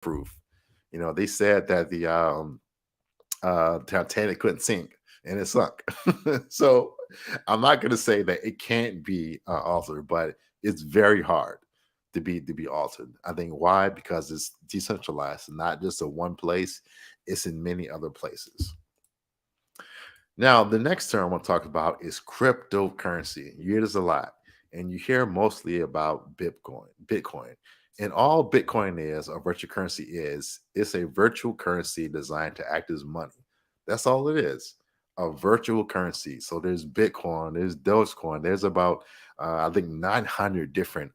proof. They said that the Titanic couldn't sink, and it sunk. So I'm not going to say that it can't be altered, but it's very hard to be altered. I think why? Because it's decentralized, not just in one place; it's in many other places. Now, the next term I want to talk about is cryptocurrency. You hear this a lot, and you hear mostly about Bitcoin. Bitcoin. And all Bitcoin is, or virtual currency is, it's a virtual currency designed to act as money. That's all it is, a virtual currency. So there's Bitcoin, there's Dogecoin, there's about, I think, 900 different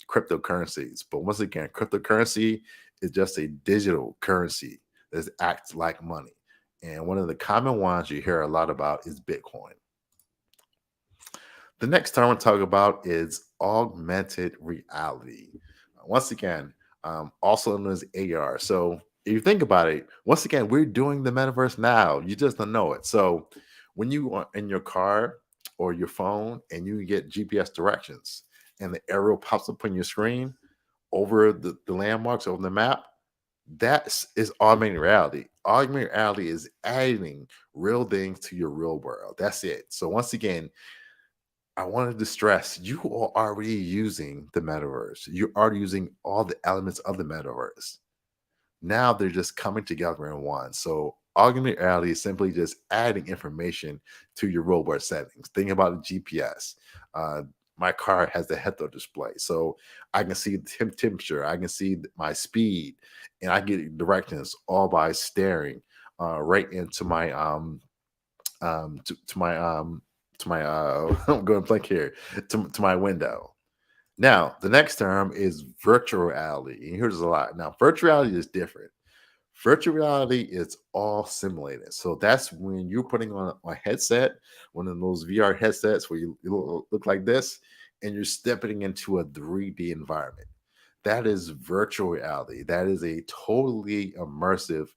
cryptocurrencies. But once again, cryptocurrency is just a digital currency that acts like money. And one of the common ones you hear a lot about is Bitcoin. The next term I want to talk about is augmented reality. Once again, also known as AR. So if you think about it, once again, we're doing the metaverse now. You just don't know it. So when you are in your car or your phone and you get GPS directions and the arrow pops up on your screen over the landmarks over the map, that is augmented reality. Augmented reality is adding real things to your real world. That's it. So once again, I wanted to stress you are already using the metaverse. You're already using all the elements of the metaverse. Now they're just coming together in one. So augmented reality is simply just adding information to your real world settings. Think about the GPS. Uh, my car has the head-up display, so I can see the temperature, I can see my speed, and I get directions all by staring right into my to my I'm going blank here to my window. Now, the next term is virtual reality. And here's a lot. Now, virtual reality is different. Virtual reality is all simulated. So that's when you're putting on a headset, one of those VR headsets where you look like this, and you're stepping into a 3D environment. That is virtual reality. That is a totally immersive,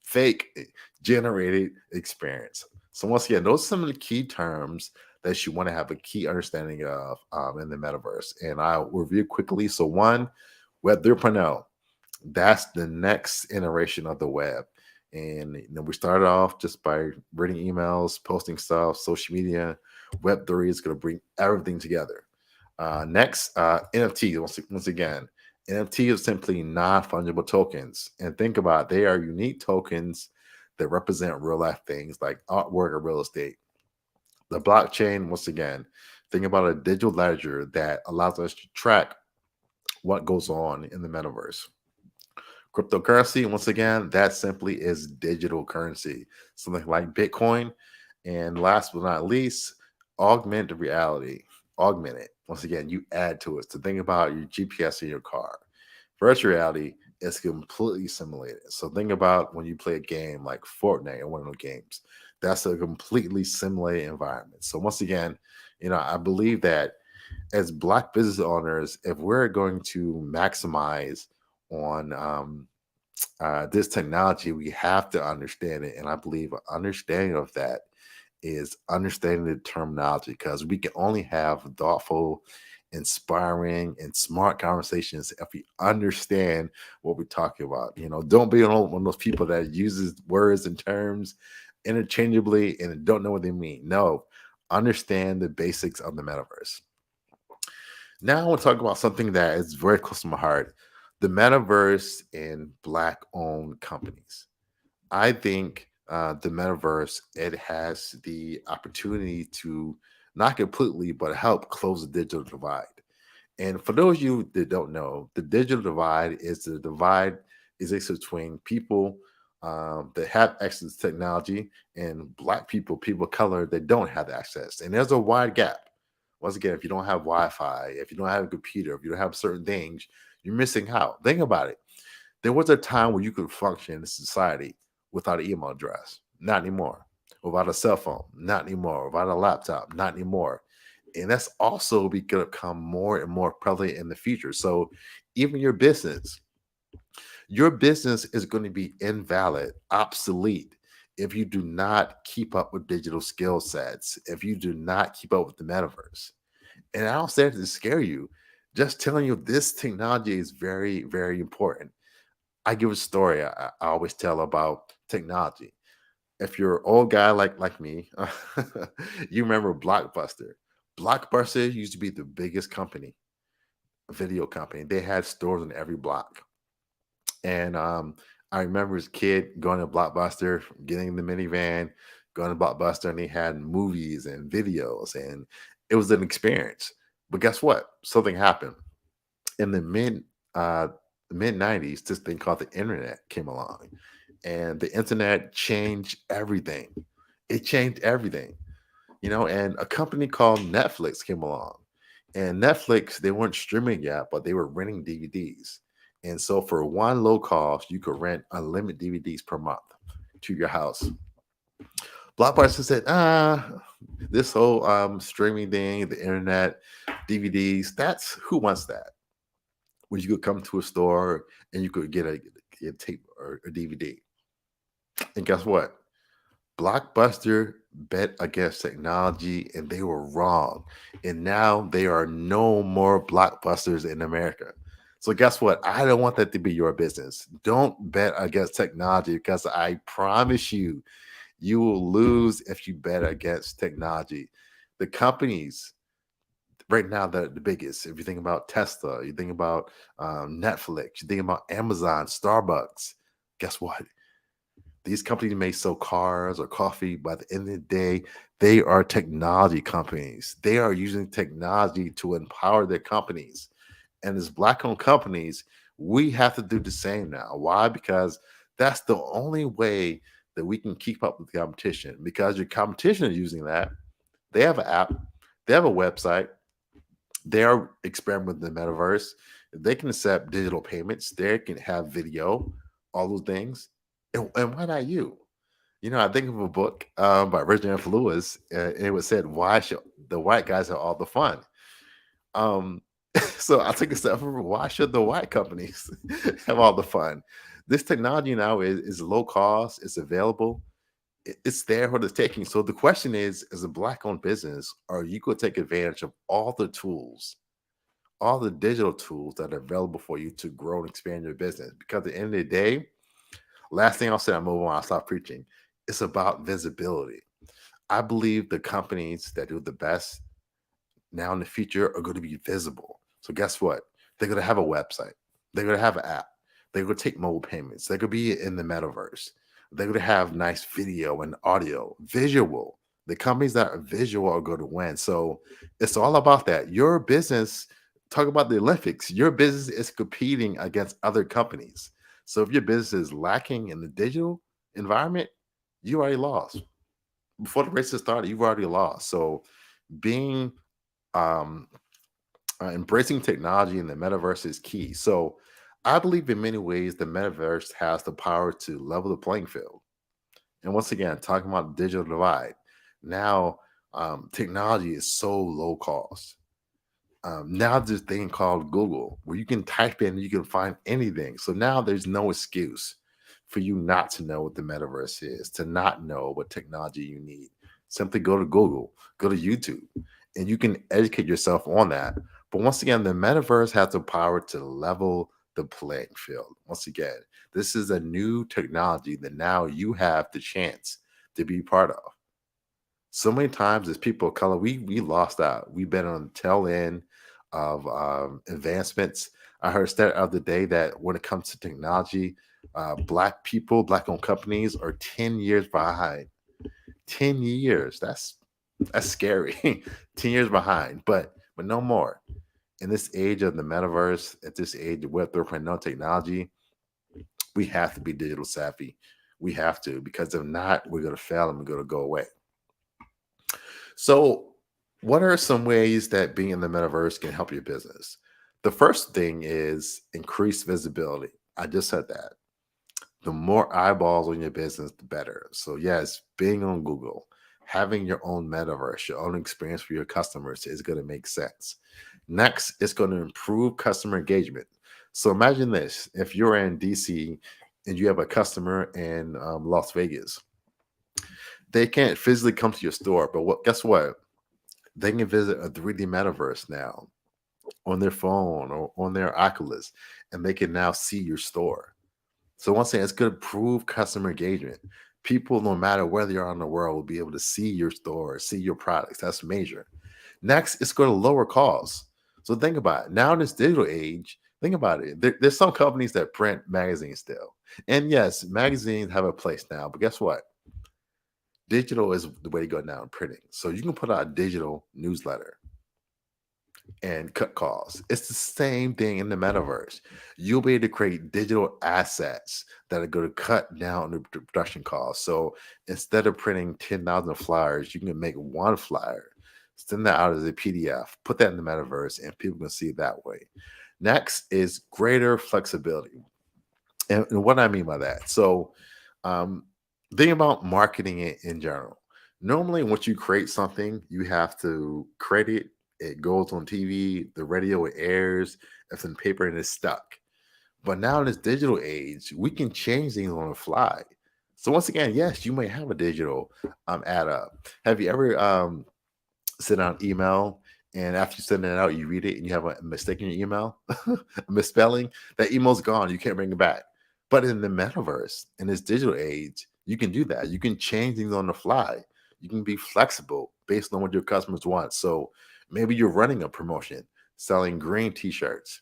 fake generated experience. So once again, those are some of the key terms that you want to have a key understanding of in the metaverse. And I'll review quickly. So one, Web 3.0, that's the next iteration of the web. And we started off just by reading emails, posting stuff, social media. Web 3 is going to bring everything together. Next, NFT. Once again, NFT is simply non-fungible tokens. And think about it, they are unique tokens that represent real life things like artwork or real estate. The blockchain, once again, think about a digital ledger that allows us to track what goes on in the metaverse. Cryptocurrency, once again, that simply is digital currency, something like Bitcoin. And last but not least, augmented reality. Augment it. Once again, you add to it. So think about your GPS in your car. Virtual reality is completely simulated. So think about when you play a game like Fortnite or one of those games. That's a completely simulated environment. So once again, I believe that as Black business owners, if we're going to maximize on this technology, we have to understand it. And I believe understanding of that is understanding the terminology because we can only have thoughtful, inspiring, and smart conversations if we understand what we're talking about. Don't be one of those people that uses words and terms interchangeably and don't know what they mean. No, understand the basics of the metaverse. Now I want to talk about something that is very close to my heart, the metaverse and Black owned companies. I think the metaverse, it has the opportunity to not completely, but help close the digital divide. And for those of you that don't know, the digital divide is the divide is between people that have access to technology and Black people, people of color that don't have access. And there's a wide gap. Once again, if you don't have Wi-Fi, if you don't have a computer, if you don't have certain things, you're missing out. Think about it. There was a time where you could function in society without an email address. Not anymore. Without a cell phone. Not anymore. Without a laptop. Not anymore. And that's also going to become more and more prevalent in the future. So even your business is going to be invalid, obsolete if you do not keep up with digital skill sets, if you do not keep up with the metaverse. And I don't say that to scare you. Just telling you this technology is very, very important. I give a story I always tell about technology. If you're an old guy like me, you remember Blockbuster. Blockbuster used to be the biggest company, video company. They had stores in every block. And I remember as a kid going to Blockbuster, getting the minivan, going to Blockbuster, and they had movies and videos, and it was an experience. But guess what? Something happened in the uh, mid '90s. This thing called the internet came along, and the internet changed everything. It changed everything, and a company called Netflix came along. And Netflix, they weren't streaming yet, but they were renting DVDs. And so for one low cost, you could rent unlimited DVDs per month to your house. Blockbuster said, this whole streaming thing, the internet, DVDs, that's who wants that? When you could come to a store and you could get a tape or a DVD. And guess what? Blockbuster bet against technology and they were wrong. And now there are no more blockbusters in America. So guess what? I don't want that to be your business. Don't bet against technology because I promise you, you will lose if you bet against technology. The companies right now that are the biggest, if you think about Tesla, you think about Netflix, you think about Amazon, Starbucks, guess what? These companies may sell cars or coffee, but at the end of the day, they are technology companies. They are using technology to empower their companies. And as black owned companies, we have to do the same now. Why? Because that's the only way that we can keep up with the competition. Because your competition is using that. They have an app, they have a website, they are experimenting with the metaverse. They can accept digital payments, they can have video, all those things. And why not you? I think of a book by Richard F. Lewis, and it was said, "Why should the white guys have all the fun?" Um, so I take a step further. Why should the white companies have all the fun? This technology now is low cost. It's available. It's there for the taking. So the question is, as a black-owned business, are you going to take advantage of all the tools, all the digital tools that are available for you to grow and expand your business? Because at the end of the day, last thing I'll say, I move on. I'll stop preaching. It's about visibility. I believe the companies that do the best now in the future are going to be visible. So guess what? They're going to have a website. They're going to have an app. They're going to take mobile payments. They're going to be in the metaverse. They're going to have nice video and audio, visual. The companies that are visual are going to win. So it's all about that. Your business, talk about the Olympics, your business is competing against other companies. So if your business is lacking in the digital environment, you already lost. Before the race has started, you've already lost. So being um, embracing technology in the metaverse is key. So I believe in many ways the metaverse has the power to level the playing field. And once again, talking about the digital divide, now technology is so low cost. Now there's a thing called Google where you can type in, you can find anything. So now there's no excuse for you not to know what the metaverse is, to not know what technology you need. Simply go to Google, go to YouTube, and you can educate yourself on that. But once again, the metaverse has the power to level the playing field. Once again, this is a new technology that now you have the chance to be part of. So many times as people of color, we lost out. We've been on the tail end of advancements. I heard a stat of the day that when it comes to technology, black people, black owned companies are 10 years behind. 10 years. That's scary. 10 years behind, but no more. In this age of the metaverse, at this age of Web 3.0 technology, we have to be digital savvy. We have to, because if not, we're going to fail and we're going to go away. So, what are some ways that being in the metaverse can help your business? The first thing is increased visibility. I just said that. The more eyeballs on your business, the better. So, yes, being on Google, having your own metaverse, your own experience for your customers is going to make sense. Next, it's going to improve customer engagement. So, imagine this: if you're in DC and you have a customer in Las Vegas, they can't physically come to your store, but guess what? They can visit a 3D metaverse now. on their phone or on their Oculus, and they can now see your store. So once again, it's going to improve customer engagement. People, no matter where they are in the world, will be able to see your store, see your products. That's major. Next, it's going to lower costs. So think about it. Now in this digital age, think about it. There's some companies that print magazines still. And yes, magazines have a place now, but guess what? Digital is the way to go now in printing. So you can put out a digital newsletter and cut costs. It's the same thing in the metaverse. You'll be able to create digital assets that are going to cut down the production costs. So instead of printing 10,000 flyers, you can make one flyer, send that out as a PDF, put that in the metaverse, and people can see it that way. Next is greater flexibility. And what I mean by that. So, um, think about marketing it in general. Normally, once you create something, you have to create it. It goes on TV, the radio, it airs, it's in paper, and it's stuck. But now in this digital age, we can change things on the fly. So once again, yes, you may have a digital ad up. Have you ever sent out email and after you send it out, you read it and you have a mistake in your email, a misspelling? That email's gone. You can't bring it back. But in the metaverse, in this digital age, you can do that. You can change things on the fly. You can be flexible based on what your customers want. So maybe you're running a promotion selling green t-shirts,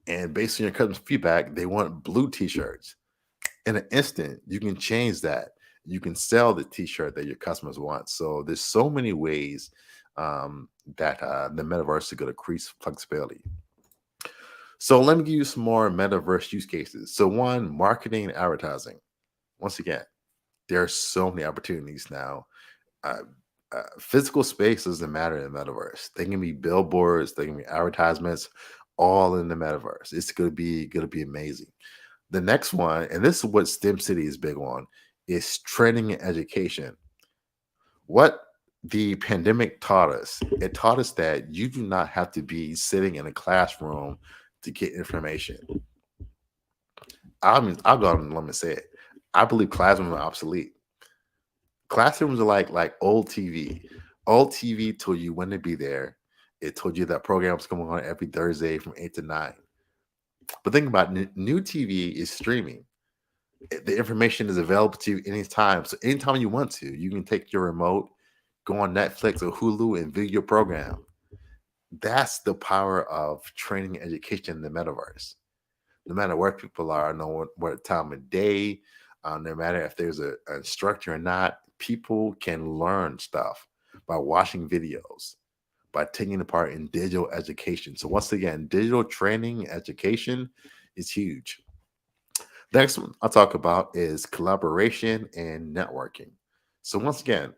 and based on your customer feedback, they want blue t-shirts. In an instant, you can change that. You can sell the t-shirt that your customers want. So there's so many ways that the metaverse is going to increase flexibility. So let me give you some more metaverse use cases. So one, marketing and advertising. Once again, there are so many opportunities now. Uh, Physical space doesn't matter in the metaverse. They can be billboards, they can be advertisements, all in the metaverse. It's going to be amazing. The next one, and this is what STEM City is big on, is training and education. What the pandemic taught us, it taught us that you do not have to be sitting in a classroom to get information. I'll go out and let me say it. I believe classrooms are obsolete. Classrooms are like old TV. Old TV told you when to be there. It told you that programs coming on every Thursday from 8 to 9. But think about it, new TV is streaming. The information is available to you anytime. So anytime you want to, you can take your remote, go on Netflix or Hulu and view your program. That's the power of training and education in the metaverse. No matter where people are, no what time of day, no matter if there's an instructor or not, people can learn stuff by watching videos, by taking part in digital education. So once again, digital training education is huge. The next one I'll talk about is collaboration and networking. So once again,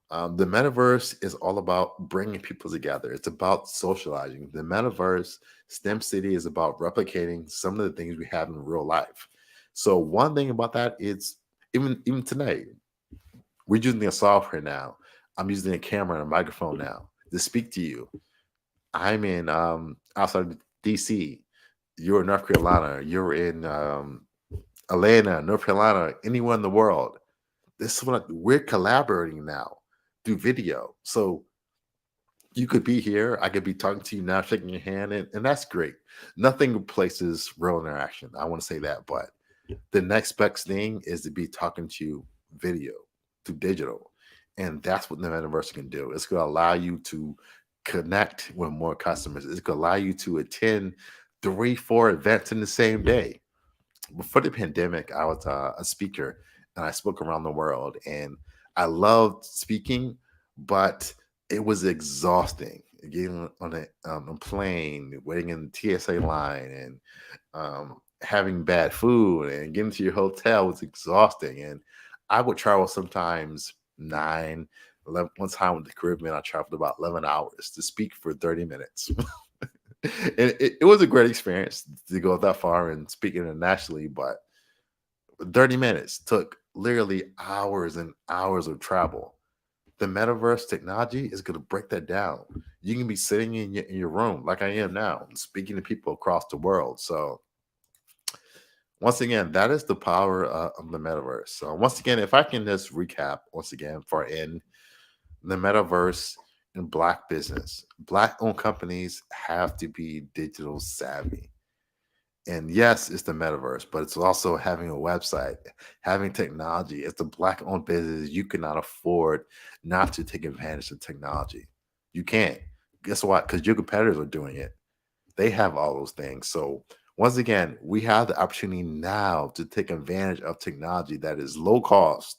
the metaverse is all about bringing people together. It's about socializing. The metaverse, STEM City is about replicating some of the things we have in real life. So one thing about that is even tonight, we're using a software now. I'm using a camera and a microphone now to speak to you. I'm in outside of DC. You're in North Carolina. You're in Atlanta, North Carolina, anywhere in the world. This is what we're collaborating now through video. So you could be here, I could be talking to you now, shaking your hand, and that's great. Nothing replaces real interaction. I want to say that, but the next best thing is to be talking to you video through digital. And that's what the metaverse can do. It's going to allow you to connect with more customers. It's going to allow you to attend 3, 4 events in the same day. Before the pandemic, I was a speaker and I spoke around the world, and I loved speaking, but it was exhausting. Getting on a plane, waiting in the TSA line, and having bad food, and getting to your hotel was exhausting. And I would travel sometimes 9, 11. One time with the Caribbean, I traveled about 11 hours to speak for 30 minutes. And it was a great experience to go that far and speak internationally, but 30 minutes took literally hours and hours of travel. The metaverse technology is going to break that down. You can be sitting in your room like I am now, speaking to people across the world. So once again, that is the power of the metaverse. So once again, if I can just recap once again for in the metaverse, in Black business. Black owned companies have to be digital savvy. And yes, it's the metaverse, but it's also having a website, having technology. It's a Black owned business. You cannot afford not to take advantage of technology. You can't. Guess what? Because your competitors are doing it. They have all those things. So once again, we have the opportunity now to take advantage of technology that is low cost.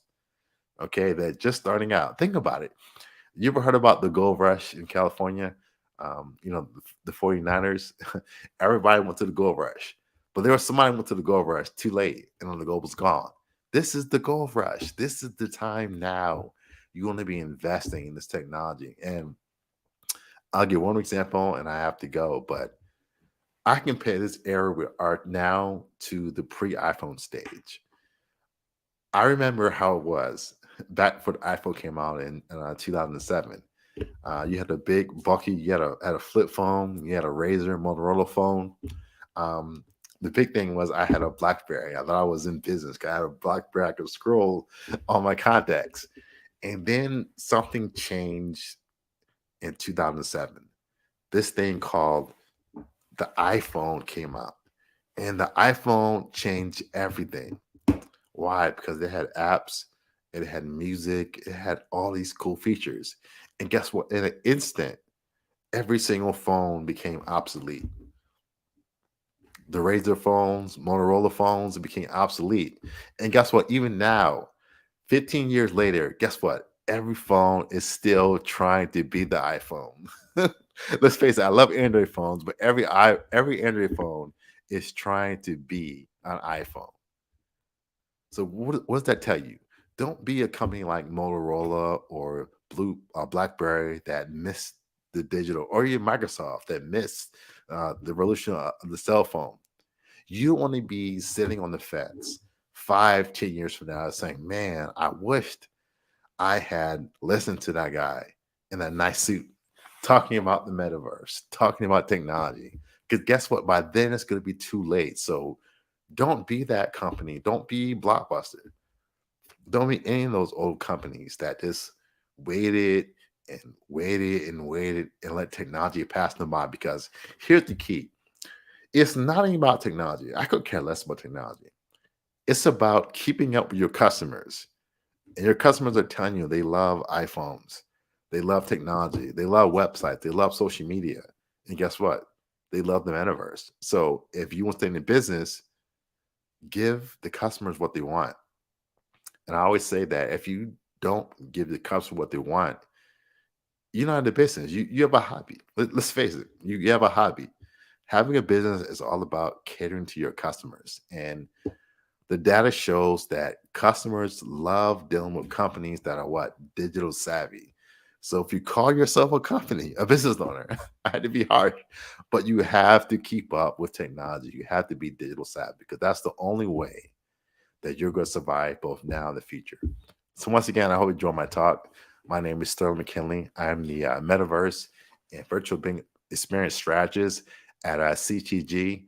Okay, that just starting out. Think about it. You ever heard about the gold rush in California? The 49ers, everybody went to the gold rush. But there was somebody who went to the gold rush too late and then the gold was gone. This is the gold rush. This is the time now. You want to be investing in this technology. And I'll give one example and I have to go, but I compare this era we are now to the pre-iPhone stage. I remember how it was back when the iPhone came out in 2007. You had a big bulky, you had a flip phone, you had a Razor Motorola phone. Um, the big thing was I had a BlackBerry. I thought I was in business. 'Cause I had a BlackBerry. I could scroll on my contacts. And then something changed in 2007. This thing called the iPhone came out, and the iPhone changed everything. Why? Because it had apps, it had music, it had all these cool features. And guess what? In an instant, every single phone became obsolete. The Razor phones, Motorola phones became obsolete. And guess what? Even now, 15 years later, guess what? Every phone is still trying to be the iPhone. Let's face it, I love Android phones, but every Android phone is trying to be an iPhone. So what does that tell you? Don't be a company like Motorola or BlackBerry that missed the digital, or even Microsoft that missed the revolution of the cell phone. You want to be sitting on the fence 5, 10 years from now saying, man, I wished I had listened to that guy in that nice suit talking about the metaverse, talking about technology. Because guess what? By then it's going to be too late. So don't be that company. Don't be Blockbuster. Don't be any of those old companies that just waited and waited and waited and let technology pass them by. Because here's the key, it's not even about technology. I could care less about technology. It's about keeping up with your customers. And your customers are telling you they love iPhones, they love technology, they love websites, they love social media. And guess what? They love the metaverse. So if you want to stay in the business, give the customers what they want. And I always say that if you don't give the customer what they want, you're not in the business. You have a hobby. Let's face it. You have a hobby. Having a business is all about catering to your customers. And the data shows that customers love dealing with companies that are what? Digital savvy. So if you call yourself a company, a business owner, I had to be harsh, but you have to keep up with technology. You have to be digital savvy because that's the only way that you're going to survive both now and the future. So once again, I hope you enjoyed my talk. My name is Sterling McKinley. I'm the Metaverse and Virtual Being Experience Strategist at CTG.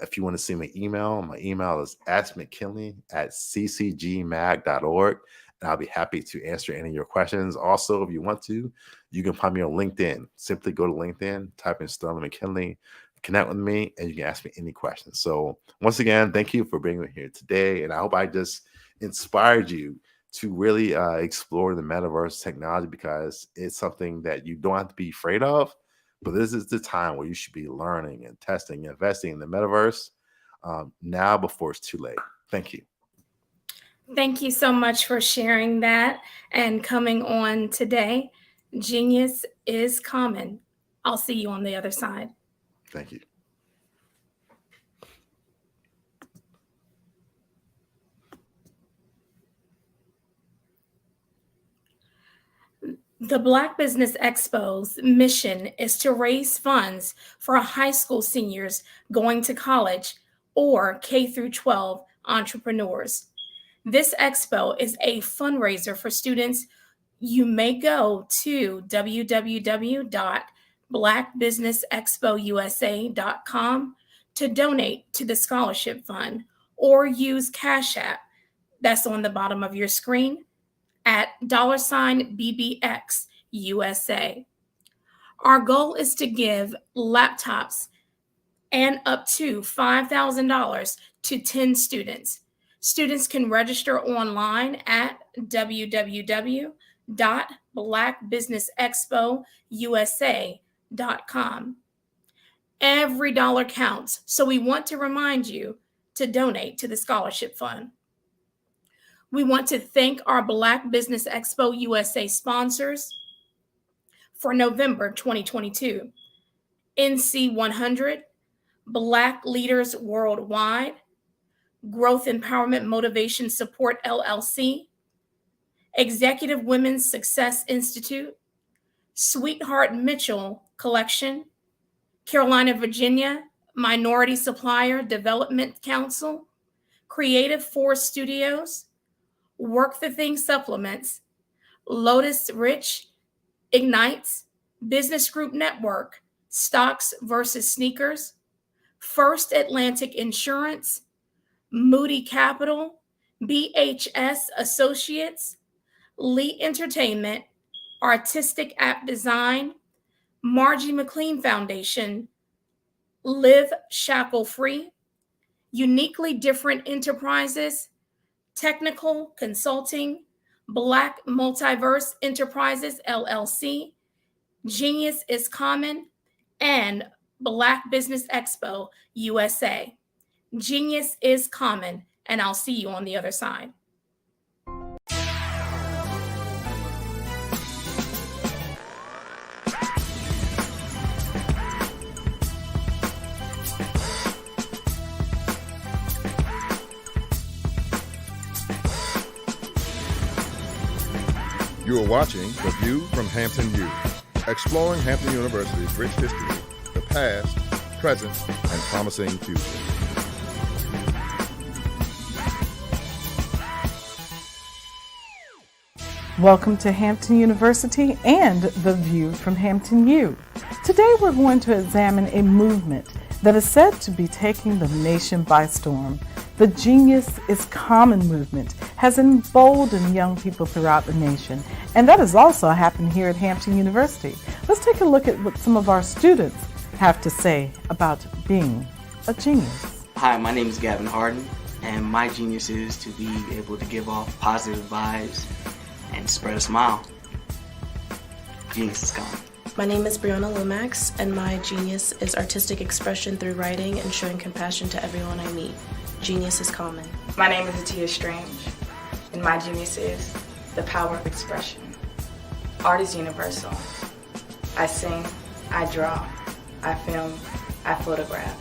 If you want to send me an email, my email is askmckinley@ccgmag.org. And I'll be happy to answer any of your questions. Also, if you want to, you can find me on LinkedIn. Simply go to LinkedIn, type in Sterling McKinley, connect with me, and you can ask me any questions. So once again, thank you for being here today. And I hope I just inspired you to really explore the metaverse technology because it's something that you don't have to be afraid of. But this is the time where you should be learning and testing, investing in the metaverse now before it's too late. Thank you. Thank you so much for sharing that and coming on today. Genius is common. I'll see you on the other side. Thank you. The Black Business Expo's mission is to raise funds for high school seniors going to college or K through 12 entrepreneurs. This expo is a fundraiser for students. You may go to www.blackbusinessexpousa.com to donate to the scholarship fund or use Cash App that's on the bottom of your screen at $BBX USA. Our goal is to give laptops and up to $5,000 to 10 students. Students can register online at www.blackbusinessexpousa.com. Every dollar counts, so we want to remind you to donate to the scholarship fund. We want to thank our Black Business Expo USA sponsors for November 2022. NC 100, Black Leaders Worldwide, Growth Empowerment Motivation Support LLC, Executive Women's Success Institute, Sweetheart Mitchell Collection, Carolina, Virginia Minority Supplier Development Council, Creative Force Studios, Work the Thing Supplements, Lotus Rich, Ignites, Business Group Network, Stocks versus Sneakers, First Atlantic Insurance, Moody Capital, BHS Associates, Lee Entertainment, Artistic App Design, Margie McLean Foundation, Live Shackle Free, Uniquely Different Enterprises, Technical Consulting, Black Multiverse Enterprises LLC, Genius is Common, and Black Business Expo USA. Genius is common, and I'll see you on the other side. You are watching The View from Hampton U, exploring Hampton University's rich history, the past, present, and promising future. Welcome to Hampton University and The View from Hampton U. Today we're going to examine a movement that is said to be taking the nation by storm. The Genius is Common movement has emboldened young people throughout the nation, and that has also happened here at Hampton University. Let's take a look at what some of our students have to say about being a genius. Hi, my name is Gavin Harden, and my genius is to be able to give off positive vibes and spread a smile. Genius is common. My name is Brianna Lomax, and my genius is artistic expression through writing and showing compassion to everyone I meet. Genius is common. My name is Atia Strange, and my genius is the power of expression. Art is universal. I sing, I draw, I film, I photograph.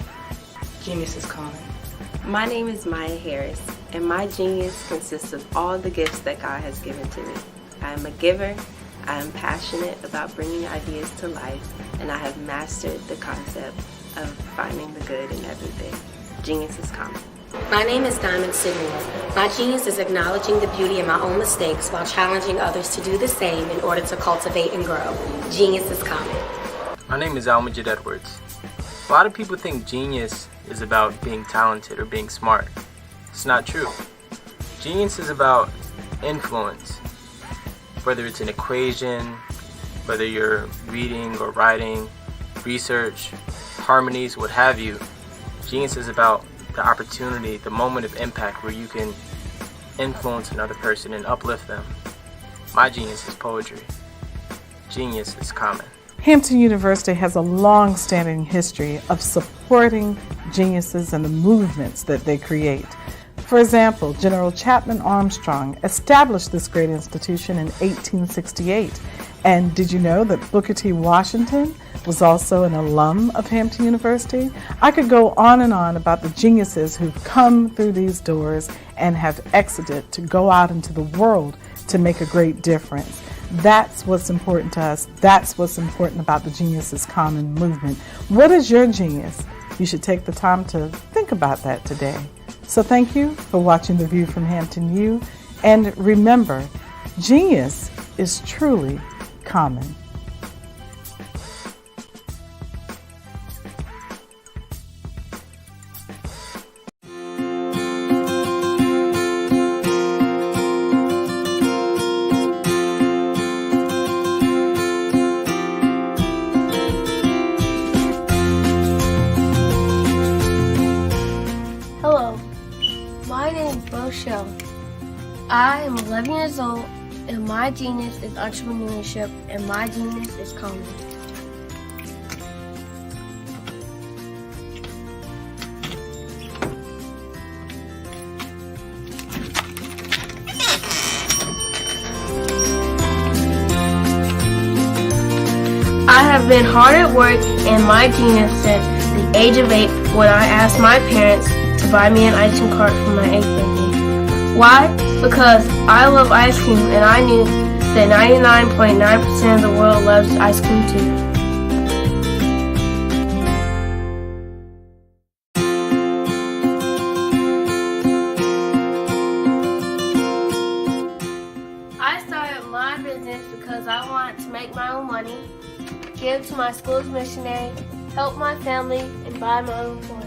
Genius is common. My name is Maya Harris, and my genius consists of all the gifts that God has given to me. I am a giver, I am passionate about bringing ideas to life, and I have mastered the concept of finding the good in everything. Genius is common. My name is Diamond Sidmore. My genius is acknowledging the beauty in my own mistakes while challenging others to do the same in order to cultivate and grow. Genius is common. My name is Almajid Edwards. A lot of people think genius is about being talented or being smart. It's not true. Genius is about influence. Whether it's an equation, whether you're reading or writing, research, harmonies, what have you, genius is about the opportunity, the moment of impact where you can influence another person and uplift them. My genius is poetry. Genius is common. Hampton University has a long-standing history of supporting geniuses and the movements that they create. For example, General Chapman Armstrong established this great institution in 1868. And did you know that Booker T. Washington was also an alum of Hampton University? I could go on and on about the geniuses who've come through these doors and have exited to go out into the world to make a great difference. That's what's important to us. That's what's important about the Genius is Common movement. What is your genius? You should take the time to think about that today. So thank you for watching The View from Hampton U. And remember, genius is truly common. My name is Bo Shell. I am 11 years old, and my genius is entrepreneurship, and my genius is comedy. I have been hard at work, and my genius since the age of 8 when I asked my parents to buy me an ice cream cart for my 8th birthday. Why? Because I love ice cream, and I knew that 99.9% of the world loves ice cream too. I started my business because I wanted to make my own money, give to my school's missionary, help my family, and buy my own toys.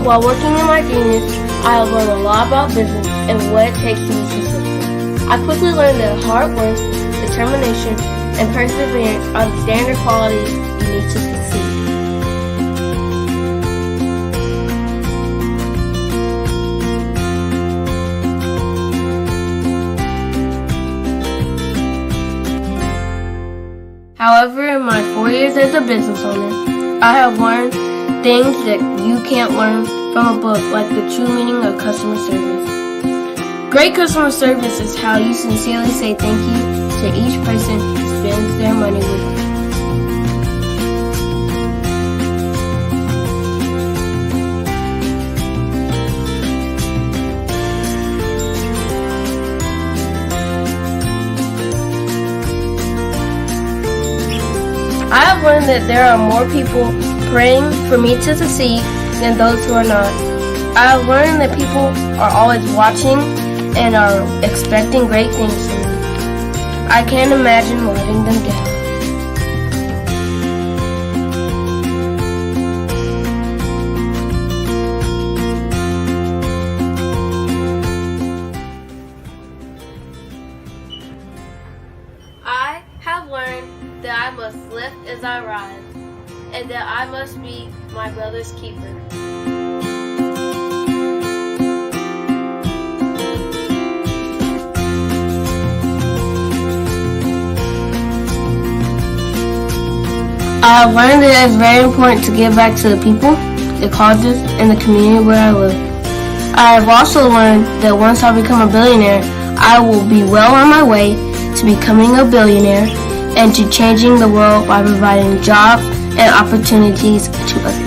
While working in my genius, I have learned a lot about business and what it takes to be successful. I quickly learned that hard work, determination, and perseverance are the standard qualities you need to succeed. However, in my 4 years as a business owner, I have learned things that you can't learn from a book, like the true meaning of customer service. Great customer service is how you sincerely say thank you to each person who spends their money with you. I have learned that there are more people praying for me to succeed than those who are not. I have learned that people are always watching and are expecting great things from me. I can't imagine letting them down. I have learned that I must lift as I rise, and that I must be my brother's keeper. I have learned that it is very important to give back to the people, the causes, and the community where I live. I have also learned that once I become a billionaire, I will be well on my way to becoming a billionaire and to changing the world by providing jobs and opportunities to others.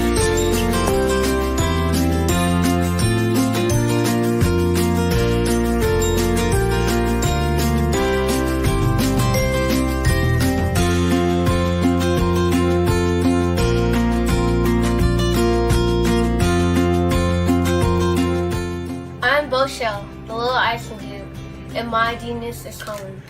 I'm Bo Shell, the little icing dude, and my genius is coming.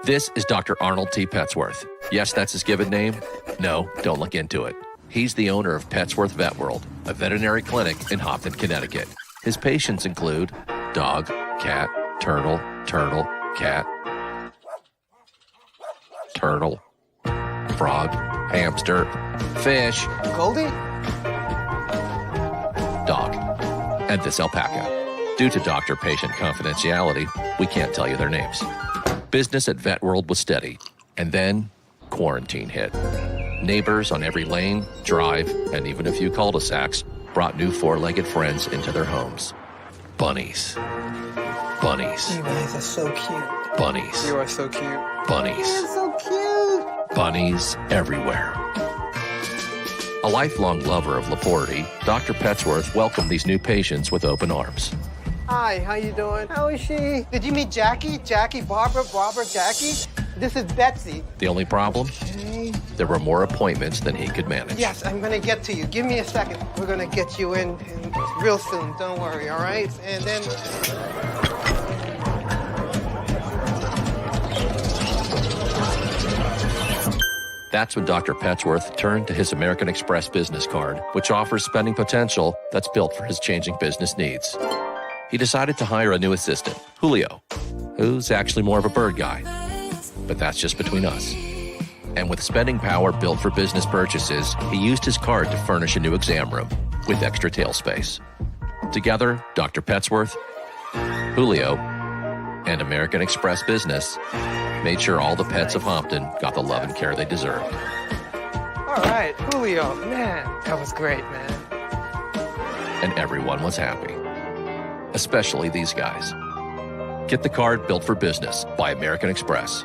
This is Dr. Arnold T. Petsworth. Yes, that's his given name. No, don't look into it. He's the owner of Petsworth Vet World, a veterinary clinic in Hopton, Connecticut. His patients include dog, cat, turtle, cat, turtle, frog, hamster, fish, Goldie, dog, and this alpaca. Due to doctor-patient confidentiality, we can't tell you their names. Business at Vet World was steady, and then quarantine hit. Neighbors on every lane, drive, and even a few cul-de-sacs brought new four-legged friends into their homes. Bunnies. Bunnies. You guys are so cute. Bunnies. You are so cute. Bunnies. You're so cute. Bunnies everywhere. A lifelong lover of Laforte, Dr. Petsworth welcomed these new patients with open arms. Hi, how you doing? How is she? Did you meet Jackie? Jackie, Barbara, Jackie? This is Betsy. The only problem? Okay. There were more appointments than he could manage. Yes, I'm gonna get to you. Give me a second. We're gonna get you in real soon. Don't worry, all right? And then... That's when Dr. Petsworth turned to his American Express business card, which offers spending potential that's built for his changing business needs. He decided to hire a new assistant, Julio, who's actually more of a bird guy. But that's just between us. And with spending power built for business purchases, he used his card to furnish a new exam room with extra tail space. Together, Dr. Petsworth, Julio, and American Express Business made sure all the pets of Hompton got the love and care they deserved. All right, Julio, man, that was great, man. And everyone was happy, especially these guys. Get the card built for business by American Express.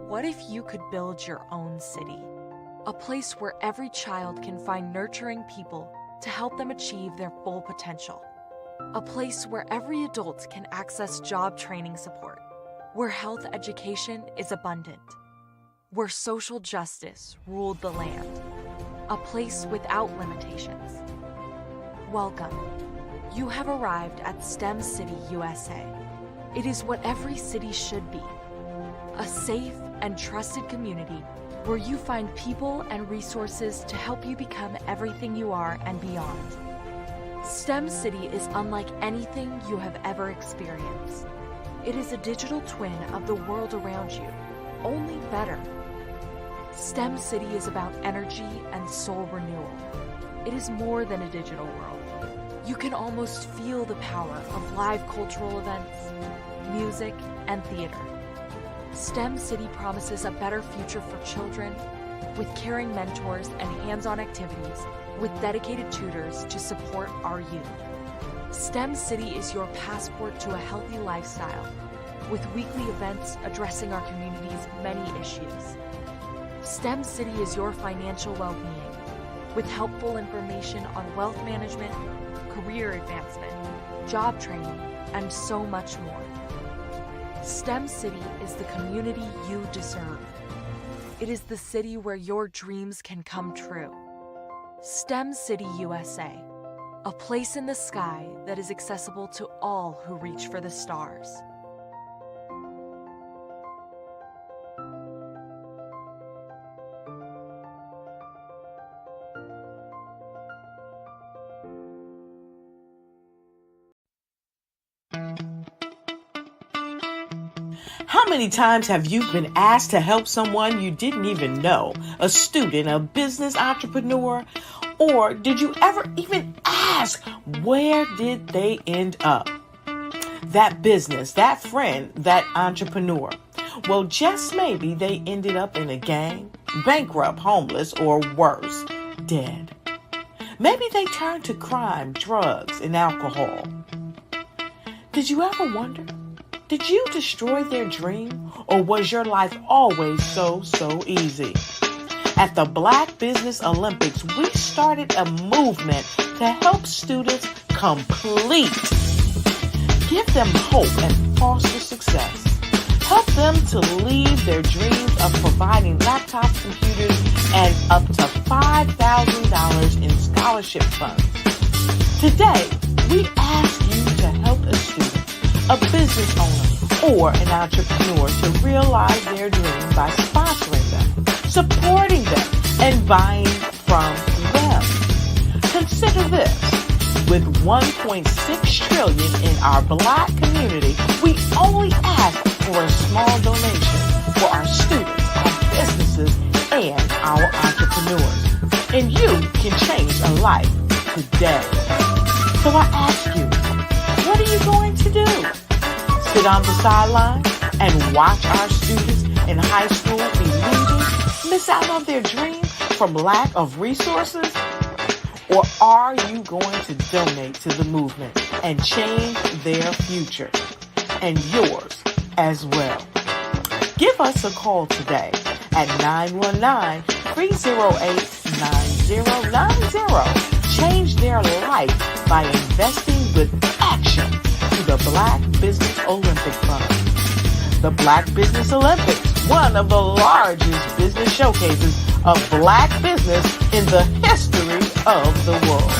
What if you could build your own city? A place where every child can find nurturing people to help them achieve their full potential. A place where every adult can access job training support. Where health education is abundant. Where social justice ruled the land. A place without limitations. Welcome. You have arrived at STEM City, USA. It is what every city should be. A safe and trusted community where you find people and resources to help you become everything you are and beyond. STEM City is unlike anything you have ever experienced. It is a digital twin of the world around you, only better. STEM City is about energy and soul renewal. It is more than a digital world. You can almost feel the power of live cultural events, music, and theater. STEM City promises a better future for children with caring mentors and hands-on activities with dedicated tutors to support our youth. STEM City is your passport to a healthy lifestyle with weekly events addressing our community's many issues. STEM City is your financial well-being with helpful information on wealth management, career advancement, job training, and so much more. STEM City is the community you deserve. It is the city where your dreams can come true. STEM City USA, a place in the sky that is accessible to all who reach for the stars. How many times have you been asked to help someone you didn't even know, a student, a business entrepreneur, or did you ever even ask, where did they end up? That business, that friend, that entrepreneur. Well, just maybe they ended up in a gang, bankrupt, homeless, or worse, dead. Maybe they turned to crime, drugs, and alcohol. Did you ever wonder? Did you destroy their dream, or was your life always so easy? At the Black Business Olympics, we started a movement to help students complete. Give them hope and foster success. Help them to leave their dreams of providing laptops, computers, and up to $5,000 in scholarship funds. Today, we ask you to help a student, a business owner, or an entrepreneur to realize their dreams by sponsoring them, supporting them, and buying from them. Consider this. With $1.6 trillion in our Black community, we only ask for a small donation for our students, our businesses, and our entrepreneurs. And you can change a life today. So I ask you, what are you going to do? Sit on the sideline and watch our students in high school be losers, miss out on their dreams from lack of resources? Or are you going to donate to the movement and change their future and yours as well? Give us a call today at 919-308-9090. Change their life by investing with action to the Black Business Olympic Fund. The Black Business Olympics, one of the largest business showcases of Black business in the history of the world.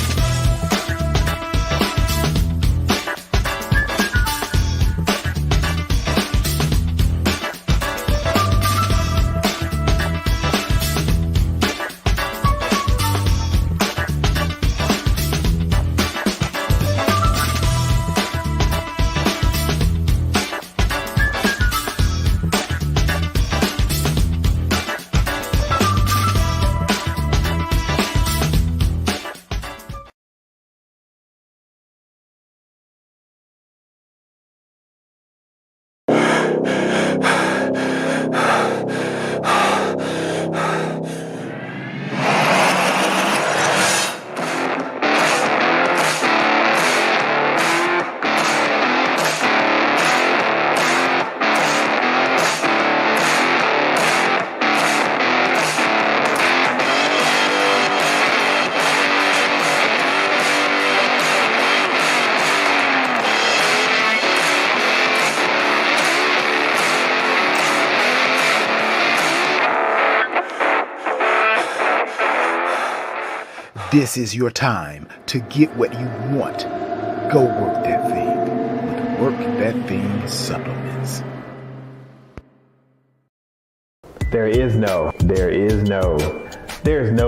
This is your time to get what you want. Go work that thing with Work That Thing supplements. There is no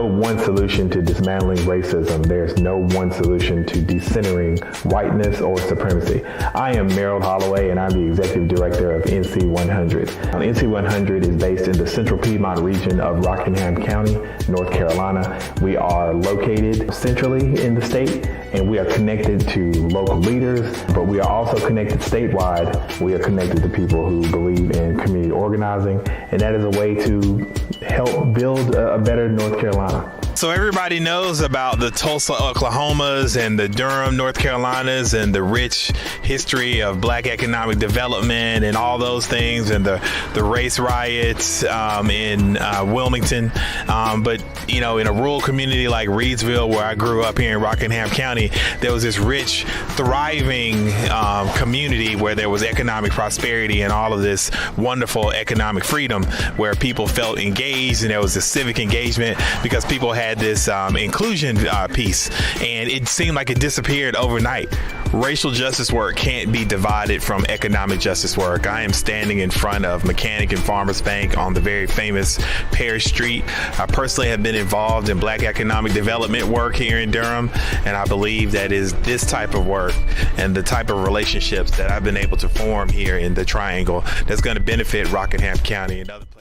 one solution to dismantling racism. There's no one solution to decentering whiteness or supremacy. I am Merrill Holloway, and I'm the executive director of NC 100. NC 100 is based in the Central Piedmont region of Rockingham County, North Carolina. We are located centrally in the state, and we are connected to local leaders, but we are also connected statewide. We are connected to people who believe in community organizing, and that is a way to help build a better North Carolina. So everybody knows about the Tulsa, Oklahomas and the Durham, North Carolinas, and the rich history of Black economic development and all those things, and the race riots in Wilmington. But, you know, in a rural community like Reedsville, where I grew up here in Rockingham County, there was this rich, thriving community where there was economic prosperity and all of this wonderful economic freedom, where people felt engaged and there was a civic engagement because people had this inclusion piece, and it seemed like it disappeared overnight. Racial justice work can't be divided from economic justice work. I am standing in front of Mechanic and Farmers Bank on the very famous Parish Street. I personally have been involved in Black economic development work here in Durham, and I believe that is this type of work and the type of relationships that I've been able to form here in the Triangle that's going to benefit Rockingham County and other places.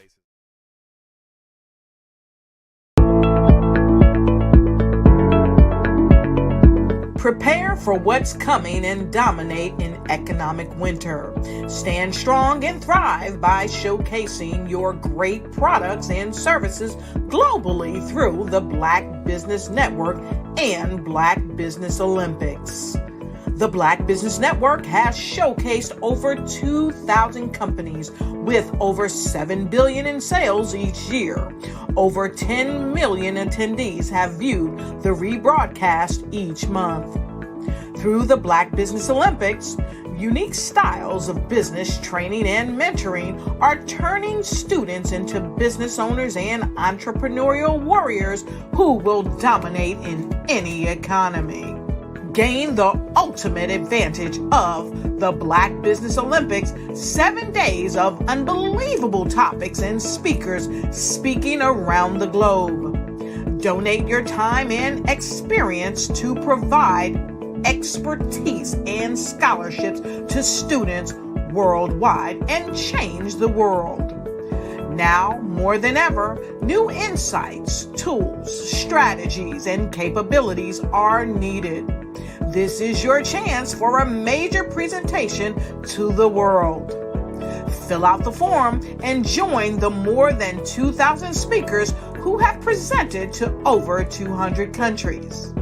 Prepare for what's coming and dominate in economic winter. Stand strong and thrive by showcasing your great products and services globally through the Black Business Network and Black Business Olympics. The Black Business Network has showcased over 2,000 companies with over $7 billion in sales each year. Over 10 million attendees have viewed the rebroadcast each month. Through the Black Business Olympics, unique styles of business training and mentoring are turning students into business owners and entrepreneurial warriors who will dominate in any economy. Gain the ultimate advantage of the Black Business Olympics, 7 days of unbelievable topics and speakers speaking around the globe. Donate your time and experience to provide expertise and scholarships to students worldwide and change the world. Now, more than ever, new insights, tools, strategies, and capabilities are needed. This is your chance for a major presentation to the world. Fill out the form and join the more than 2,000 speakers who have presented to over 200 countries.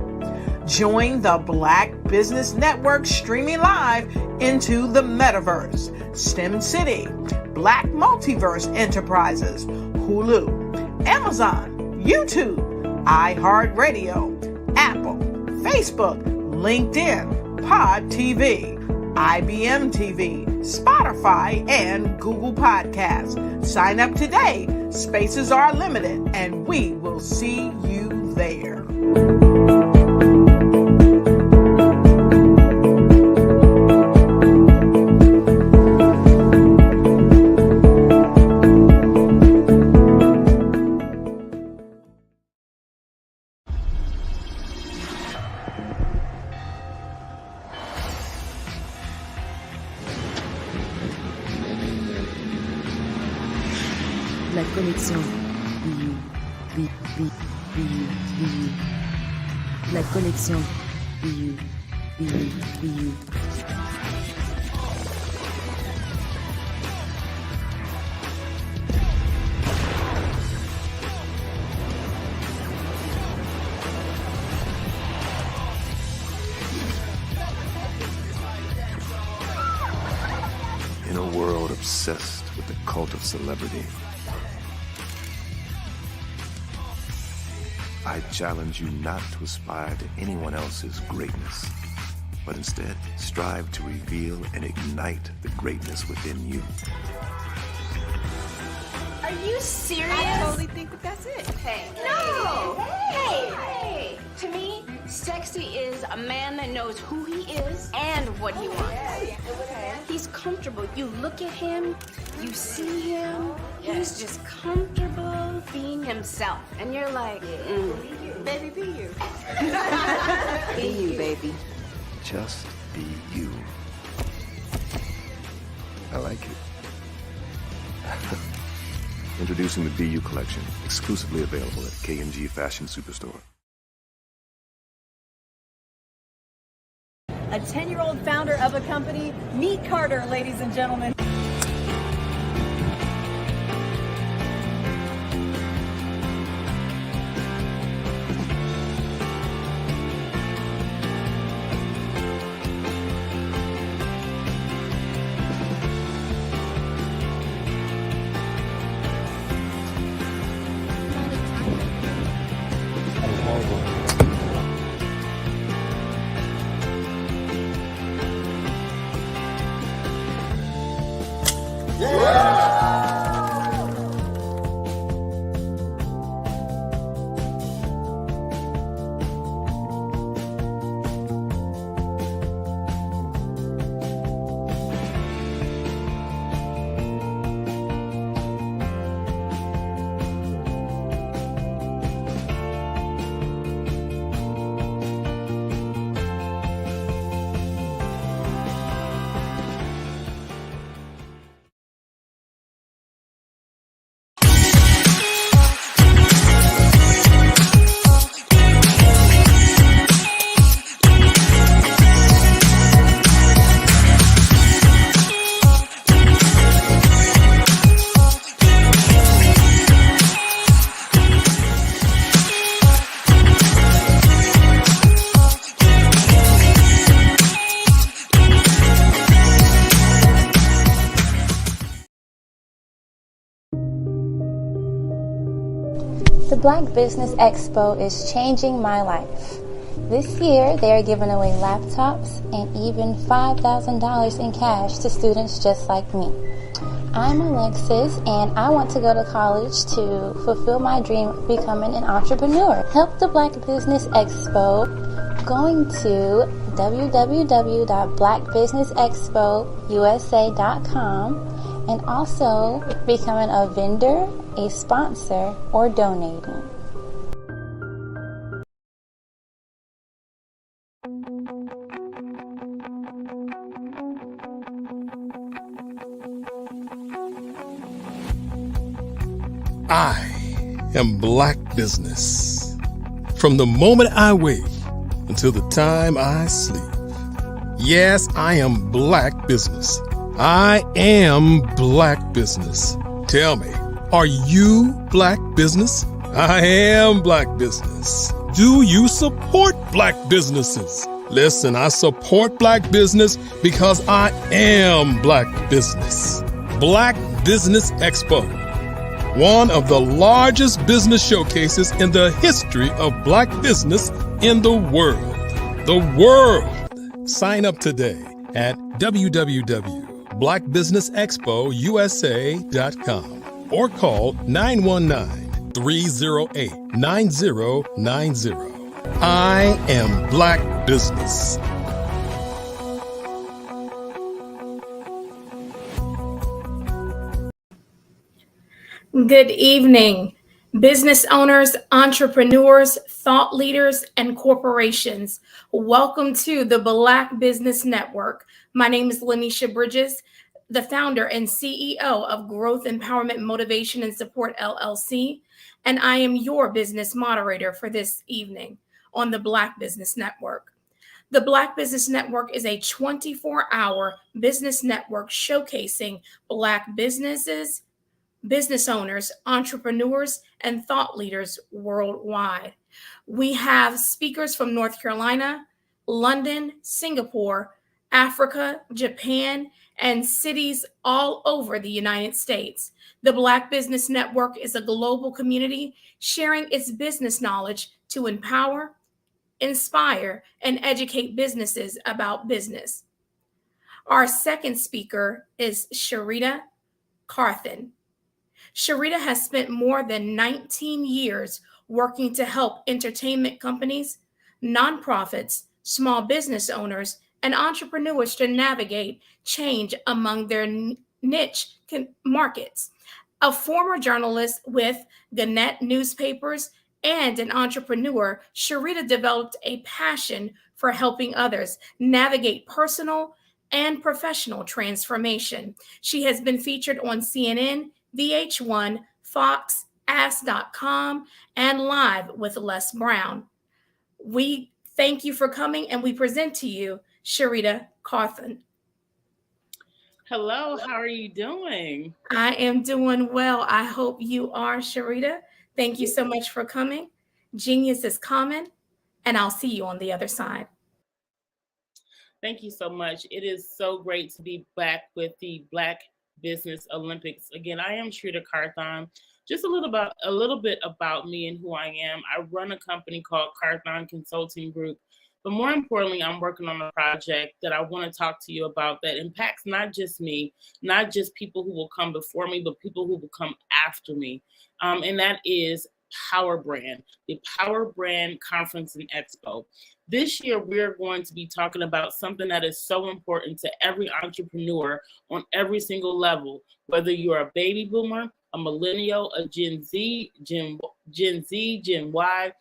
Join the Black Business Network streaming live into the Metaverse, STEM City, Black Multiverse Enterprises, Hulu, Amazon, YouTube, iHeartRadio, Apple, Facebook, LinkedIn, Pod TV, IBM TV, Spotify, and Google Podcasts. Sign up today. Spaces are limited, and we will see you there. La connexion BU. La connexion BU. In a world obsessed with the cult of celebrity, I challenge you not to aspire to anyone else's greatness, but instead strive to reveal and ignite the greatness within you. Are you serious? I totally think that's it. Hey. No! Hey! To me, sexy is a man that knows who he is and what he wants. Okay. He's comfortable. You look at him, you see him, he's just comfortable being himself. And you're like, Baby, be you. Be you, baby. Just be you. I like it. Introducing the BU collection, exclusively available at KMG Fashion Superstore. A 10-year-old founder of a company. Meet Carter, ladies and gentlemen. Black Business Expo is changing my life. This year, they are giving away laptops and even $5,000 in cash to students just like me. I'm Alexis, and I want to go to college to fulfill my dream of becoming an entrepreneur. Help the Black Business Expo going to www.blackbusinessexpousa.com and also becoming a vendor, a sponsor, or donating. I am Black Business. From the moment I wake until the time I sleep. Yes, I am Black Business. I am Black Business. Tell me, are you Black Business? I am Black Business. Do you support Black businesses? Listen, I support Black business because I am Black Business. Black Business Expo, one of the largest business showcases in the history of Black business in the world. The world! Sign up today at www.blackbusinessexpousa.com or call 919-308-9090. I am Black Business. Good evening, business owners, entrepreneurs, thought leaders, and corporations. Welcome to the Black Business Network. My name is Lanisha Bridges, the founder and CEO of Growth Empowerment Motivation and Support LLC, and I am your business moderator for this evening on the Black Business Network. The Black Business Network is a 24-hour business network showcasing Black businesses, business owners, entrepreneurs, and thought leaders worldwide. We have speakers from North Carolina, London, Singapore, Africa, Japan, and cities all over the United States. The Black Business Network is a global community sharing its business knowledge to empower, inspire, and educate businesses about business. Our second speaker is Sharita Carthen. Sharita has spent more than 19 years working to help entertainment companies, nonprofits, small business owners, and entrepreneurs to navigate change among their niche markets. A former journalist with Gannett newspapers and an entrepreneur, Sharita developed a passion for helping others navigate personal and professional transformation. She has been featured on CNN, VH1, Fox, Ask.com, and Live with Les Brown. We thank you for coming, and we present to you Sharita Carthen. Hello, how are you doing? I am doing well. I hope you are, Sharita. Thank you so much for coming. Genius is common, and I'll see you on the other side. Thank you so much. It is so great to be back with the Black Business Olympics. Again, I am Sharita Carthen. Just a little bit about me and who I am. I run a company called Carthen Consulting Group. But more importantly, I'm working on a project that I want to talk to you about that impacts not just me, not just people who will come before me, but people who will come after me. And that is Power Brand, the Power Brand Conference and Expo. This year, we're going to be talking about something that is so important to every entrepreneur on every single level, whether you're a baby boomer, a millennial, a Gen Z, Gen Y,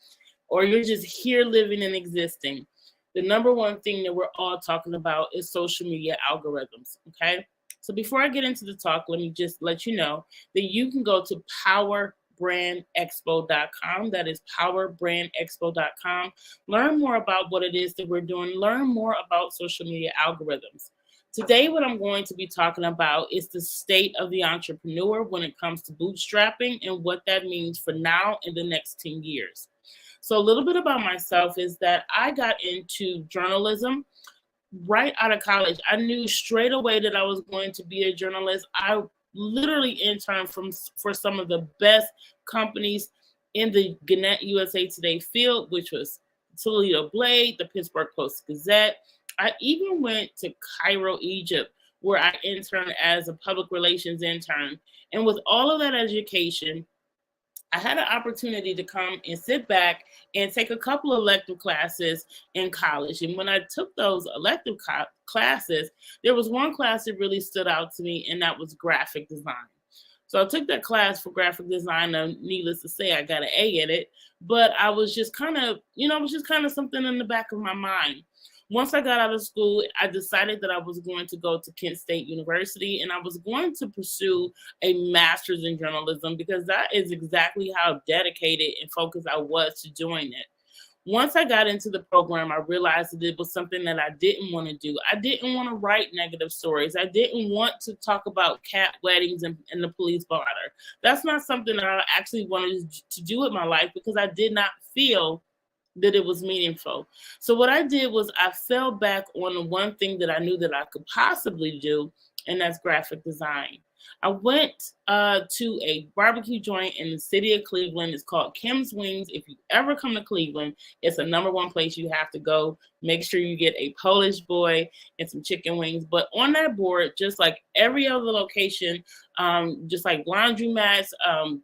or you're just here living and existing. The number one thing that we're all talking about is social media algorithms, okay? So before I get into the talk, let me just let you know that you can go to powerbrandexpo.com. That is powerbrandexpo.com. Learn more about what it is that we're doing. Learn more about social media algorithms. Today, what I'm going to be talking about is the state of the entrepreneur when it comes to bootstrapping and what that means for now and the next 10 years. So a little bit about myself is that I got into journalism right out of college. I knew straight away that I was going to be a journalist. I literally interned for some of the best companies in the Gannett USA Today field, which was Toledo Blade, the Pittsburgh Post-Gazette. I even went to Cairo, Egypt, where I interned as a public relations intern. And with all of that education, I had an opportunity to come and sit back and take a couple of elective classes in college. And when I took those elective classes, there was one class that really stood out to me, and that was graphic design. So I took that class for graphic design, and needless to say, I got an A in it. But I was just kind of, it was just kind of something in the back of my mind. Once I got out of school, I decided that I was going to go to Kent State University, and I was going to pursue a master's in journalism because that is exactly how dedicated and focused I was to doing it. Once I got into the program, I realized that it was something that I didn't want to do. I didn't want to write negative stories. I didn't want to talk about cat weddings and the police blotter. That's not something that I actually wanted to do with my life because I did not feel that it was meaningful. So what I did was I fell back on the one thing that I knew that I could possibly do, and that's graphic design. I went to a barbecue joint in the city of Cleveland. It's called Kim's Wings. If you ever come to Cleveland, it's the #1 place you have to go. Make sure you get a Polish boy and some chicken wings. But on that board, just like every other location, just like laundromats,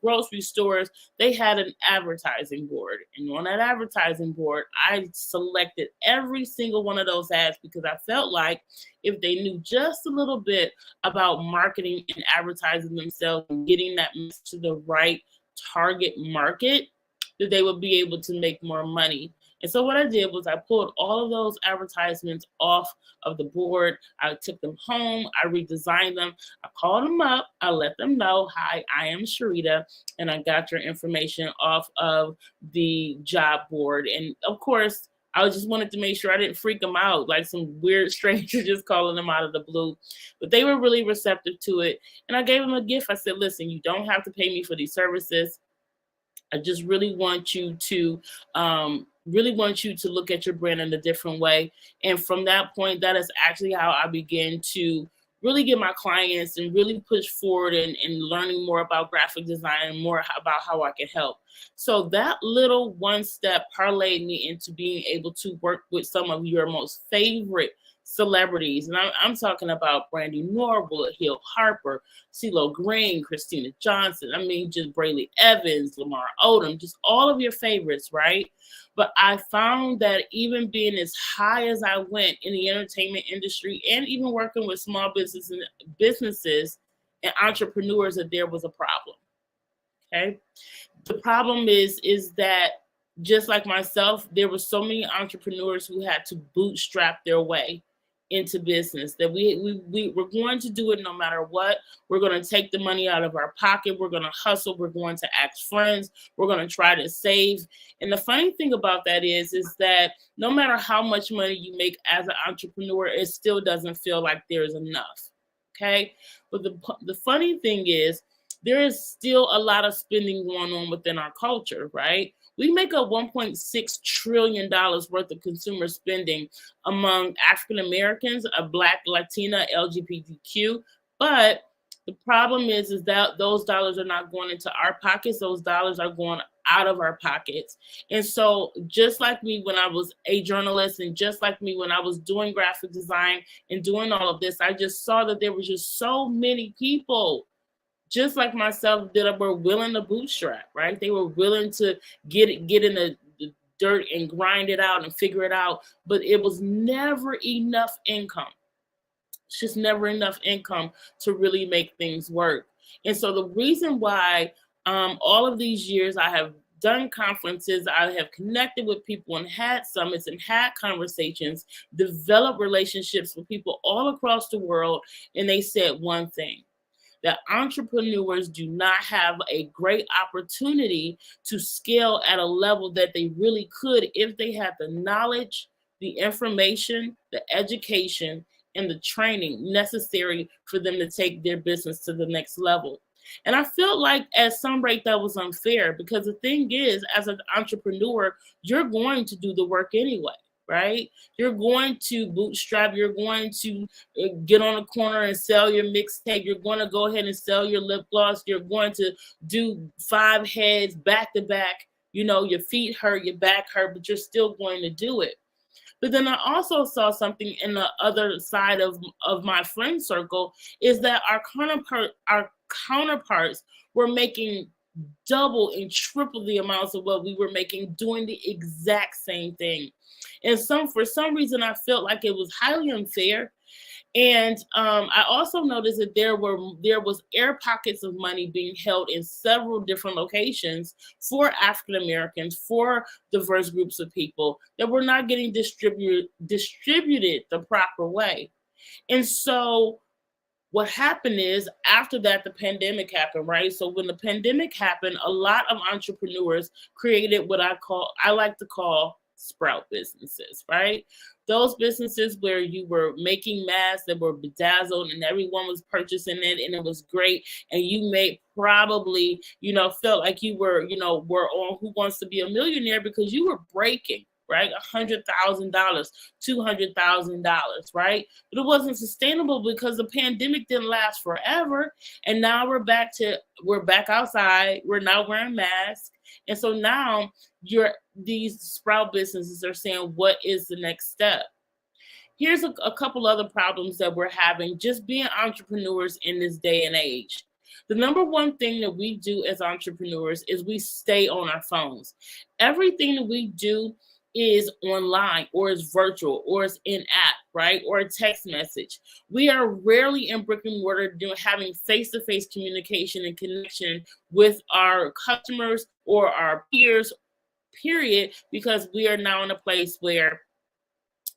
grocery stores, they had an advertising board. And on that advertising board, I selected every single one of those ads because I felt like if they knew just a little bit about marketing and advertising themselves and getting that message to the right target market, that they would be able to make more money. And so what I did was I pulled all of those advertisements off of the board. I took them home. I redesigned them. I called them up. I let them know, hi, I am Sharita, and I got your information off of the job board. And of course, I just wanted to make sure I didn't freak them out like some weird stranger just calling them out of the blue. But they were really receptive to it. And I gave them a gift. I said, listen, you don't have to pay me for these services. I just really want you to look at your brand in a different way. And from that point, that is actually how I began to really get my clients and really push forward in learning more about graphic design and more about how I can help. So that little one step parlayed me into being able to work with some of your most favorite celebrities. And I'm talking about Brandy Norwood, Hill Harper, CeeLo Green, Christina Johnson. I mean, just Brayley Evans, Lamar Odom, just all of your favorites, right? But I found that even being as high as I went in the entertainment industry and even working with small businesses and entrepreneurs, that there was a problem. Okay. The problem is that just like myself, there were so many entrepreneurs who had to bootstrap their way into business, that we're going to do it no matter what. We're going to take the money out of our pocket. We're going to hustle. We're going to ask friends. We're going to try to save. And the funny thing about that is that no matter how much money you make as an entrepreneur, it still doesn't feel like there's enough. Okay. But the funny thing is there is still a lot of spending going on within our culture, right? We make up $1.6 trillion worth of consumer spending among African Americans, Black, Latina, LGBTQ. But the problem is that those dollars are not going into our pockets. Those dollars are going out of our pockets. And so just like me when I was a journalist, and just like me when I was doing graphic design and doing all of this, I just saw that there were just so many people just like myself that were willing to bootstrap, right? They were willing to get in the dirt and grind it out and figure it out, but it was never enough income. It's just never enough income to really make things work. And so the reason why all of these years I have done conferences, I have connected with people and had summits and had conversations, developed relationships with people all across the world, and they said one thing: that entrepreneurs do not have a great opportunity to scale at a level that they really could if they had the knowledge, the information, the education, and the training necessary for them to take their business to the next level. And I felt like at some rate that was unfair, because the thing is, as an entrepreneur, you're going to do the work anyway, right? You're going to bootstrap. You're going to get on a corner and sell your mixtape. You're going to go ahead and sell your lip gloss. You're going to do 5 heads back to back. You know, your feet hurt, your back hurt, but you're still going to do it. But then I also saw something in the other side of my friend circle is that our counterparts were making double and triple the amounts of what we were making doing the exact same thing. And for some reason, I felt like it was highly unfair. And I also noticed that there was air pockets of money being held in several different locations for African Americans, for diverse groups of people that were not getting distributed the proper way. And so what happened is after that, the pandemic happened, right? So when the pandemic happened, a lot of entrepreneurs created what I like to call sprout businesses, right? Those businesses where you were making masks that were bedazzled and everyone was purchasing it and it was great. And you may probably, felt like you were on Who Wants to Be a Millionaire because you were breaking, right? $100,000, $200,000, right? But it wasn't sustainable because the pandemic didn't last forever. And now we're back outside. We're now wearing masks. And so now these sprout businesses are saying, what is the next step? Here's a couple other problems that we're having just being entrepreneurs in this day and age. The number one thing that we do as entrepreneurs is we stay on our phones. Everything that we do is online or is virtual or is in app, right? Or a text message. We are rarely in brick and mortar having face-to-face communication and connection with our customers or our peers, period, because we are now in a place where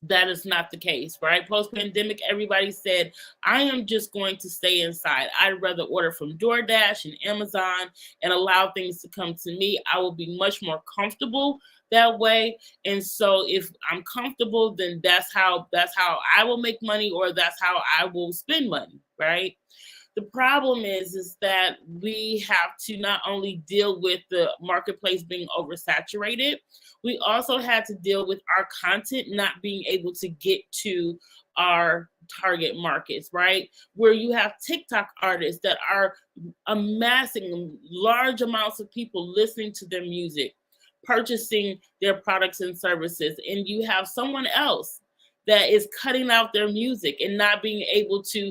that is not the case, right? Post-pandemic, everybody said, I am just going to stay inside. I'd rather order from DoorDash and Amazon and allow things to come to me. I will be much more comfortable that way. And so if I'm comfortable, then that's how I will make money, or that's how I will spend money, right? The problem is that we have to not only deal with the marketplace being oversaturated, we also had to deal with our content not being able to get to our target markets, right? Where you have TikTok artists that are amassing large amounts of people listening to their music, purchasing their products and services, and you have someone else that is cutting out their music and not being able to,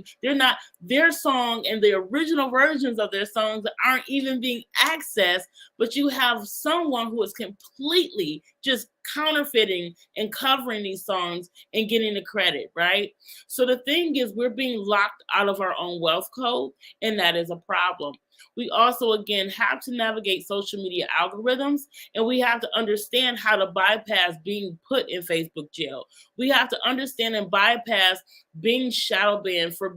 their song and the original versions of their songs aren't even being accessed, but you have someone who is completely just counterfeiting and covering these songs and getting the credit, right? So the thing is, we're being locked out of our own wealth code, and that is a problem. We also, again, have to navigate social media algorithms, and we have to understand how to bypass being put in Facebook jail. We have to understand and bypass being shadow banned for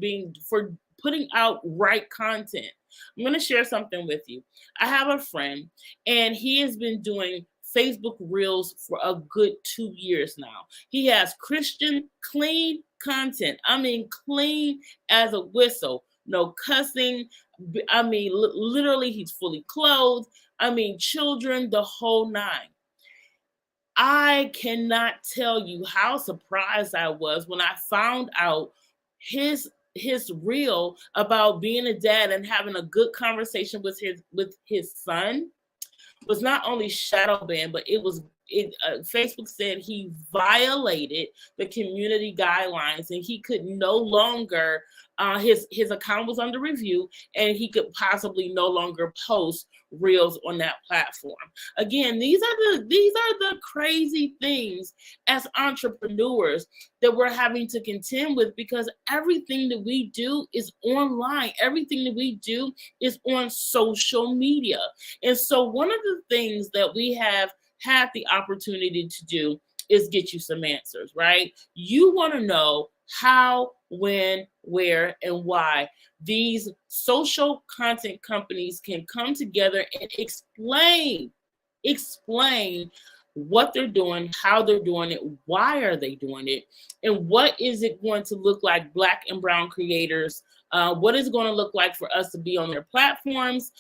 putting out right content. I'm going to share something with you. I have a friend, and he has been doing Facebook Reels for a good 2 years now. He has Christian clean content. I mean, clean as a whistle. No cussing. I mean, literally, he's fully clothed. I mean, children, the whole nine. I cannot tell you how surprised I was when I found out his reel about being a dad and having a good conversation with his son was not only shadow banned, but Facebook said he violated the community guidelines, and he could no longer, his account was under review, and he could possibly no longer post reels on that platform. Again, these are the crazy things as entrepreneurs that we're having to contend with, because everything that we do is online. Everything that we do is on social media. And so one of the things that we have had the opportunity to do is get you some answers, right? You want to know how, when, where, and why these social content companies can come together and explain what they're doing, how they're doing it, why are they doing it, and what is it going to look like Black and brown creators What is it going to look like for us to be on their platforms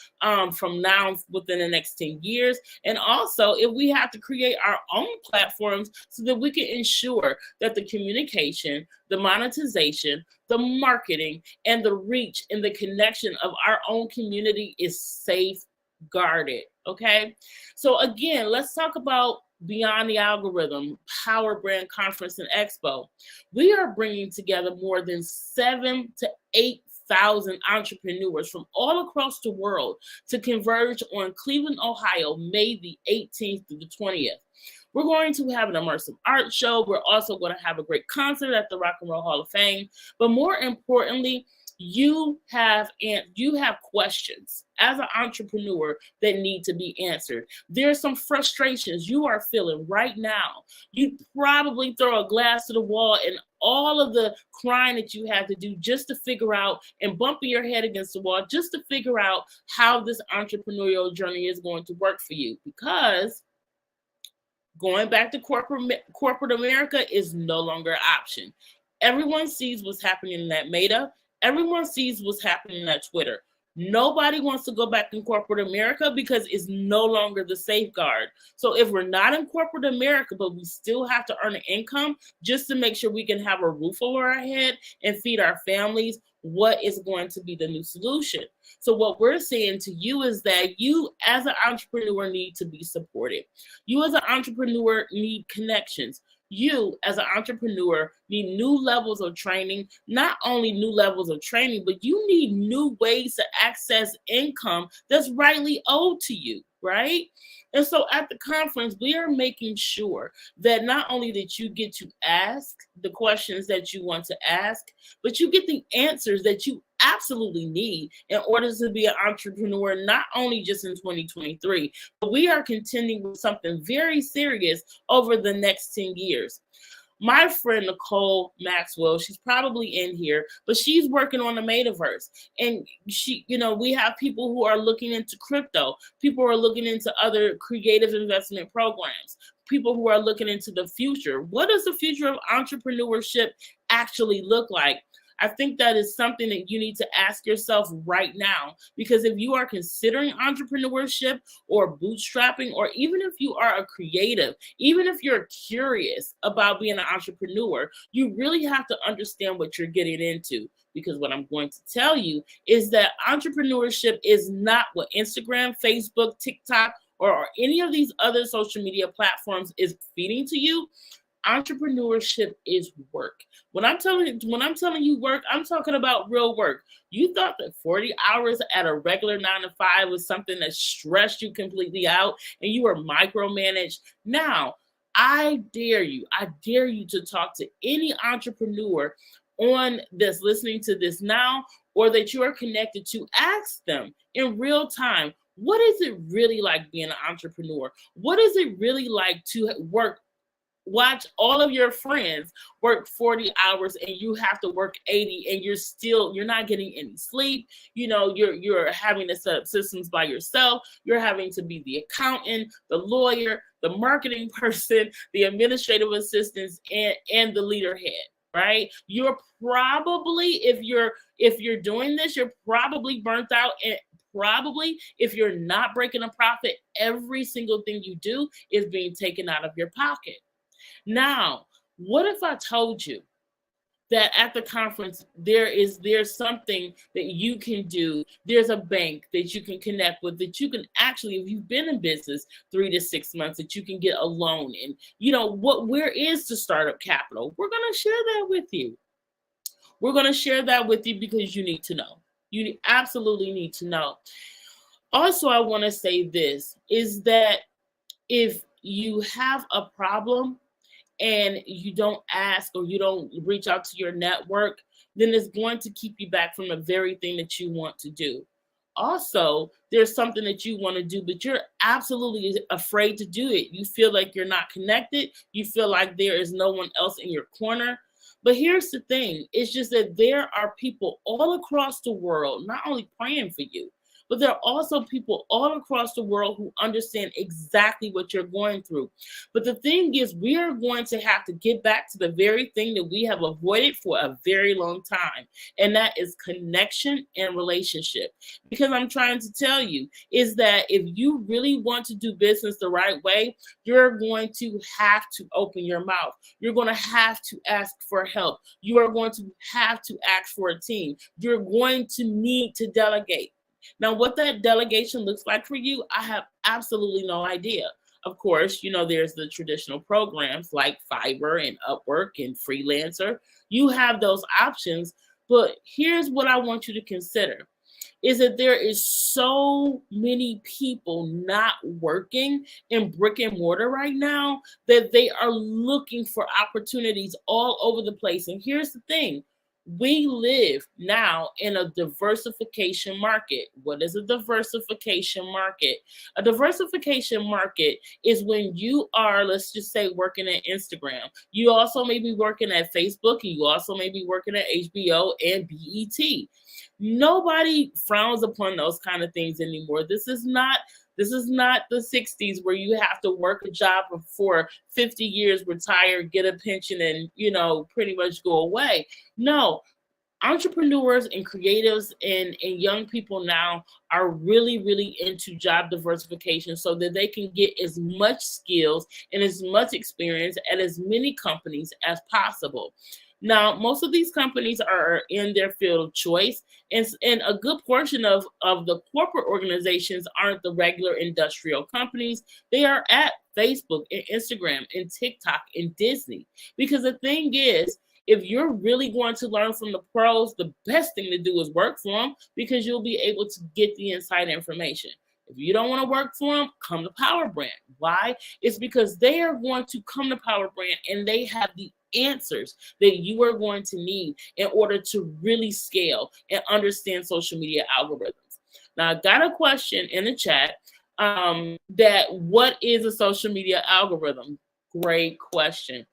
from now within the next 10 years? And also, if we have to create our own platforms so that we can ensure that the communication, the monetization, the marketing, and the reach and the connection of our own community is safeguarded. Okay, so again, let's talk about Beyond the Algorithm, Power Brand Conference and Expo. We are bringing together more than 7,000 to 8,000 entrepreneurs from all across the world to converge on Cleveland, Ohio, May the 18th through the 20th. We're going to have an immersive art show. We're also going to have a great concert at the Rock and Roll Hall of Fame. But more importantly, you have questions as an entrepreneur that need to be answered. There are some frustrations you are feeling right now. You probably throw a glass to the wall and all of the crying that you have to do just to figure out and bumping your head against the wall just to figure out how this entrepreneurial journey is going to work for you, because going back to corporate America is no longer an option. Everyone sees what's happening in that Meta. Everyone sees what's happening in that Twitter. Nobody wants to go back in corporate America because it's no longer the safeguard. So if we're not in corporate America, but we still have to earn an income just to make sure we can have a roof over our head and feed our families, what is going to be the new solution? So what we're saying to you is that you as an entrepreneur need to be supported. You as an entrepreneur need connections. You as an entrepreneur need new levels of training, not only new levels of training, but you need new ways to access income that's rightly owed to you, right? And so at the conference, we are making sure that not only that you get to ask the questions that you want to ask, but you get the answers that you absolutely need in order to be an entrepreneur, not only just in 2023, but we are contending with something very serious over the next 10 years. My friend Nicole Maxwell, she's probably in here, but she's working on the metaverse. And we have people who are looking into crypto. People who are looking into other creative investment programs. People who are looking into the future. What does the future of entrepreneurship actually look like? I think that is something that you need to ask yourself right now, because if you are considering entrepreneurship or bootstrapping, or even if you are a creative, even if you're curious about being an entrepreneur, you really have to understand what you're getting into. Because what I'm going to tell you is that entrepreneurship is not what Instagram, Facebook, TikTok, or any of these other social media platforms is feeding to you. Entrepreneurship is work. When I'm telling you work, I'm talking about real work. You thought that 40 hours at a regular 9 to 5 was something that stressed you completely out and you were micromanaged. Now, I dare you to talk to any entrepreneur on this, listening to this now, or that you are connected to. Ask them in real time, what is it really like being an entrepreneur? What is it really like to watch all of your friends work 40 hours and you have to work 80 and you're not getting any sleep. You're having to set up systems by yourself. You're having to be the accountant, the lawyer, the marketing person, the administrative assistants, and the leader head, right? You're probably, if you're doing this, you're probably burnt out, and probably if you're not breaking a profit, every single thing you do is being taken out of your pocket. Now, what if I told you that at the conference, there's something that you can do. There's a bank that you can connect with, that you can actually, if you've been in business 3 to 6 months, that you can get a loan. And where is the startup capital? We're going to share that with you. We're going to share that with you because you need to know. You absolutely need to know. Also, I want to say this, is that if you have a problem and you don't ask or you don't reach out to your network, then it's going to keep you back from the very thing that you want to do. Also, there's something that you want to do, but you're absolutely afraid to do it. You feel like you're not connected. You feel like there is no one else in your corner. But here's the thing. It's just that there are people all across the world, not only praying for you, but there are also people all across the world who understand exactly what you're going through. But the thing is, we are going to have to get back to the very thing that we have avoided for a very long time, and that is connection and relationship. Because I'm trying to tell you is that if you really want to do business the right way, you're going to have to open your mouth. You're going to have to ask for help. You are going to have to ask for a team. You're going to need to delegate. Now, what that delegation looks like for you, I have absolutely no idea. Of course, you know, there's the traditional programs like Fiverr and Upwork and Freelancer. You have those options, but here's what I want you to consider is that there is so many people not working in brick and mortar right now that they are looking for opportunities all over the place. And here's the thing. We live now in a diversification market. What is a diversification market? A diversification market is when you are, let's just say, working at Instagram. You also may be working at Facebook, and you also may be working at HBO and BET. Nobody frowns upon those kind of things anymore. This is not the 60s where you have to work a job for 50 years, retire, get a pension, and, you know, pretty much go away. No, entrepreneurs and creatives and young people now are really, really into job diversification so that they can get as much skills and as much experience at as many companies as possible. Now, most of these companies are in their field of choice, and a good portion of the corporate organizations aren't the regular industrial companies. They are at Facebook and Instagram and TikTok and Disney. Because the thing is, if you're really going to learn from the pros, the best thing to do is work for them because you'll be able to get the inside information. If you don't want to work for them, come to Power Brand. Why? It's because they are going to come to Power Brand and they have the answers that you are going to need in order to really scale and understand social media algorithms. Now, I got a question in the chat that what is a social media algorithm? Great question.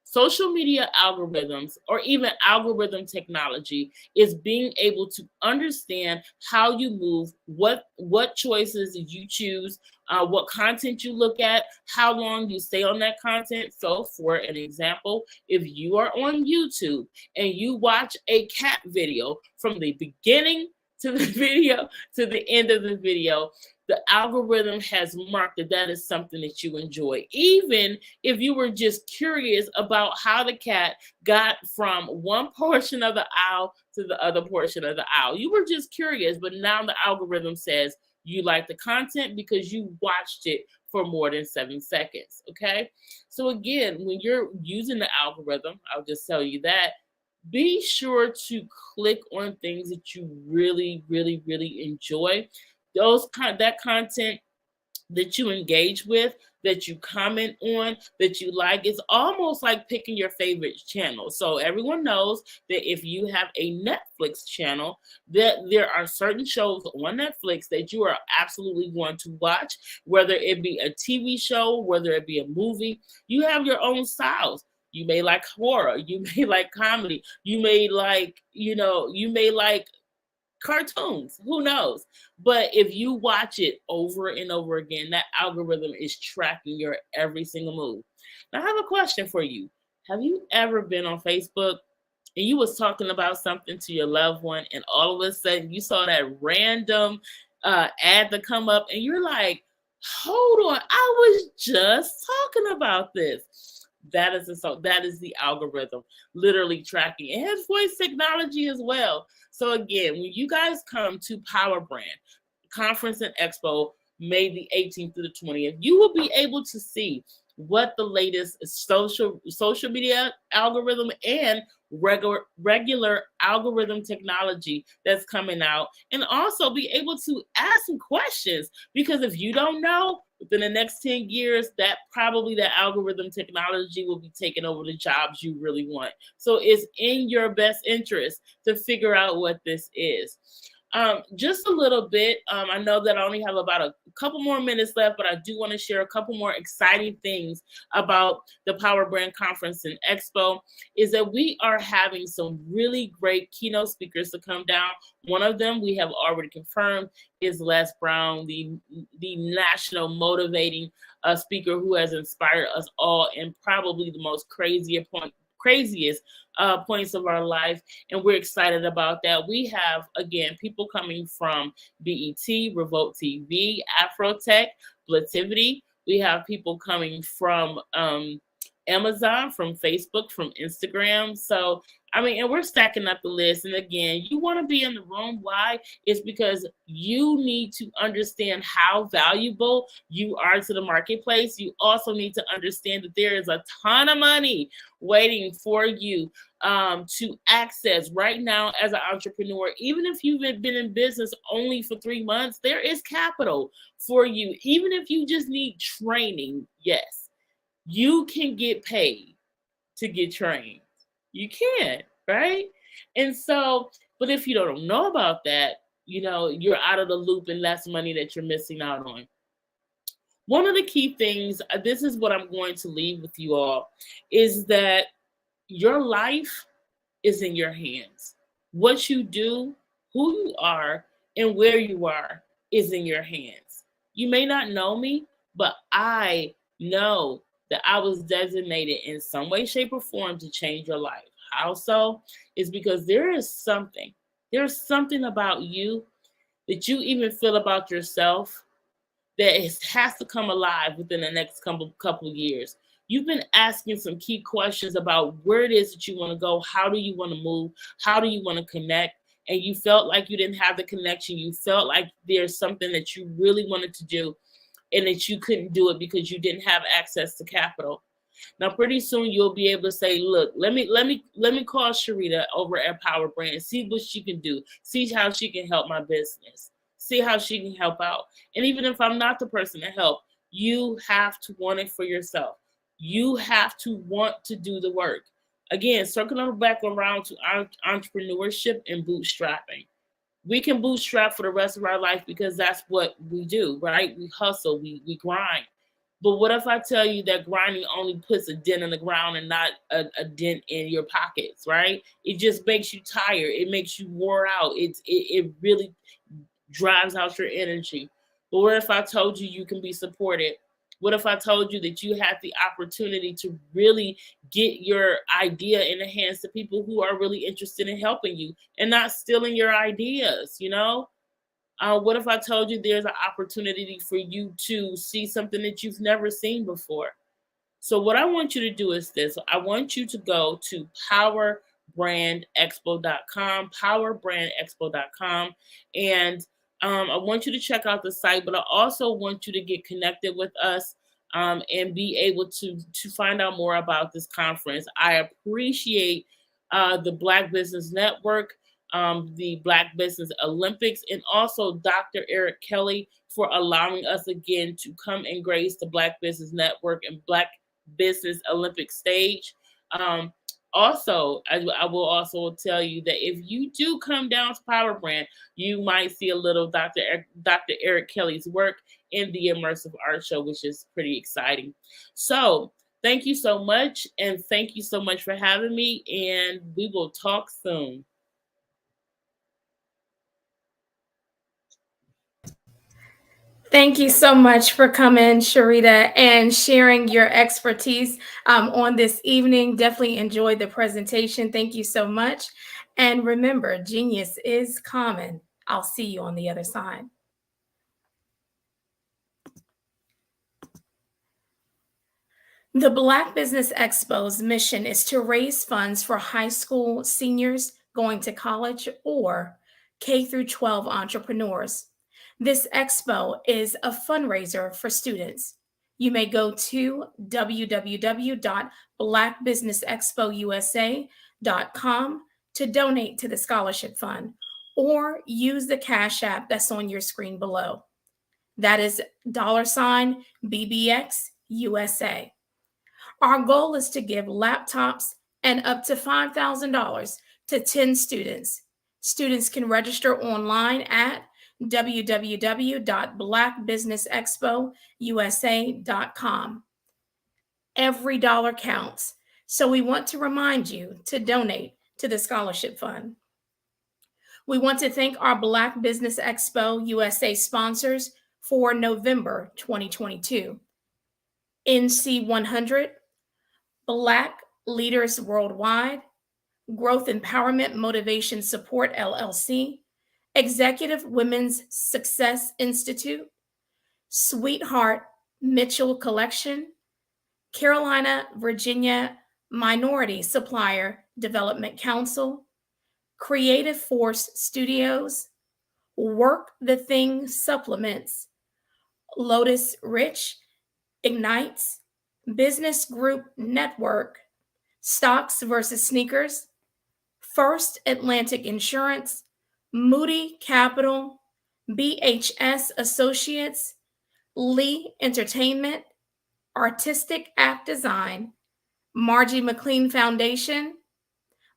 Social media algorithms, or even algorithm technology, is being able to understand how you move, what choices you choose, what content you look at, how long you stay on that content. So for an example, if you are on YouTube and you watch a cat video from the beginning to the video to the end of the video, the algorithm has marked that is something that you enjoy. Even if you were just curious about how the cat got from one portion of the aisle to the other portion of the aisle. You were just curious, but now the algorithm says you like the content because you watched it for more than 7 seconds, okay? So again, when you're using the algorithm, I'll just tell you that, be sure to click on things that you really, really, really enjoy. That content that you engage with, that you comment on, that you like, it's almost like picking your favorite channel. So everyone knows that if you have a Netflix channel, that there are certain shows on Netflix that you are absolutely going to watch, whether it be a TV show, whether it be a movie. You have your own styles. You may like horror, you may like comedy, you may like cartoons, who knows? But if you watch it over and over again, that algorithm is tracking your every single move. Now, I have a question for you. Have you ever been on Facebook and you was talking about something to your loved one and all of a sudden you saw that random ad to come up and you're like, hold on, I was just talking about this. That is the algorithm literally tracking. It has voice technology as well. So again, when you guys come to Power Brand Conference and Expo, May the 18th through the 20th, you will be able to see what the latest social media algorithm and regular algorithm technology that's coming out, and also be able to ask some questions, because if you don't know, within the next 10 years, that algorithm technology will be taking over the jobs you really want. So it's in your best interest to figure out what this is. Just a little bit. I know that I only have about a couple more minutes left, but I do want to share a couple more exciting things about the Power Brand Conference and Expo. Is that we are having some really great keynote speakers to come down. One of them we have already confirmed is Les Brown, the national motivating speaker who has inspired us all in probably the most craziest points of our life, and we're excited about that. We have, again, people coming from BET, Revolt TV, Afrotech, Blitzivity. We have people coming from Amazon, from Facebook, from Instagram. So, I mean, and we're stacking up the list. And again, you want to be in the room. Why? It's because you need to understand how valuable you are to the marketplace. You also need to understand that there is a ton of money waiting for you to access right now as an entrepreneur. Even if you've been in business only for 3 months, there is capital for you. Even if you just need training, yes, you can get paid to get trained. You can, right? And so, but if you don't know about that, you know, you're out of the loop and less money that you're missing out on. One of the key things, this is what I'm going to leave with you all, is that your life is in your hands. What you do, who you are, and where you are is in your hands. You may not know me, but I know that I was designated in some way, shape, or form to change your life. How so? Is because there's something about you that you even feel about yourself that has to come alive within the next couple years. You've been asking some key questions about where it is that you want to go, how do you want to move, how do you want to connect, and you felt like you didn't have the connection. You felt like there's something that you really wanted to do and that you couldn't do it because you didn't have access to capital. Now, pretty soon you'll be able to say, look, let me call Sharita over at Power Brand, see what she can do, see how she can help my business, see how she can help out. And even if I'm not the person to help, you have to want it for yourself. You have to want to do the work. Again, circling back around to entrepreneurship and bootstrapping. We can bootstrap for the rest of our life because that's what we do, right? We hustle, we grind. But what if I tell you that grinding only puts a dent in the ground and not a dent in your pockets, right? It just makes you tired. It makes you wore out. It really drives out your energy. But what if I told you you can be supported? What if I told you that you had the opportunity to really get your idea in the hands of people who are really interested in helping you and not stealing your ideas, you know? What if I told you there's an opportunity for you to see something that you've never seen before? So what I want you to do is this. I want you to go to powerbrandexpo.com, powerbrandexpo.com, and I want you to check out the site, but I also want you to get connected with us and be able to find out more about this conference. I appreciate the Black Business Network, the Black Business Olympics, and also Dr. Eric Kelly for allowing us again to come and grace the Black Business Network and Black Business Olympic stage. Also, I will also tell you that if you do come down to Power Brand, you might see a little Dr. Eric Kelly's work in the Immersive Art Show, which is pretty exciting. So thank you so much, and thank you so much for having me, and we will talk soon. Thank you so much for coming, Sharita, and sharing your expertise on this evening. Definitely enjoyed the presentation. Thank you so much. And remember, genius is common. I'll see you on the other side. The Black Business Expo's mission is to raise funds for high school seniors going to college or K-12 entrepreneurs. This expo is a fundraiser for students. You may go to www.blackbusinessexpousa.com to donate to the scholarship fund, or use the Cash App that's on your screen below. That is $BBXUSA. Our goal is to give laptops and up to $5,000 to 10 students. Students can register online at www.blackbusinessexpousa.com. Every dollar counts, so we want to remind you to donate to the scholarship fund. We want to thank our Black Business Expo USA sponsors for November 2022. NC 100, Black Leaders Worldwide, Growth Empowerment Motivation Support LLC, Executive Women's Success Institute, Sweetheart Mitchell Collection, Carolina, Virginia Minority Supplier Development Council, Creative Force Studios, Work the Thing Supplements, Lotus Rich, Ignites, Business Group Network, Stocks versus Sneakers, First Atlantic Insurance, Moody Capital, BHS Associates, Lee Entertainment, Artistic Act Design, Margie McLean Foundation,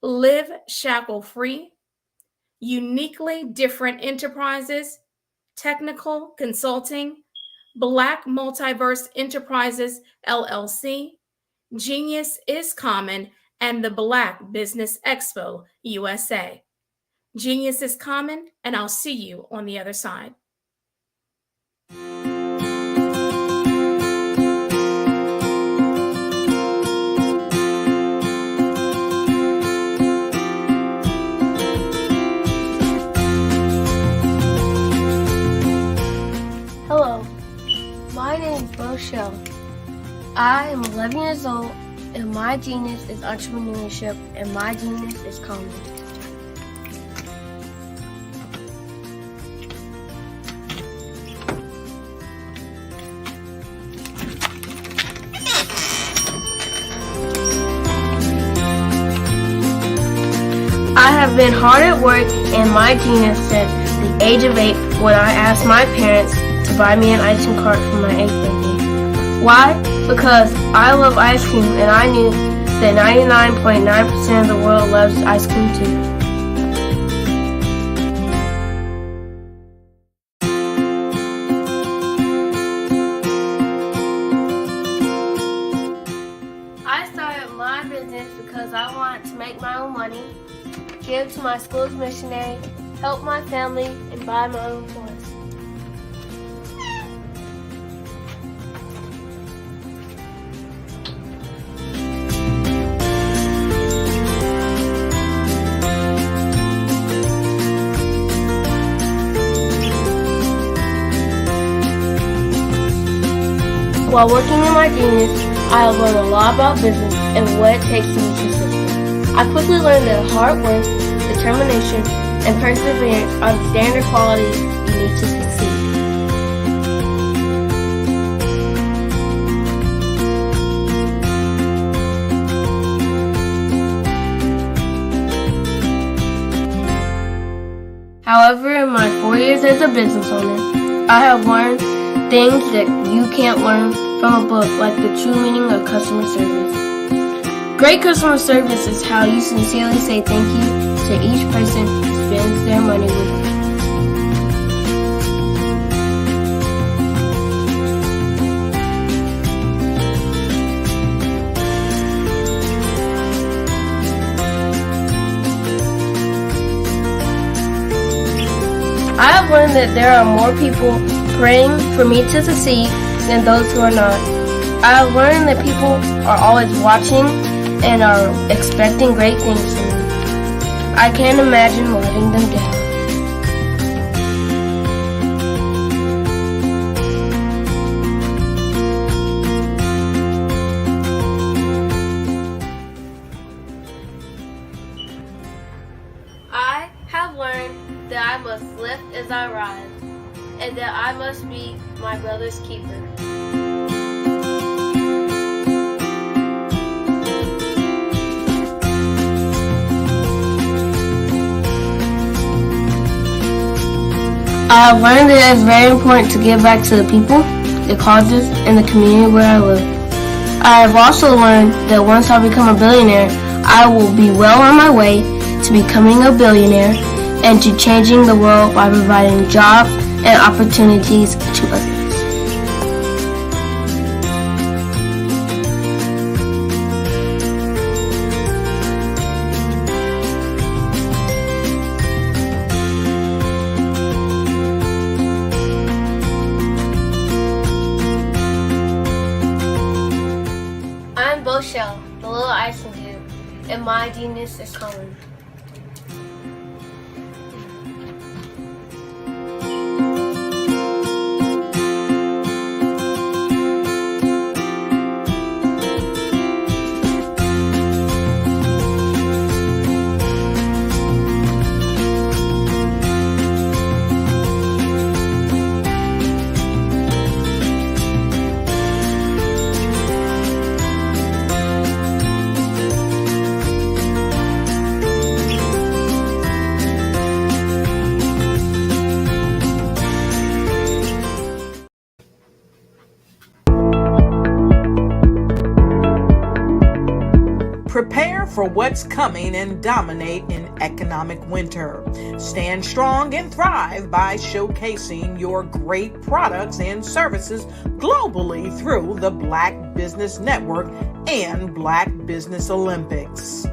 Live Shackle Free, Uniquely Different Enterprises, Technical Consulting, Black Multiverse Enterprises LLC, Genius is Common, and the Black Business Expo USA. Genius is common, and I'll see you on the other side. Hello, my name is Rochelle. I am 11 years old, and my genius is entrepreneurship, and my genius is common. I have been hard at work, and my genius said the age of 8 when I asked my parents to buy me an ice cream cart for my 8th birthday. Why? Because I love ice cream, and I knew that 99.9% of the world loves ice cream too. I started my business because I wanted to make my own money, give to my school's missionary, help my family, and buy my own toys. While working in my genius, I have learned a lot about business and what it takes to be successful. I quickly learned that hard work, determination, and perseverance are the standard qualities you need to succeed. However, in my 4 years as a business owner, I have learned things that you can't learn from a book, like the true meaning of customer service. Great customer service is how you sincerely say thank you to each person who spends their money with you. I have learned that there are more people praying for me to succeed than those who are not. I have learned that people are always watching and are expecting great things from me. I can't imagine letting them down. I have learned that I must lift as I rise, and that I must be my brother's keeper. I have learned that it is very important to give back to the people, the causes, and the community where I live. I have also learned that once I become a billionaire, I will be well on my way to becoming a billionaire, and to changing the world by providing jobs and opportunities to others. I'm Boshel, the little icing cube, and my genius is Colin. Prepare for what's coming and dominate in economic winter. Stand strong and thrive by showcasing your great products and services globally through the Black Business Network and Black Business Olympics.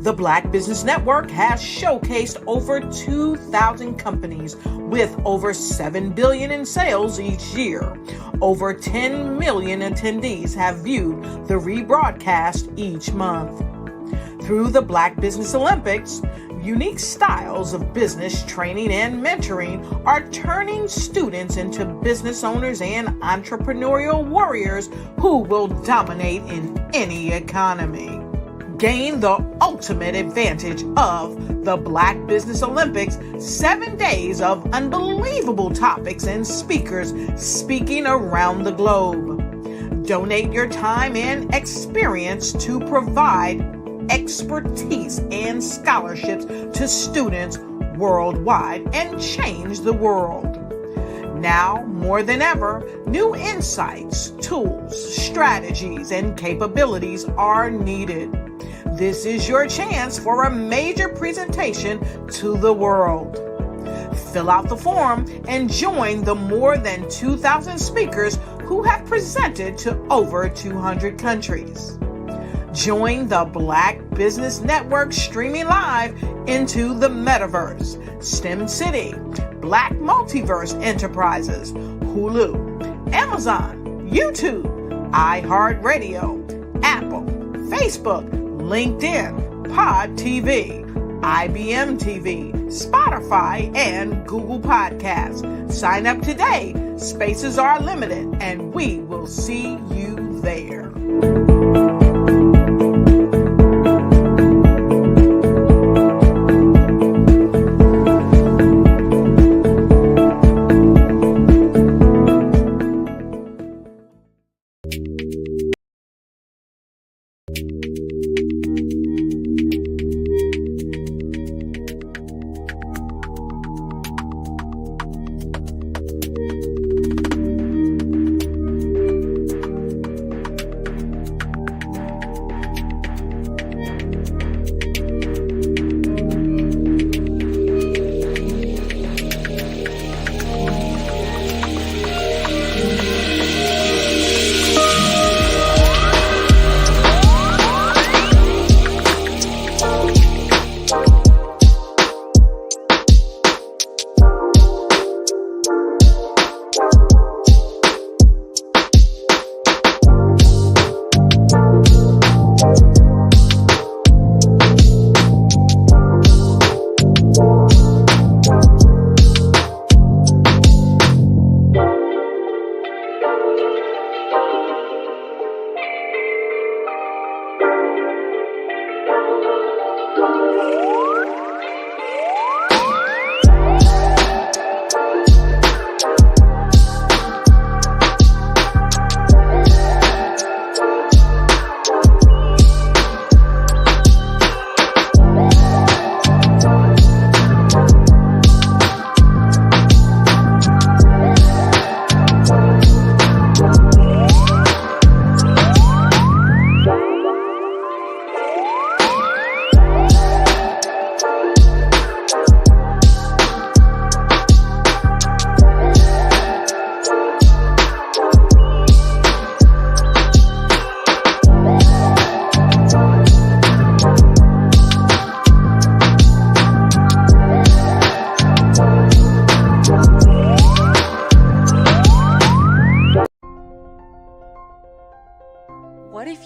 The Black Business Network has showcased over 2,000 companies with over $7 billion in sales each year. Over 10 million attendees have viewed the rebroadcast each month. Through the Black Business Olympics, unique styles of business training and mentoring are turning students into business owners and entrepreneurial warriors who will dominate in any economy. Gain the ultimate advantage of the Black Business Olympics, 7 days of unbelievable topics and speakers speaking around the globe. Donate your time and experience to provide expertise and scholarships to students worldwide and change the world. Now, more than ever, new insights, tools, strategies, and capabilities are needed. This is your chance for a major presentation to the world. Fill out the form and join the more than 2,000 speakers who have presented to over 200 countries. Join the Black Business Network streaming live into the Metaverse, STEM City, Black Multiverse Enterprises, Hulu, Amazon, YouTube, iHeartRadio, Apple, Facebook, LinkedIn, Pod TV, IBM TV, Spotify, and Google Podcasts. Sign up today. Spaces are limited, and we will see you there.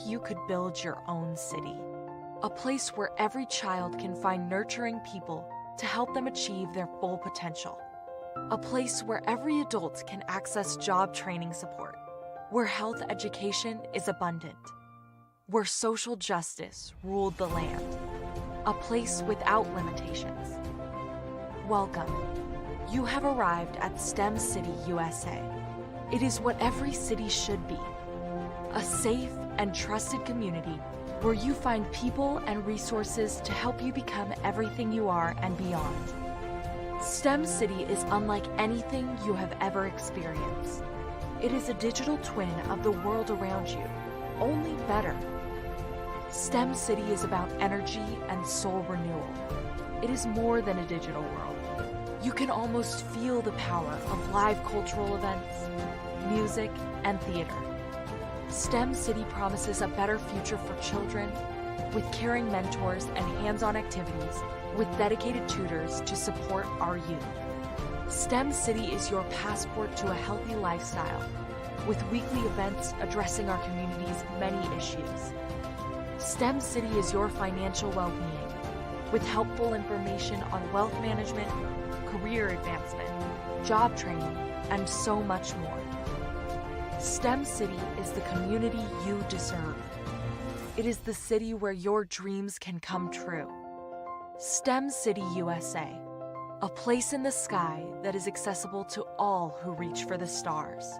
you could build your own city? A place where every child can find nurturing people to help them achieve their full potential. A place where every adult can access job training support. Where health education is abundant. Where social justice ruled the land. A place without limitations. Welcome. You have arrived at STEM City, USA. It is what every city should be. A safe and trusted community where you find people and resources to help you become everything you are and beyond. STEM City is unlike anything you have ever experienced. It is a digital twin of the world around you, only better. STEM City is about energy and soul renewal. It is more than a digital world. You can almost feel the power of live cultural events, music, and theater. STEM City promises a better future for children with caring mentors and hands-on activities with dedicated tutors to support our youth. STEM City is your passport to a healthy lifestyle with weekly events addressing our community's many issues. STEM City is your financial well-being with helpful information on wealth management, career advancement, job training, and so much more. STEM City is the community you deserve. It is the city where your dreams can come true. STEM City, USA, a place in the sky that is accessible to all who reach for the stars.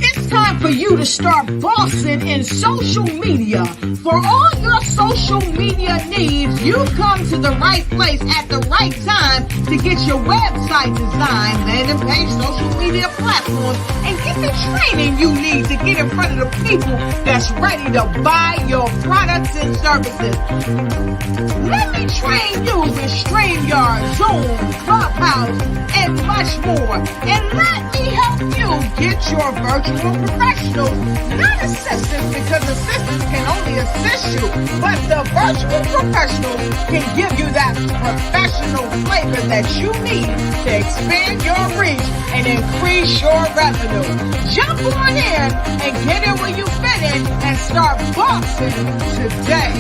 It's time for you to start bossing in social media. For all your social media needs, you've come to the right place at the right time to get your website designed, landing page, social media platforms, and get the training you need to get in front of the people that's ready to buy your products and services. Let me train you with StreamYard, Zoom, Clubhouse, and much more. And let me help you get your virtual professionals, not assistants, because assistants can only assist you, but the virtual professionals can give you that professional flavor that you need to expand your reach and increase your revenue. Jump on in and get in where you fit in and start boxing today.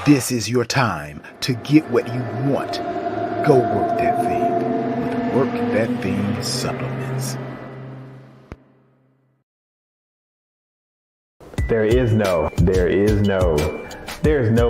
This is your time to get what you want. Go work that thing with Work That Thing supplements. There is no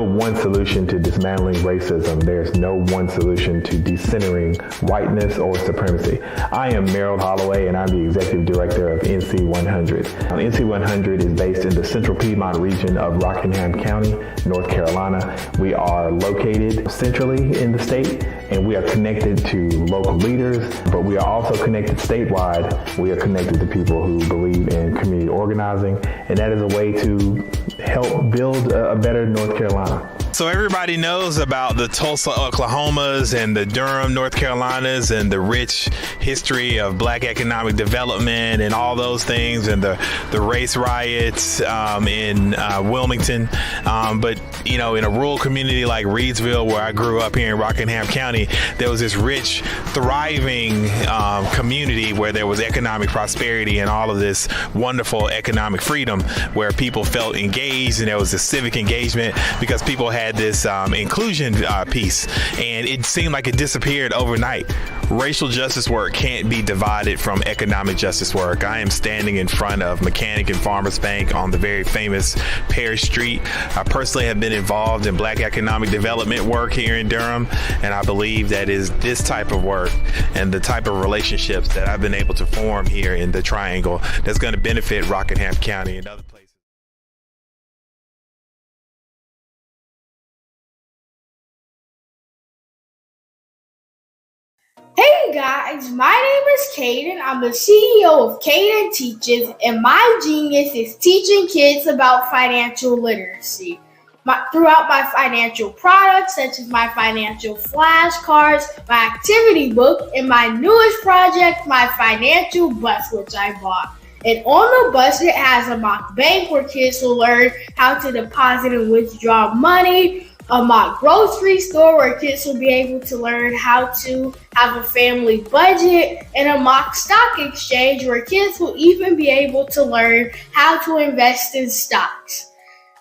one solution to dismantling racism. There's no one solution to decentering whiteness or supremacy. I am Merrill Holloway, and I'm the Executive Director of NC 100. NC 100 is based in the Central Piedmont region of Rockingham County, North Carolina. We are located centrally in the state, and we are connected to local leaders, but we are also connected statewide. We are connected to people who believe in community organizing, and that is a way to help build a better North Carolina. So everybody knows about the Tulsa, Oklahomas and the Durham, North Carolinas, and the rich history of black economic development and all those things, and the race riots in Wilmington. But, you know, in a rural community like Reedsville, where I grew up here in Rockingham County, there was this rich, thriving community where there was economic prosperity and all of this wonderful economic freedom, where people felt engaged and there was a civic engagement because people had had this inclusion piece, and it seemed like it disappeared overnight. Racial justice work can't be divided from economic justice work. I am standing in front of Mechanic and Farmers Bank on the very famous Parish Street. I personally have been involved in Black economic development work here in Durham, and I believe that is this type of work and the type of relationships that I've been able to form here in the Triangle that's going to benefit Rockingham County and other places. Hey guys, my name is Caden. I'm the CEO of Caden Teaches, and my genius is teaching kids about financial literacy. Throughout my financial products, such as my financial flashcards, my activity book, and my newest project, my financial bus, which I bought. And on the bus, it has a mock bank where kids will learn how to deposit and withdraw money, a mock grocery store where kids will be able to learn how to have a family budget, and a mock stock exchange where kids will even be able to learn how to invest in stocks.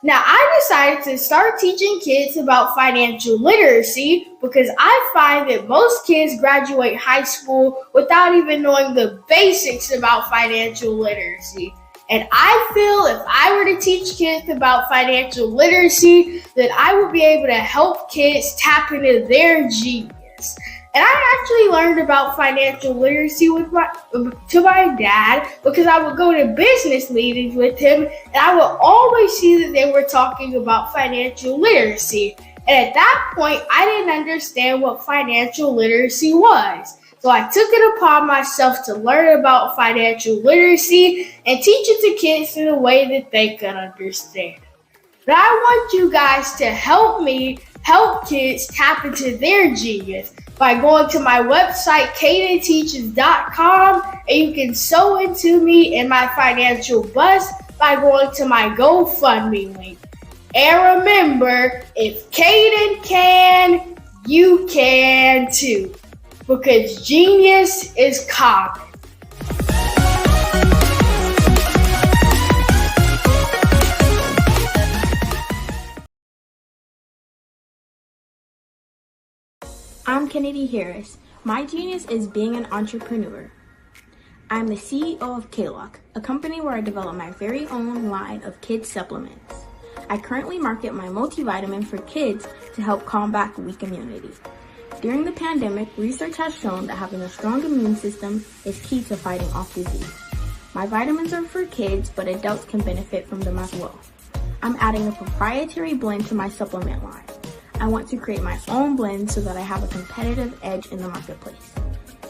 Now, I decided to start teaching kids about financial literacy because I find that most kids graduate high school without even knowing the basics about financial literacy. And I feel if I were to teach kids about financial literacy, that I would be able to help kids tap into their genius. And I actually learned about financial literacy to my dad because I would go to business meetings with him, and I would always see that they were talking about financial literacy. And at that point, I didn't understand what financial literacy was. So I took it upon myself to learn about financial literacy and teach it to kids in a way that they could understand. But I want you guys to help me help kids tap into their genius by going to my website, cadenteaches.com, and you can sew into me in my financial bus by going to my GoFundMe link. And remember, if Caden can, you can too. Because genius is common. I'm Kennedy Harris. My genius is being an entrepreneur. I'm the CEO of K-Lock, a company where I develop my very own line of kids supplements. I currently market my multivitamin for kids to help combat weak immunity. During the pandemic, research has shown that having a strong immune system is key to fighting off disease. My vitamins are for kids, but adults can benefit from them as well. I'm adding a proprietary blend to my supplement line. I want to create my own blend so that I have a competitive edge in the marketplace.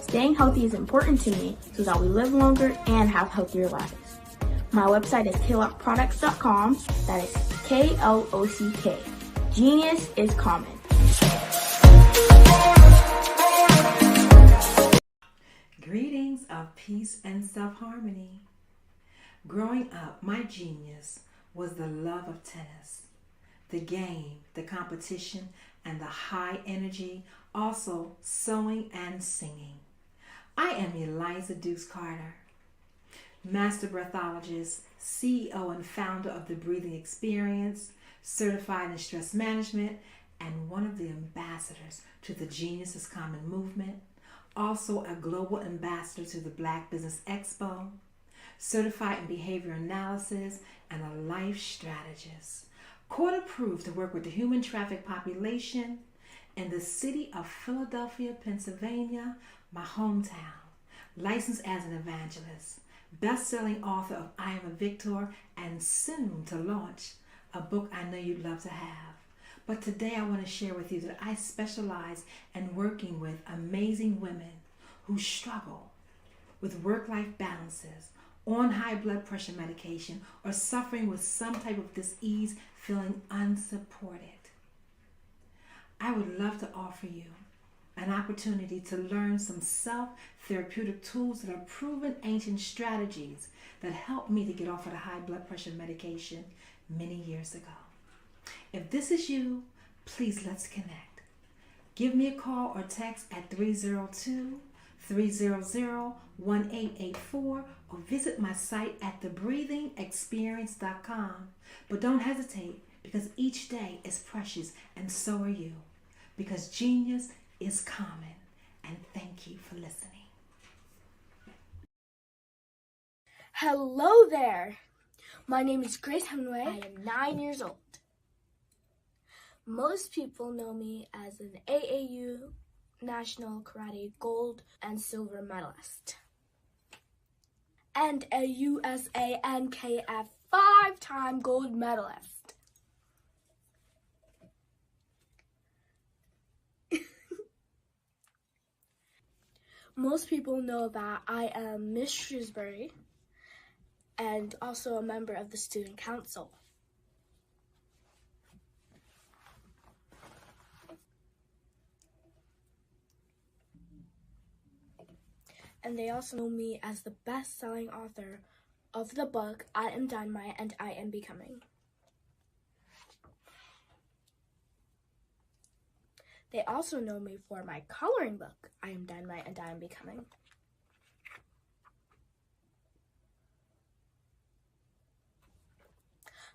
Staying healthy is important to me so that we live longer and have healthier lives. My website is klockproducts.com. That is K-L-O-C-K. Genius is common. Greetings of peace and self-harmony. Growing up, my genius was the love of tennis, the game, the competition, and the high energy, also sewing and singing. I am Eliza Dukes Carter, master breathologist, CEO and founder of the Breathing Experience, certified in stress management, and one of the ambassadors to the Genius is Common movement. Also a global ambassador to the Black Business Expo, certified in behavior analysis, and a life strategist. Court approved to work with the human trafficked population in the city of Philadelphia, Pennsylvania, my hometown. Licensed as an evangelist, best-selling author of I Am a Victor, and soon to launch a book I know you'd love to have. But today I want to share with you that I specialize in working with amazing women who struggle with work-life balances, on high blood pressure medication, or suffering with some type of disease, feeling unsupported. I would love to offer you an opportunity to learn some self-therapeutic tools that are proven ancient strategies that helped me to get off of the high blood pressure medication many years ago. If this is you, please let's connect. Give me a call or text at 302-300-1884 or visit my site at thebreathingexperience.com. But don't hesitate because each day is precious and so are you, because genius is common. And thank you for listening. Hello there. My name is Grace Hemingway. I am 9 years old. Most people know me as an AAU National Karate Gold and Silver medalist, and a USA NKF 5-time gold medalist. Most people know that I am Miss Shrewsbury and also a member of the Student Council. And they also know me as the best-selling author of the book, I Am Dynamite and I Am Becoming. They also know me for my coloring book, I Am Dynamite and I Am Becoming.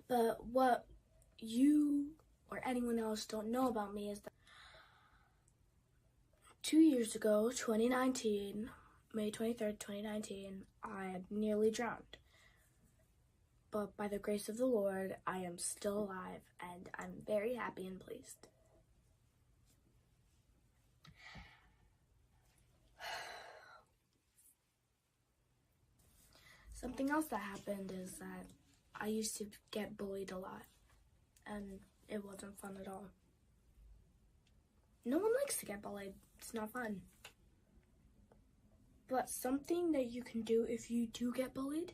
But what you or anyone else don't know about me is that 2 years ago, 2019, May 23rd, 2019, I nearly drowned. But by the grace of the Lord, I am still alive and I'm very happy and pleased. Something else that happened is that I used to get bullied a lot, and it wasn't fun at all. No one likes to get bullied. It's not fun. But something that you can do if you do get bullied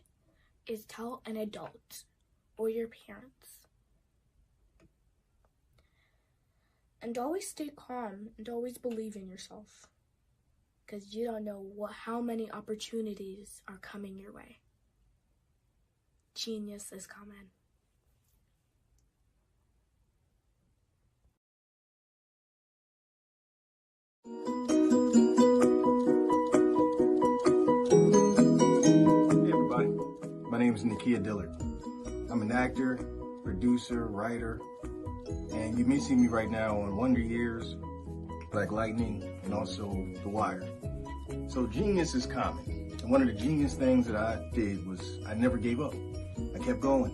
is tell an adult or your parents. And always stay calm and always believe in yourself, because you don't know how many opportunities are coming your way. Genius is common. Hey everybody, my name is Nakia Dillard. I'm an actor, producer, writer, and you may see me right now on Wonder Years, Black Lightning, and also The Wire. So genius is common. And one of the genius things that I did was I never gave up. I kept going,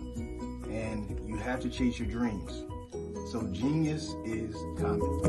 and you have to chase your dreams. So genius is common.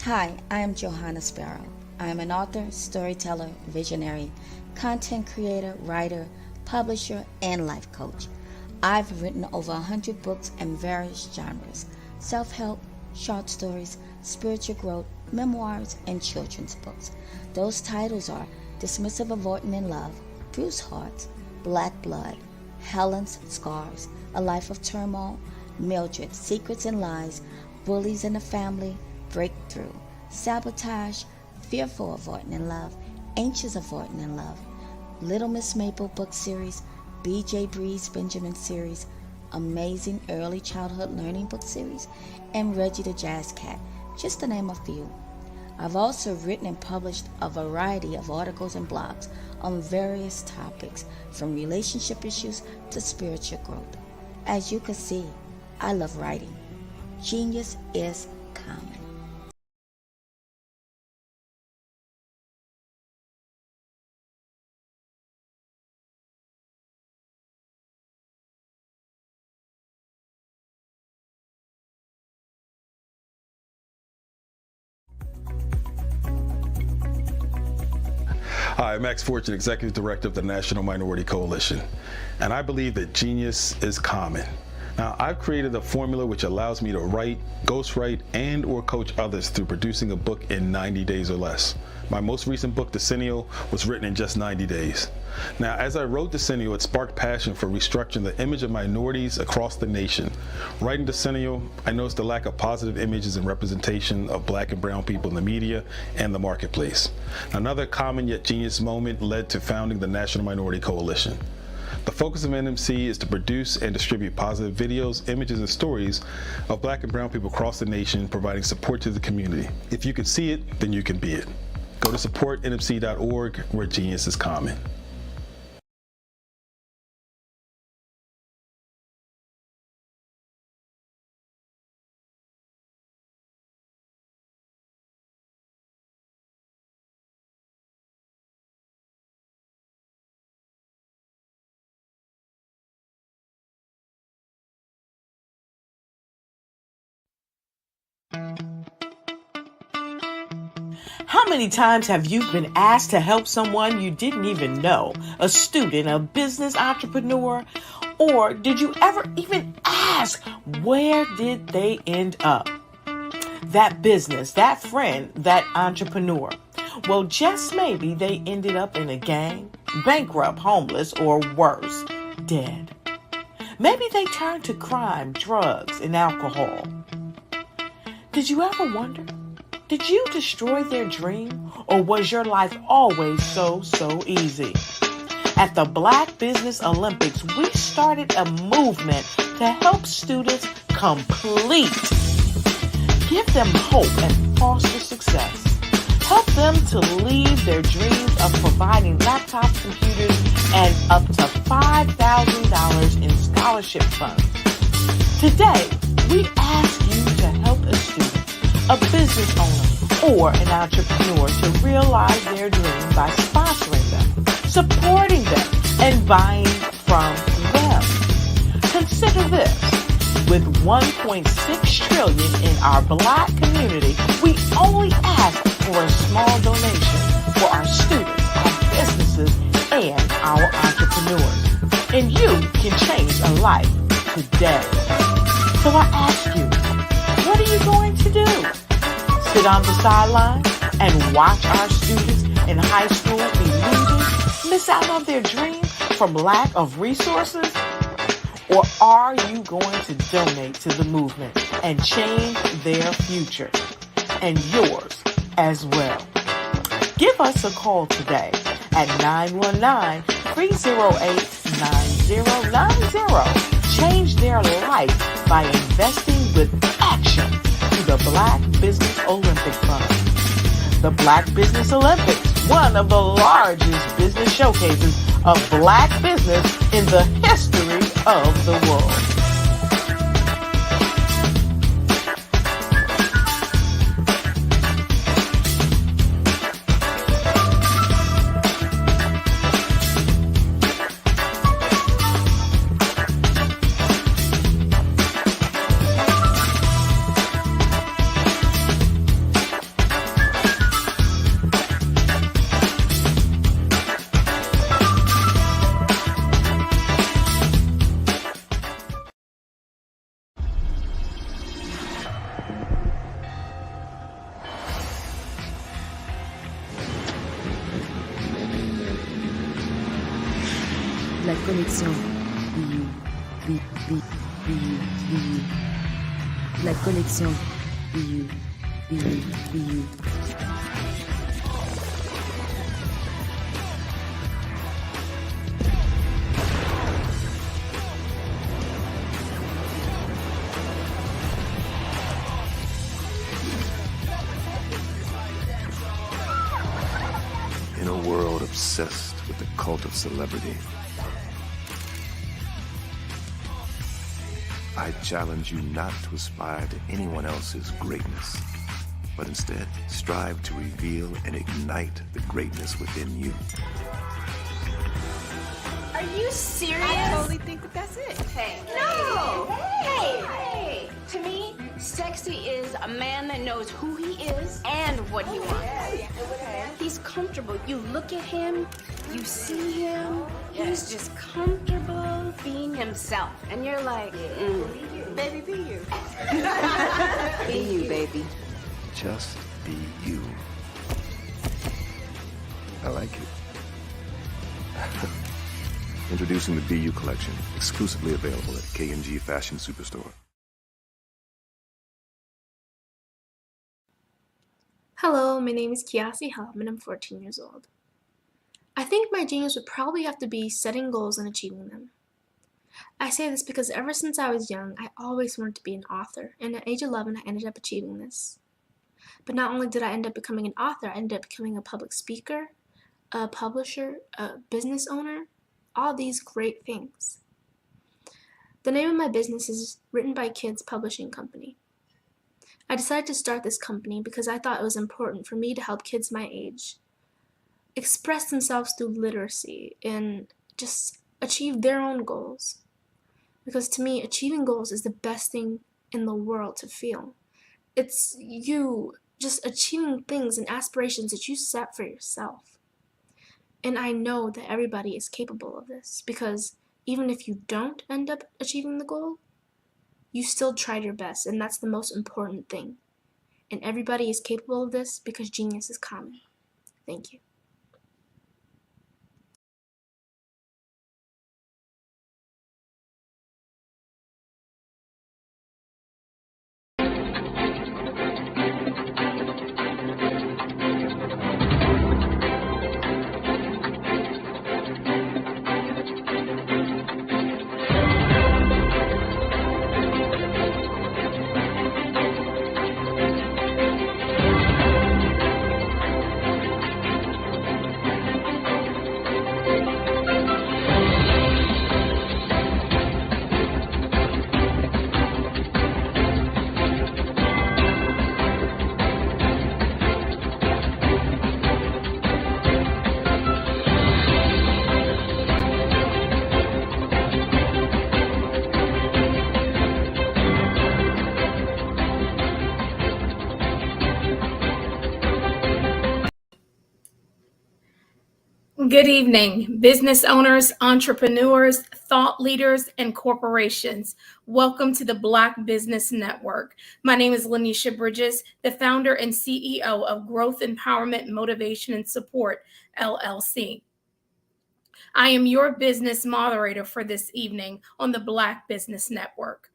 Hi, I am Johanna Sparrow. I am an author, storyteller, visionary, content creator, writer, publisher, and life coach. I've written over 100 books in various genres: self-help, short stories, spiritual growth, memoirs, and children's books. Those titles are Dismissive Avoiding in Love, Bruised Hearts, Black Blood, Helen's Scars, A Life of Turmoil, Mildred, Secrets and Lies, Bullies in the Family, Breakthrough, Sabotage, Fearful Avoiding in Love, Anxious Avoiding in Love, Little Miss Maple book series, B.J. Breeze Benjamin series, Amazing Early Childhood Learning book series, and Reggie the Jazz Cat, just to name a few. I've also written and published a variety of articles and blogs on various topics, from relationship issues to spiritual growth. As you can see, I love writing. Genius is common. Hi, I'm Max Fortune, Executive Director of the National Minority Coalition, and I believe that genius is common. Now, I've created a formula which allows me to write, ghostwrite, and or coach others through producing a book in 90 days or less. My most recent book, Decennial, was written in just 90 days. Now, as I wrote Decennial, it sparked passion for restructuring the image of minorities across the nation. Writing Decennial, I noticed the lack of positive images and representation of Black and brown people in the media and the marketplace. Another common yet genius moment led to founding the National Minority Coalition. The focus of NMC is to produce and distribute positive videos, images, and stories of Black and brown people across the nation, providing support to the community. If you can see it, then you can be it. Go to supportnmc.org, where genius is common. How many times have you been asked to help someone you didn't even know, a student, a business entrepreneur, or did you ever even ask, where did they end up? That business, that friend, that entrepreneur. Well, just maybe they ended up in a gang, bankrupt, homeless, or worse, dead. Maybe they turned to crime, drugs, and alcohol. Did you ever wonder? Did you destroy their dream, or was your life always so easy? At the Black Business Olympics, we started a movement to help students complete. Give them hope and foster success. Help them to leave their dreams of providing laptops, computers, and up to $5,000 in scholarship funds. Today, we ask you to help a student, a business owner, or an entrepreneur to realize their dream by sponsoring them, supporting them, and buying from them. Consider this. With $1.6 trillion in our Black community, we only ask for a small donation for our students, our businesses, and our entrepreneurs. And you can change a life today. So I ask you, what are you going to do? Sit on the sidelines and watch our students in high school be losers, miss out on their dream from lack of resources? Or are you going to donate to the movement and change their future and yours as well? Give us a call today at 919-308-9090. Change their life by investing with action to the Black Business Olympic Fund. The Black Business Olympics, one of the largest business showcases of Black business in the history of the world. La connexion. La connexion. In a world obsessed with the cult of celebrity, I challenge you not to aspire to anyone else's greatness, but instead strive to reveal and ignite the greatness within you. Are you serious? I totally think that that's it. Hey. No! Hey! To me, Sexy is a man that knows who he is and what he wants. He's comfortable. You look at him, you see him, he's just comfortable being himself. And you're like, baby, be you. Be you, baby. Just be you. I like it. Introducing the Be You collection, exclusively available at K&G Fashion Superstore. Hello, my name is Kiasi Helm and I'm 14 years old. I think my genius would probably have to be setting goals and achieving them. I say this because ever since I was young, I always wanted to be an author, and at age 11, I ended up achieving this. But not only did I end up becoming an author, I ended up becoming a public speaker, a publisher, a business owner, all these great things. The name of my business is Written by Kids Publishing Company. I decided to start this company because I thought it was important for me to help kids my age express themselves through literacy and just achieve their own goals. Because to me, achieving goals is the best thing in the world to feel. It's you just achieving things and aspirations that you set for yourself. And I know that everybody is capable of this because even if you don't end up achieving the goal, you still tried your best, and that's the most important thing. And everybody is capable of this because genius is common. Thank you. Good evening, business owners, entrepreneurs, thought leaders, and corporations. Welcome to the Black Business Network. My name is Lanisha Bridges, the founder and CEO of Growth Empowerment Motivation and Support, LLC. I am your business moderator for this evening on the Black Business Network.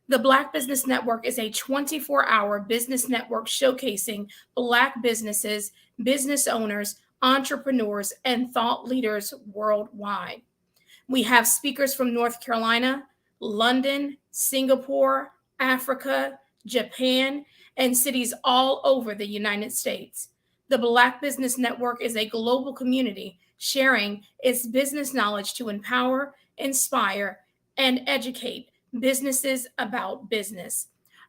The Black Business Network is a 24-hour business network showcasing Black businesses, business owners, entrepreneurs, and thought leaders worldwide. We have speakers from North Carolina, London, Singapore, Africa, Japan, and cities all over the United States. The Black Business Network is a global community sharing its business knowledge to empower, inspire, and educate businesses about business.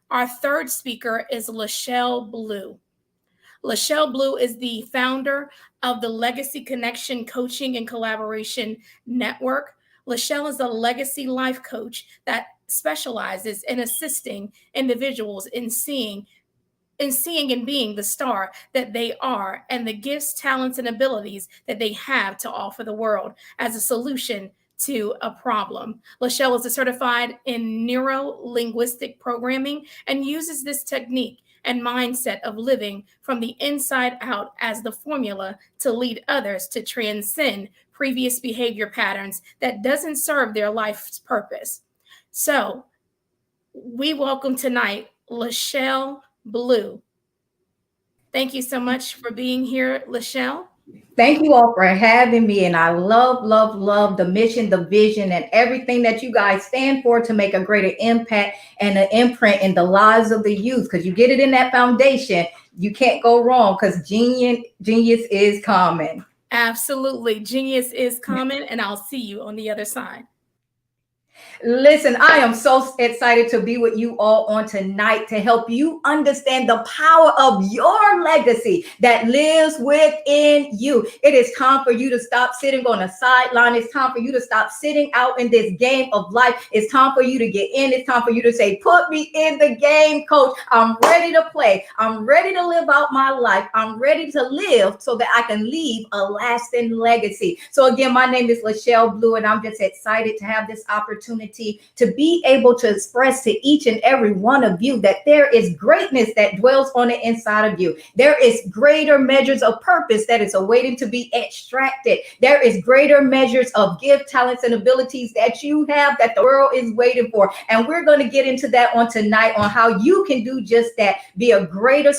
Our third speaker is Lachelle Blue. Lachelle Blue is the founder of the Legacy Connection Coaching and Collaboration Network. Lachelle is a legacy life coach that specializes in assisting individuals in seeing and being the star that they are and the gifts, talents, and abilities that they have to offer the world as a solution to a problem. Lachelle is certified in neuro-linguistic programming and uses this technique and mindset of living from the inside out as the formula to lead others to transcend previous behavior patterns that doesn't serve their life's purpose. So we welcome tonight Lachelle Blue. Thank you so much for being here, Lachelle. Thank you all for having me. And I love the mission, the vision, and everything that you guys stand for to make a greater impact and an imprint in the lives of the youth. Because you get it in that foundation, you can't go wrong because genius is common. Absolutely. Genius is common. And I'll see you on the other side. Listen, I am so excited to be with you all on tonight to help you understand the power of your legacy that lives within you. It is time for you to stop sitting on the sideline. It's time for you to stop sitting out in this game of life. It's time for you to get in. It's time for you to say, put me in the game, coach. I'm ready to play. I'm ready to live out my life. I'm ready to live so that I can leave a lasting legacy. So again, my name is Lachelle Blue, and I'm just excited to have this opportunity to be able to express to each and every one of you that there is greatness that dwells on the inside of you. There is greater measures of purpose that is awaiting to be extracted. There is greater measures of gift, talents, and abilities that you have that the world is waiting for. And we're going to get into that on tonight on how you can do just that, be a greater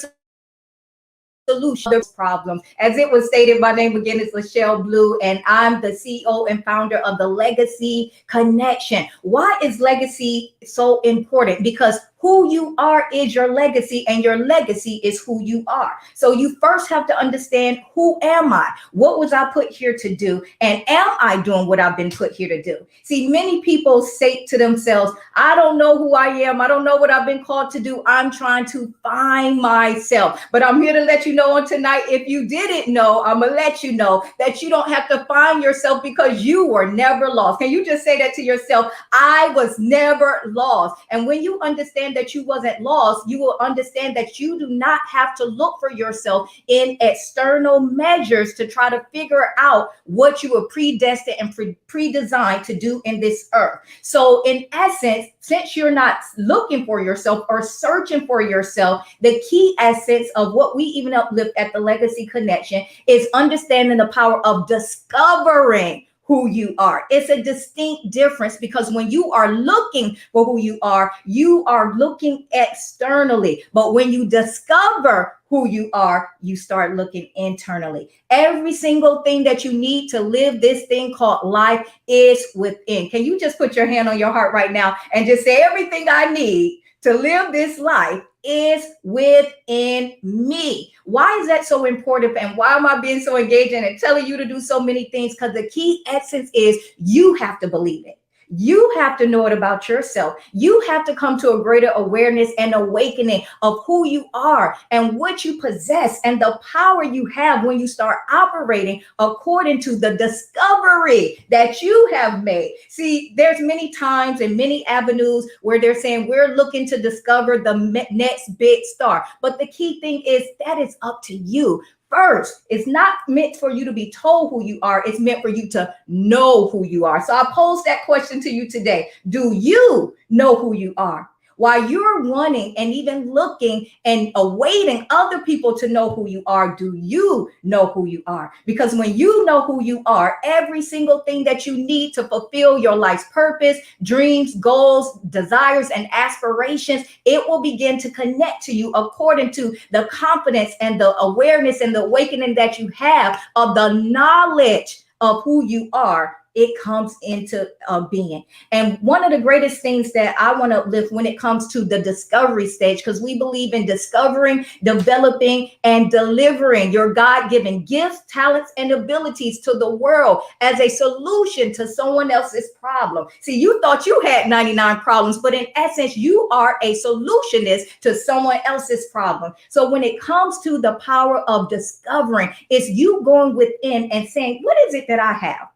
solution to problems. As it was stated, my name again is Lachelle Blue, and I'm the CEO and founder of the Legacy Connection. Why is legacy so important? Because who you are is your legacy, and your legacy is who you are. So you first have to understand, who am I? What was I put here to do? And am I doing what I've been put here to do? See, many people say to themselves, I don't know who I am. I don't know what I've been called to do. I'm trying to find myself. But I'm here to let you know on tonight, if you didn't know, I'm going to let you know that you don't have to find yourself, because you were never lost. Can you just say that to yourself? I was never lost. And when you understand that you wasn't lost, you will understand that you do not have to look for yourself in external measures to try to figure out what you were predestined and pre-designed to do in this earth. So in essence, since you're not looking for yourself or searching for yourself, the key essence of what we even uplift at the Legacy Connection is understanding the power of discovering who you are. It's a distinct difference, because when you are looking for who you are looking externally. But when you discover who you are, you start looking internally. Every single thing that you need to live this thing called life is within. Can you just put your hand on your heart right now and just say, everything I need to live this life is within me? Why is that so important? And why am I being so engaging and telling you to do so many things? Because the key essence is you have to believe it. You have to know it about yourself. You have to come to a greater awareness and awakening of who you are and what you possess and the power you have when you start operating according to the discovery that you have made. See, there's many times and many avenues where they're saying we're looking to discover the next big star. But the key thing is that is up to you. First, it's not meant for you to be told who you are. It's meant for you to know who you are. So I pose that question to you today. Do you know who you are? While you're wanting and even looking and awaiting other people to know who you are, do you know who you are? Because when you know who you are, every single thing that you need to fulfill your life's purpose, dreams, goals, desires, and aspirations, it will begin to connect to you according to the confidence and the awareness and the awakening that you have of the knowledge of who you are. It comes into being. And one of the greatest things that I want to uplift when it comes to the discovery stage, because we believe in discovering, developing, and delivering your God-given gifts, talents, and abilities to the world as a solution to someone else's problem. See, you thought you had 99 problems, but in essence, you are a solutionist to someone else's problem. So when it comes to the power of discovering, it's you going within and saying, what is it that I have?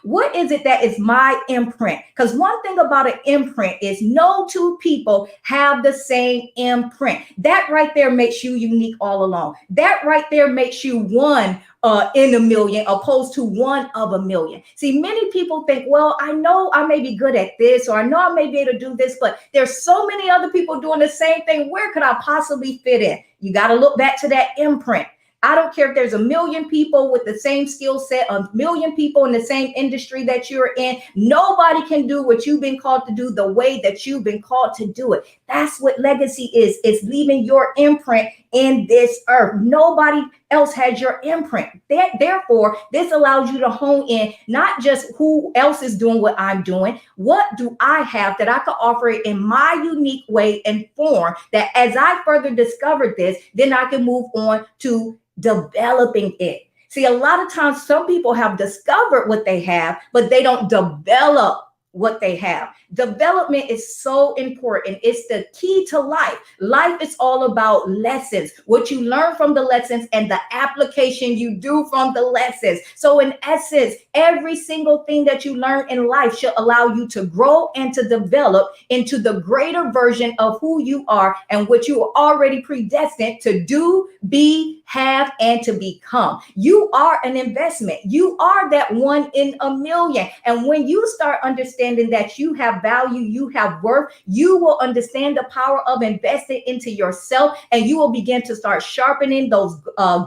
What is it that is my imprint? Because one thing about an imprint is no two people have the same imprint. That right there makes you unique all along. That right there makes you one in a million opposed to one of a million. See, many people think, well, I know I may be good at this, or I know I may be able to do this, but there's so many other people doing the same thing. Where could I possibly fit in? You got to look back to that imprint. I don't care if there's a million people with the same skill set, a million people in the same industry that you're in. Nobody can do what you've been called to do the way that you've been called to do it. That's what legacy is. It's leaving your imprint in this earth. Nobody else has your imprint. Therefore, this allows you to hone in not just who else is doing what I'm doing. What do I have that I could offer it in my unique way and form, that as I further discover this, then I can move on to developing it. See, a lot of times some people have discovered what they have, but they don't develop what they have. Development is so important. It's the key to life. Life is all about lessons, what you learn from the lessons and the application you do from the lessons. So in essence, every single thing that you learn in life should allow you to grow and to develop into the greater version of who you are and what you are already predestined to do, be, have, and to become. You are an investment. You are that 1 in a million. And when you start understanding that you have value, you have worth, you will understand the power of investing into yourself, and you will begin to start sharpening those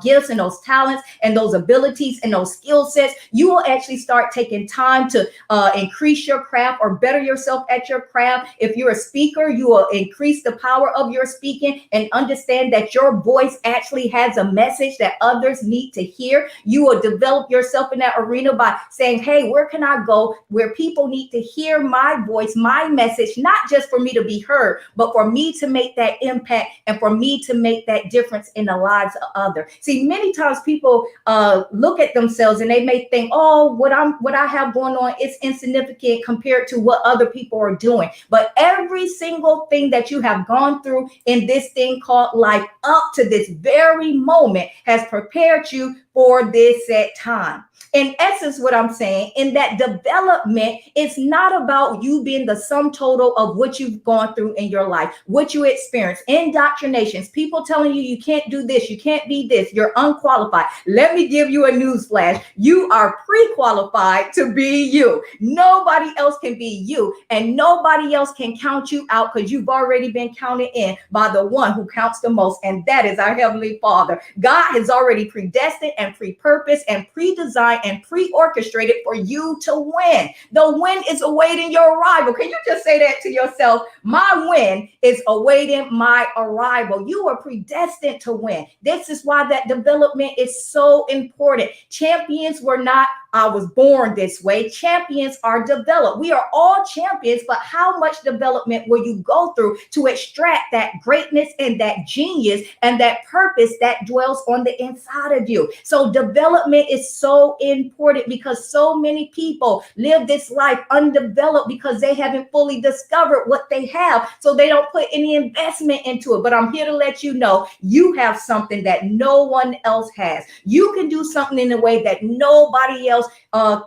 gifts and those talents and those abilities and those skill sets. You will actually start taking time to increase your craft or better yourself at your craft. If you're a speaker, you will increase the power of your speaking and understand that your voice actually has a message that others need to hear. You will develop yourself in that arena by saying, hey, where can I go where people need to hear my voice, my message, not just for me to be heard, but for me to make that impact and for me to make that difference in the lives of others. See, many times people look at themselves and they may think, oh, what I have going on is insignificant compared to what other people are doing. But every single thing that you have gone through in this thing called life up to this very moment has prepared you for this set time. In essence, what I'm saying in that development, it's not about you being the sum total of what you've gone through in your life, what you experience, indoctrinations, people telling you you can't do this, you can't be this, you're unqualified. Let me give you a news flash. You are pre-qualified to be you. Nobody else can be you, and nobody else can count you out because you've already been counted in by the one who counts the most, and that is our Heavenly Father. God has already predestined and pre-purposed and pre-designed and pre-orchestrated for you to win. The win is awaiting your arrival. Can you just say that to yourself? My win is awaiting my arrival. You are predestined to win. This is why that development is so important. Champions were not, I was born this way. Champions are developed. We are all champions, but how much development will you go through to extract that greatness and that genius and that purpose that dwells on the inside of you? So development is so important because so many people live this life undeveloped because they haven't fully discovered what they have. So they don't put any investment into it. But I'm here to let you know you have something that no one else has. You can do something in a way that nobody else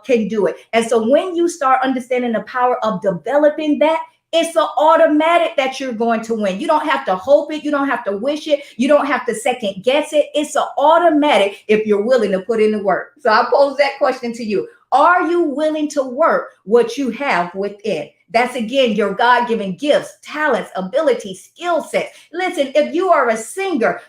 can do it. And so when you start understanding the power of developing that, it's an automatic that you're going to win. You don't have to hope it. You don't have to wish it. You don't have to second guess it. It's an automatic if you're willing to put in the work. So I pose that question to you. Are you willing to work what you have within? That's again your God-given gifts, talents, abilities, skill sets. Listen, if you are a singer,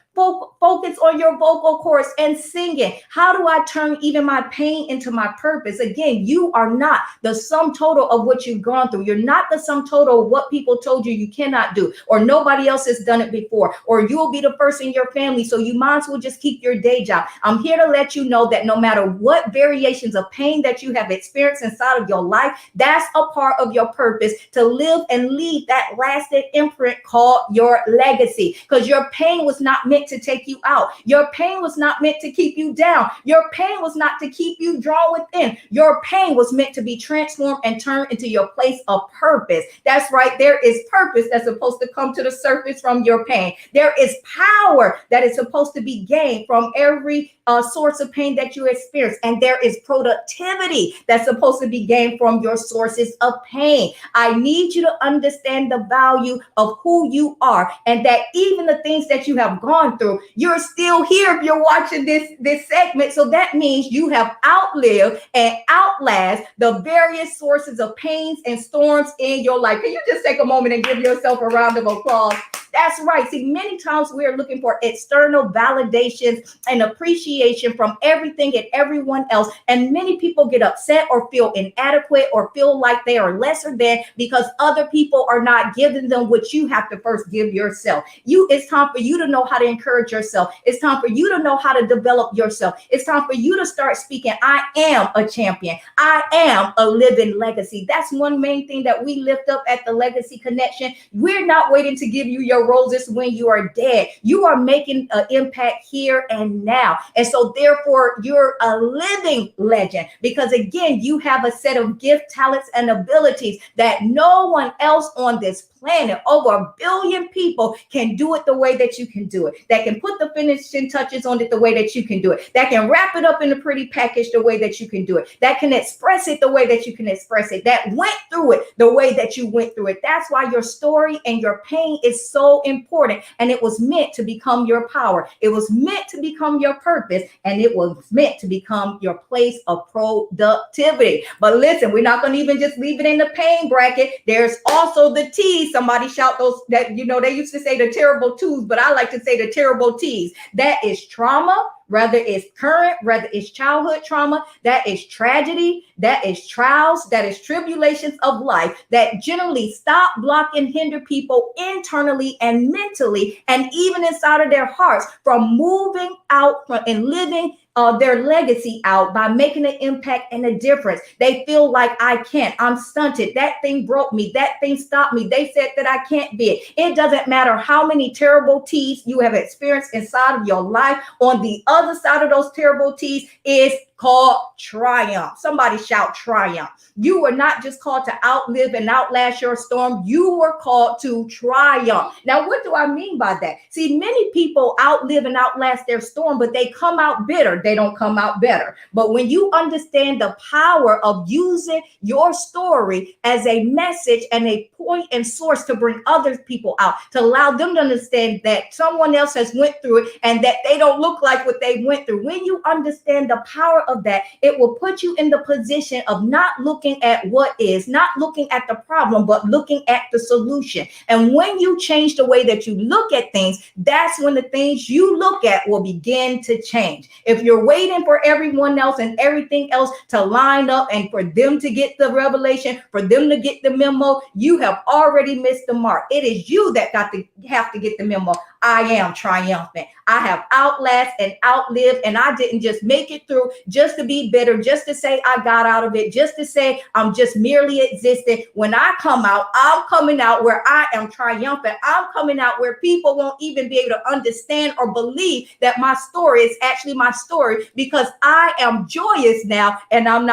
focus on your vocal cords and singing. How do I turn even my pain into my purpose? Again, you are not the sum total of what you've gone through. You're not the sum total of what people told you you cannot do, or nobody else has done it before, or you'll be the first in your family. So you might as well just keep your day job. I'm here to let you know that no matter what variations of pain that you have experienced inside of your life, that's a part of your purpose to live and leave that lasting imprint called your legacy. Because your pain was not meant to take you out. Your pain was not meant to keep you down. Your pain was not to keep you drawn within. Your pain was meant to be transformed and turned into your place of purpose. That's right. There is purpose that's supposed to come to the surface from your pain. There is power that is supposed to be gained from every source of pain that you experience. And there is productivity that's supposed to be gained from your sources of pain. I need you to understand the value of who you are, and that even the things that you have gone through, you're still here if you're watching this segment. So that means you have outlived and outlast the various sources of pains and storms in your life. Can you just take a moment and give yourself a round of applause? That's right. See, many times we're looking for external validations and appreciation from everything and everyone else. And many people get upset or feel inadequate or feel like they are lesser than in because other people are not giving them what you have to first give yourself. It's time for you to know how to encourage yourself. It's time for you to know how to develop yourself. It's time for you to start speaking, I am a champion. I am a living legacy. That's one main thing that we lift up at the Legacy Connection. We're not waiting to give you your roses when you are dead. You are making an impact here and now. And so therefore, you're a living legend because again, you have a set of gift, talents, and abilities that no one else on this planet, over 1 billion people, can do it the way that you can do it, that can put the finishing touches on it the way that you can do it, that can wrap it up in a pretty package the way that you can do it, that can express it the way that you can express it, that went through it the way that you went through it. That's why your story and your pain is so important. And it was meant to become your power. It was meant to become your purpose. And it was meant to become your place of productivity. But listen, we're not going to even just leave it in the pain bracket. There's also the T's. Somebody shout those that, they used to say the terrible twos, but I like to say the terrible T's. That is trauma, whether it's current, whether it's childhood trauma, that is tragedy, that is trials, that is tribulations of life that generally stop, block, and hinder people internally and mentally, and even inside of their hearts from moving out and living their legacy out by making an impact and a difference. They feel like I can't, I'm stunted. That thing broke me. That thing stopped me. They said that I can't be it. It doesn't matter how many terrible T's you have experienced inside of your life. On the other side of those terrible T's is called triumph. Somebody shout triumph. You were not just called to outlive and outlast your storm. You were called to triumph. Now, what do I mean by that? See, many people outlive and outlast their storm, but they come out bitter. They don't come out better. But when you understand the power of using your story as a message and a point and source to bring other people out, to allow them to understand that someone else has went through it and that they don't look like what they went through. When you understand the power of that, it will put you in the position of not looking at what is, not looking at the problem, but looking at the solution. And when you change the way that you look at things, that's when the things you look at will begin to change. If you're waiting for everyone else and everything else to line up and for them to get the revelation, for them to get the memo, you have already missed the mark. It is you that have to get the memo. I am triumphant. I have outlasted and outlived, and I didn't just make it through just to be bitter, just to say I got out of it, just to say I'm just merely existing. When I come out, I'm coming out where I am triumphant. I'm coming out where people won't even be able to understand or believe that my story is actually my story, because I am joyous now, and I'm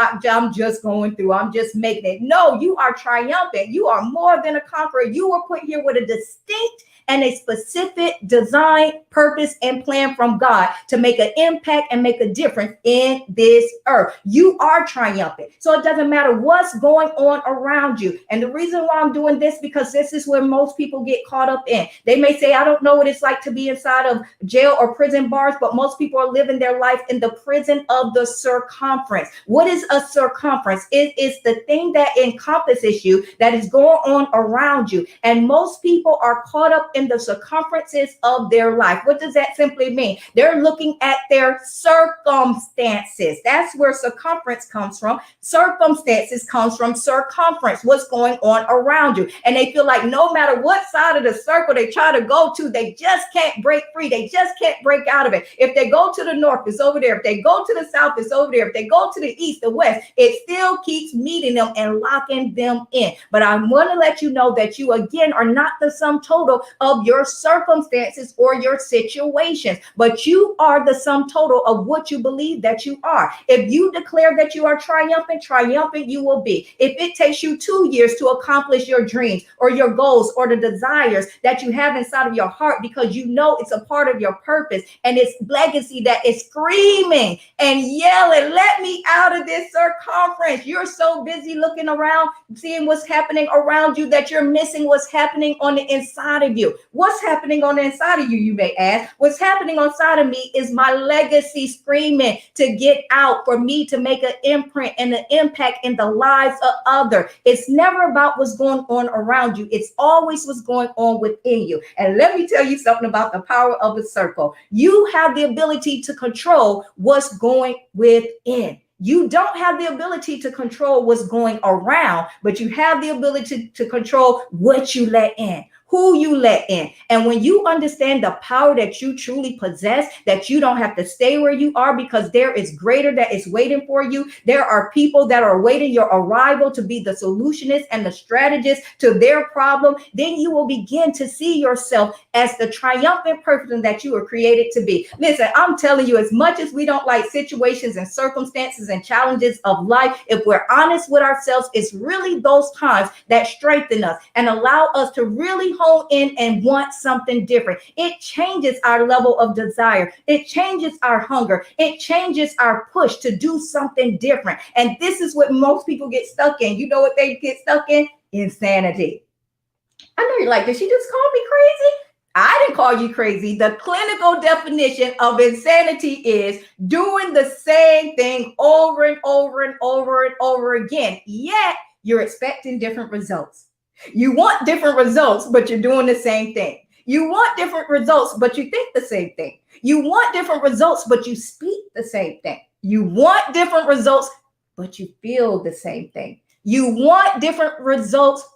just going through, I'm just making it. No, you are triumphant. You are more than a conqueror. You were put here with a distinct and a specific design, purpose, and plan from God to make an impact and make a difference in this earth. You are triumphant. So it doesn't matter what's going on around you. And the reason why I'm doing this, because this is where most people get caught up in. They may say, I don't know what it's like to be inside of jail or prison bars, but most people are living their life in the prison of the circumference. What is a circumference? It is the thing that encompasses you, that is going on around you. And most people are caught up in the circumferences of their life. What does that simply mean? They're looking at their circumstances. That's where circumference comes from. Circumstances comes from circumference, what's going on around you. And they feel like no matter what side of the circle they try to go to, they just can't break free. They just can't break out of it. If they go to the north, it's over there. If they go to the south, it's over there. If they go to the east, the west, it still keeps meeting them and locking them in. But I want to let you know that you, again, are not the sum total of your circumstances or your situations, but you are the sum total of what you believe that you are. If you declare that you are triumphant, triumphant you will be. If it takes you 2 years to accomplish your dreams or your goals or the desires that you have inside of your heart, because you know it's a part of your purpose and it's legacy that is screaming and yelling, let me out of this circumference. You're so busy looking around, seeing what's happening around you, that you're missing what's happening on the inside of you. What's happening on the inside of you, you may ask? What's happening on inside of me is my legacy screaming to get out, for me to make an imprint and an impact in the lives of others. It's never about what's going on around you. It's always what's going on within you. And let me tell you something about the power of a circle. You have the ability to control what's going within. You don't have the ability to control what's going around, but you have the ability to control what you let in, who you let in. And when you understand the power that you truly possess, that you don't have to stay where you are because there is greater that is waiting for you. There are people that are waiting your arrival to be the solutionist and the strategist to their problem. Then you will begin to see yourself as the triumphant person that you were created to be. Listen, I'm telling you, as much as we don't like situations and circumstances and challenges of life, if we're honest with ourselves, it's really those times that strengthen us and allow us to really hone in and want something different. It changes our level of desire. It changes our hunger. It changes our push to do something different. And this is what most people get stuck in. You know what they get stuck in? Insanity. I know you're like, did she just call me crazy? I didn't call you crazy. The clinical definition of insanity is doing the same thing over and over and over and over again, yet you're expecting different results. You want different results, but you're doing the same thing. You want different results, but you think the same thing. You want different results, but you speak the same thing. You want different results, but you feel the same thing. You want different results,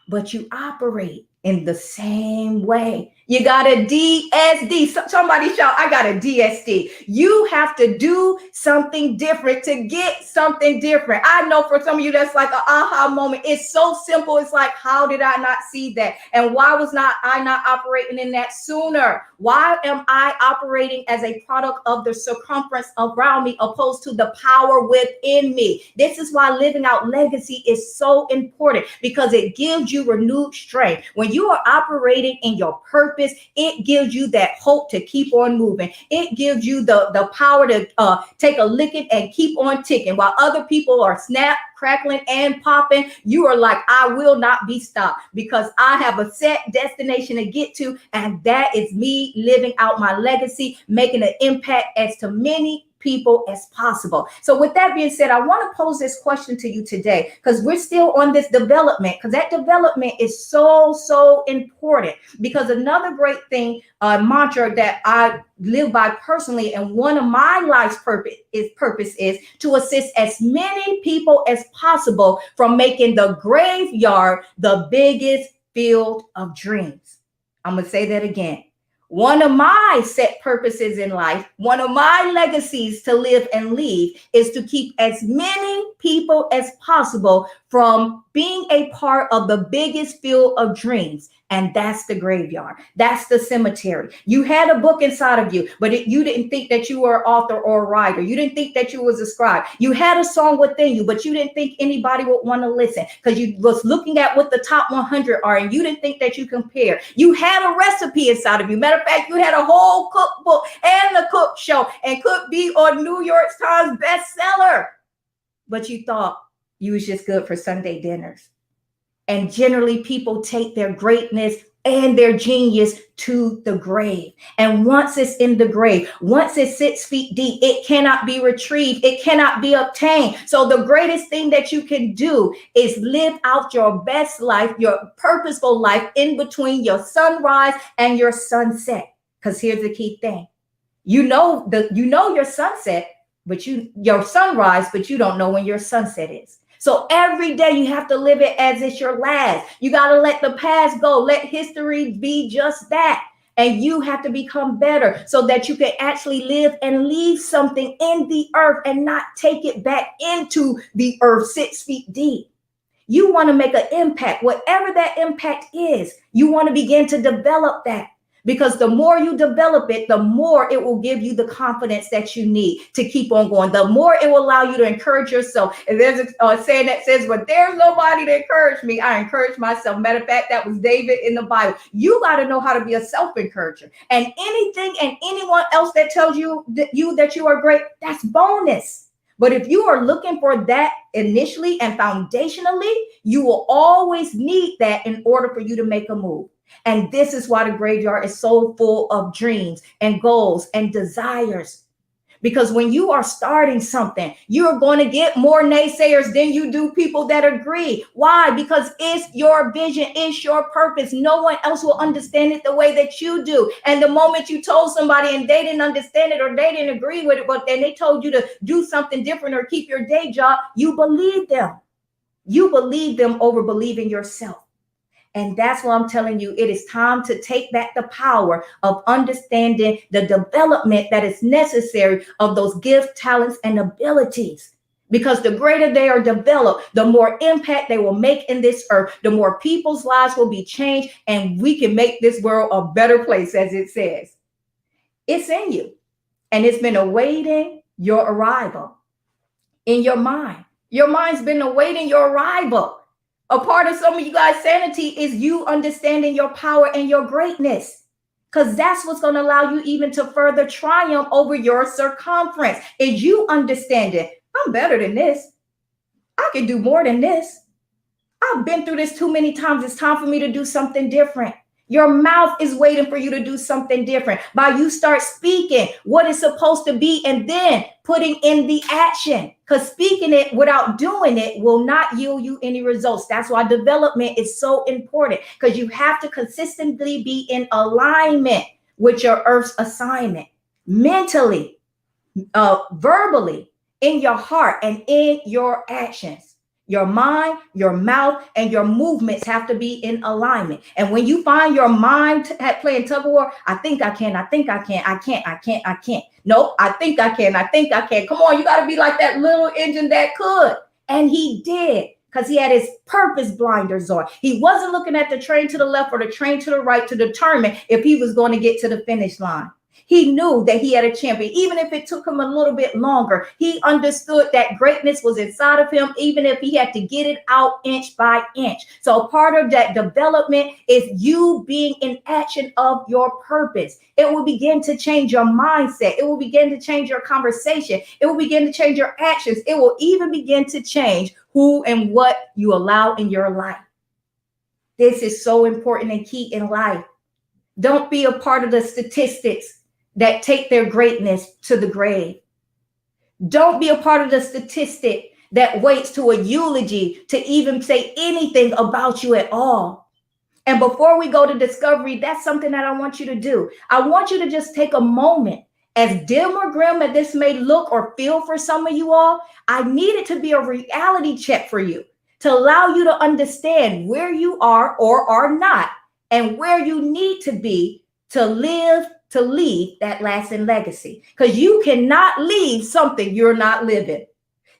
but you operate in the same way. You got a DSD. Somebody shout, I got a DSD. You have to do something different to get something different. I know for some of you, that's like an aha moment. It's so simple. It's like, how did I not see that? And why was I not operating in that sooner? Why am I operating as a product of the circumference around me opposed to the power within me? This is why living out legacy is so important, because it gives you renewed strength. When you are operating in your purpose, it gives you that hope to keep on moving. It gives you the power to take a licking and keep on ticking. While other people are snap, crackling, and popping, you are like, I will not be stopped, because I have a set destination to get to, and that is me living out my legacy, making an impact as to many people as possible. So with that being said, I want to pose this question to you today, because we're still on this development, because that development is so important. Because another great thing, mantra that I live by personally, and one of my life's purpose is to assist as many people as possible from making the graveyard the biggest field of dreams. I'm going to say that again. One of my set purposes in life, one of my legacies to live and leave, is to keep as many people as possible from being a part of the biggest field of dreams. And that's the graveyard. That's the cemetery. You had a book inside of you, but you didn't think that you were an author or a writer. You didn't think that you was a scribe. You had a song within you, but you didn't think anybody would want to listen, because you was looking at what the top 100 are, and you didn't think that you compare. You had a recipe inside of you. Matter of fact, you had a whole cookbook and a cook show, and could be on New York Times bestseller. But you thought you was just good for Sunday dinners. And generally, people take their greatness and their genius to the grave. And once it's in the grave, once it's 6 feet deep, it cannot be retrieved. It cannot be obtained. So the greatest thing that you can do is live out your best life, your purposeful life, in between your sunrise and your sunset. Because here's the key thing. You know your sunset, but your sunrise, but you don't know when your sunset is. So every day you have to live it as it's your last. You got to let the past go. Let history be just that. And you have to become better so that you can actually live and leave something in the earth and not take it back into the earth 6 feet deep. You want to make an impact, whatever that impact is. You want to begin to develop that. Because the more you develop it, the more it will give you the confidence that you need to keep on going. The more it will allow you to encourage yourself. And there's a saying that says, well, there's nobody to encourage me. I encourage myself. Matter of fact, that was David in the Bible. You got to know how to be a self-encourager. And anything and anyone else that tells you that you are great, that's bonus. But if you are looking for that initially and foundationally, you will always need that in order for you to make a move. And this is why the graveyard is so full of dreams and goals and desires. Because when you are starting something, you're going to get more naysayers than you do people that agree. Why? Because it's your vision, it's your purpose. No one else will understand it the way that you do. And the moment you told somebody and they didn't understand it or they didn't agree with it, but then they told you to do something different or keep your day job, you believe them. You believe them over believing yourself. And that's why I'm telling you, it is time to take back the power of understanding the development that is necessary of those gifts, talents, and abilities. Because the greater they are developed, the more impact they will make in this earth, the more people's lives will be changed, and we can make this world a better place, as it says. It's in you, and it's been awaiting your arrival in your mind. Your mind's been awaiting your arrival. A part of some of you guys' sanity is you understanding your power and your greatness, because that's what's going to allow you even to further triumph over your circumference. Is you understanding, I'm better than this. I can do more than this. I've been through this too many times. It's time for me to do something different. Your mouth is waiting for you to do something different. By you start speaking what it's supposed to be and then putting in the action. Because speaking it without doing it will not yield you any results. That's why development is so important, because you have to consistently be in alignment with your earth's assignment, mentally, verbally, in your heart, and in your actions. Your mind, your mouth, and your movements have to be in alignment. And when you find your mind playing tug of war, I think I can, I think I can, I can't. Nope, I think I can, I think I can. Come on, you got to be like that little engine that could. And he did, because he had his purpose blinders on. He wasn't looking at the train to the left or the train to the right to determine if he was going to get to the finish line. He knew that he had a champion, even if it took him a little bit longer. He understood that greatness was inside of him, even if he had to get it out inch by inch. So part of that development is you being in action of your purpose. It will begin to change your mindset. It will begin to change your conversation. It will begin to change your actions. It will even begin to change who and what you allow in your life. This is so important and key in life. Don't be a part of the statistics that take their greatness to the grave. Don't be a part of the statistic that waits to a eulogy to even say anything about you at all. And before we go to discovery, that's something that I want you to do. I want you to just take a moment. As dim or grim as this may look or feel for some of you all, I need it to be a reality check for you, to allow you to understand where you are or are not, and where you need to be to live, to leave that lasting legacy. Because you cannot leave something you're not living.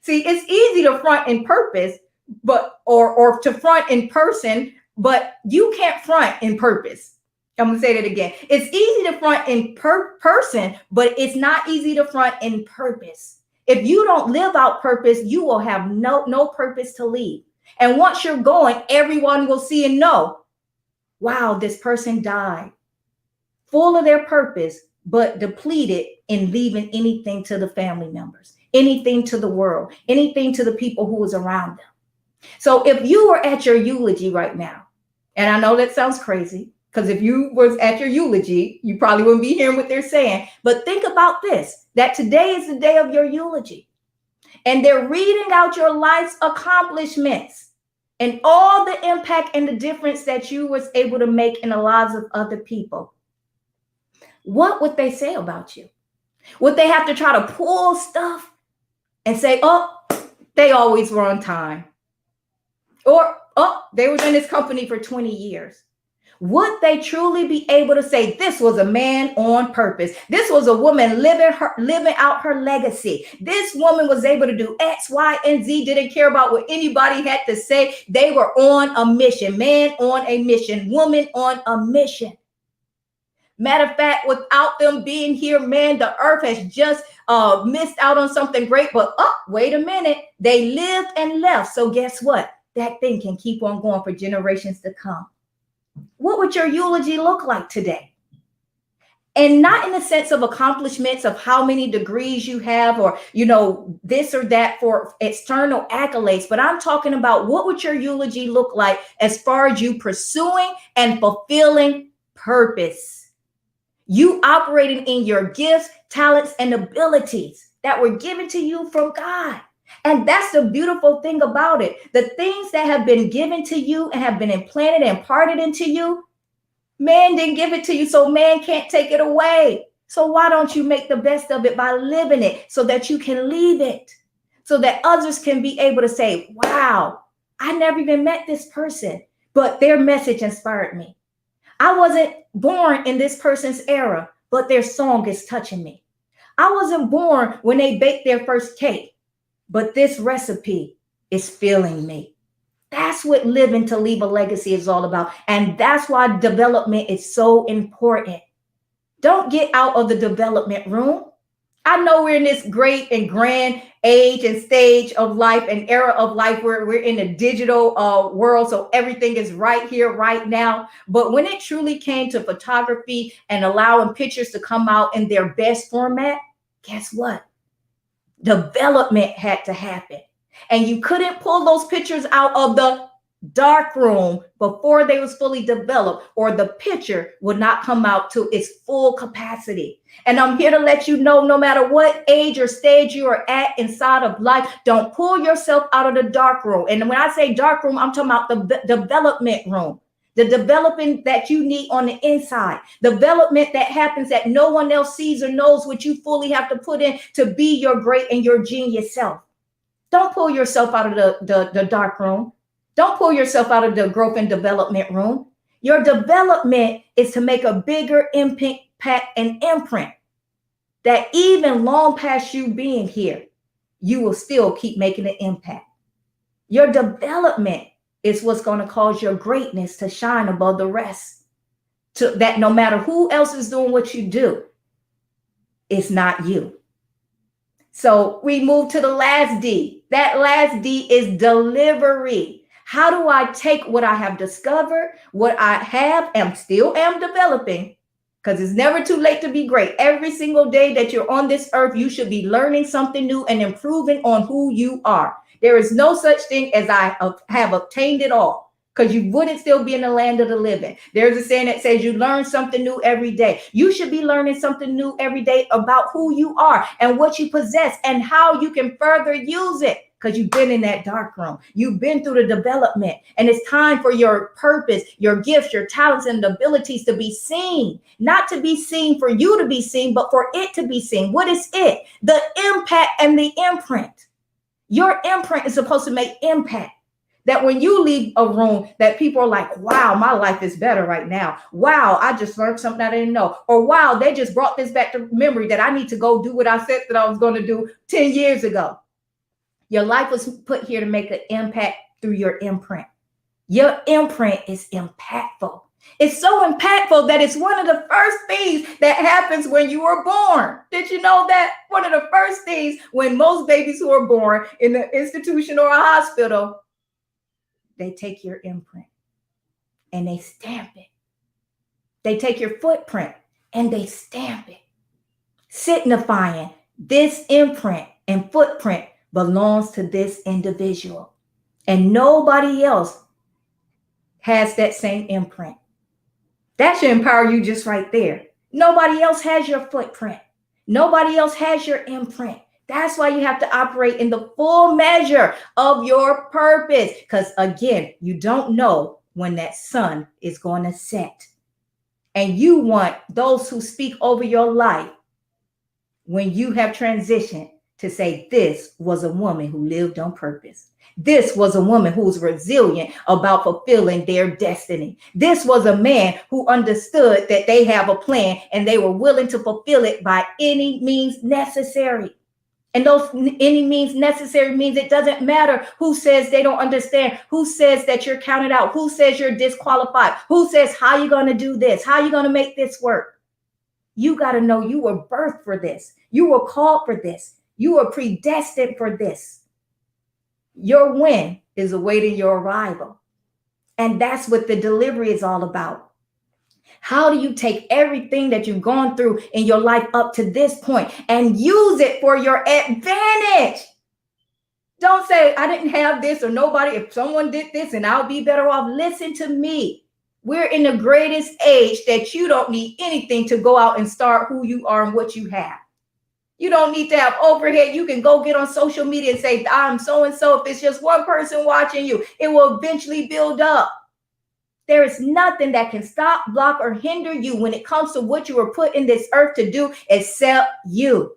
See, it's easy to front in purpose, but or to front in person, but you can't front in purpose. I'm gonna say that again. It's easy to front in person, but it's not easy to front in purpose. If you don't live out purpose, you will have no purpose to leave. And once you're going, everyone will see and know, wow, this person died full of their purpose, but depleted in leaving anything to the family members, anything to the world, anything to the people who was around them. So if you were at your eulogy right now, and I know that sounds crazy, because if you was at your eulogy, you probably wouldn't be hearing what they're saying. But think about this, that today is the day of your eulogy. And they're reading out your life's accomplishments and all the impact and the difference that you was able to make in the lives of other people. What would they say about you? Would they have to try to pull stuff and say, oh, they always were on time? Or, oh, they were in this company for 20 years. Would they truly be able to say, this was a man on purpose? This was a woman living out her legacy. This woman was able to do X, Y, and Z, didn't care about what anybody had to say. They were on a mission, man on a mission, woman on a mission. Matter of fact, without them being here, man, the earth has just missed out on something great. But wait a minute, they lived and left. So guess what? That thing can keep on going for generations to come. What would your eulogy look like today? And not in the sense of accomplishments of how many degrees you have or, you know, this or that for external accolades. But I'm talking about what would your eulogy look like as far as you pursuing and fulfilling purpose. You operating in your gifts, talents, and abilities that were given to you from God. And that's the beautiful thing about it. The things that have been given to you and have been implanted and imparted into you, man didn't give it to you, so man can't take it away. So why don't you make the best of it by living it so that you can leave it, so that others can be able to say, wow, I never even met this person, but their message inspired me. I wasn't born in this person's era, but their song is touching me. I wasn't born when they baked their first cake, but this recipe is filling me. That's what living to leave a legacy is all about. And that's why development is so important. Don't get out of the development room. I know we're in this great and grand age and stage of life and era of life where we're in a digital world. So everything is right here, right now. But when it truly came to photography and allowing pictures to come out in their best format, guess what? Development had to happen. And you couldn't pull those pictures out of the dark room before they was fully developed, or the picture would not come out to its full capacity. And I'm here to let you know, no matter what age or stage you are at inside of life, don't pull yourself out of the dark room. And when I say dark room, I'm talking about the development room, the development that you need on the inside, development that happens that no one else sees or knows, what you fully have to put in to be your great and your genius self. Don't pull yourself out of the dark room. Don't pull yourself out of the growth and development room. Your development is to make a bigger impact and imprint that even long past you being here, you will still keep making an impact. Your development is what's going to cause your greatness to shine above the rest. So that no matter who else is doing what you do, it's not you. So we move to the last D. That last D is delivery. How do I take what I have discovered, what I have and still am developing? Because it's never too late to be great. Every single day that you're on this earth, you should be learning something new and improving on who you are. There is no such thing as I have obtained it all, because you wouldn't still be in the land of the living. There's a saying that says you learn something new every day. You should be learning something new every day about who you are and what you possess and how you can further use it. Because you've been in that dark room. You've been through the development. And it's time for your purpose, your gifts, your talents, and abilities to be seen. Not to be seen for you to be seen, but for it to be seen. What is it? The impact and the imprint. Your imprint is supposed to make impact. That when you leave a room, that people are like, wow, my life is better right now. Wow, I just learned something I didn't know. Or wow, they just brought this back to memory that I need to go do what I said that I was going to do 10 years ago. Your life was put here to make an impact through your imprint. Your imprint is impactful. It's so impactful that it's one of the first things that happens when you are born. Did you know that? One of the first things when most babies who are born in the institution or a hospital, they take your imprint and they stamp it. They take your footprint and they stamp it, signifying this imprint and footprint belongs to this individual, and nobody else has that same imprint. That should empower you just right there. Nobody else has your footprint. Nobody else has your imprint. That's why you have to operate in the full measure of your purpose. Because again, you don't know when that sun is going to set. And you want those who speak over your life when you have transitioned to say, this was a woman who lived on purpose. This was a woman who was resilient about fulfilling their destiny. This was a man who understood that they have a plan and they were willing to fulfill it by any means necessary. And those any means necessary means it doesn't matter who says they don't understand, who says that you're counted out, who says you're disqualified, who says how you going to do this, how you going to make this work. You got to know you were birthed for this. You were called for this. You are predestined for this. Your win is awaiting your arrival. And that's what the delivery is all about. How do you take everything that you've gone through in your life up to this point and use it for your advantage? Don't say, I didn't have this or nobody, if someone did this and I'll be better off. Listen to me. We're in the greatest age that you don't need anything to go out and start who you are and what you have. You don't need to have overhead. You can go get on social media and say, I'm so-and-so. If it's just one person watching you, it will eventually build up. There is nothing that can stop, block, or hinder you when it comes to what you were put in this earth to do except you.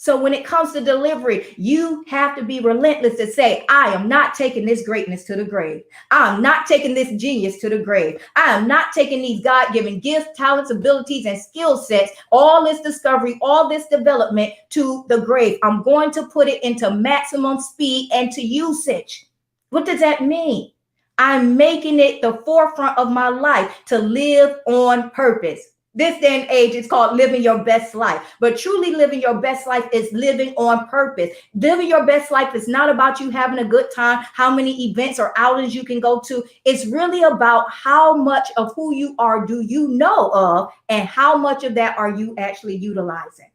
So when it comes to delivery, you have to be relentless to say, I am not taking this greatness to the grave. I am not taking this genius to the grave. I am not taking these God-given gifts, talents, abilities, and skill sets, all this discovery, all this development to the grave. I'm going to put it into maximum speed and to usage. What does that mean? I'm making it the forefront of my life to live on purpose. This day and age, it's called living your best life. But truly living your best life is living on purpose. Living your best life is not about you having a good time, how many events or outings you can go to. It's really about how much of who you are do you know of, and how much of that are you actually utilizing.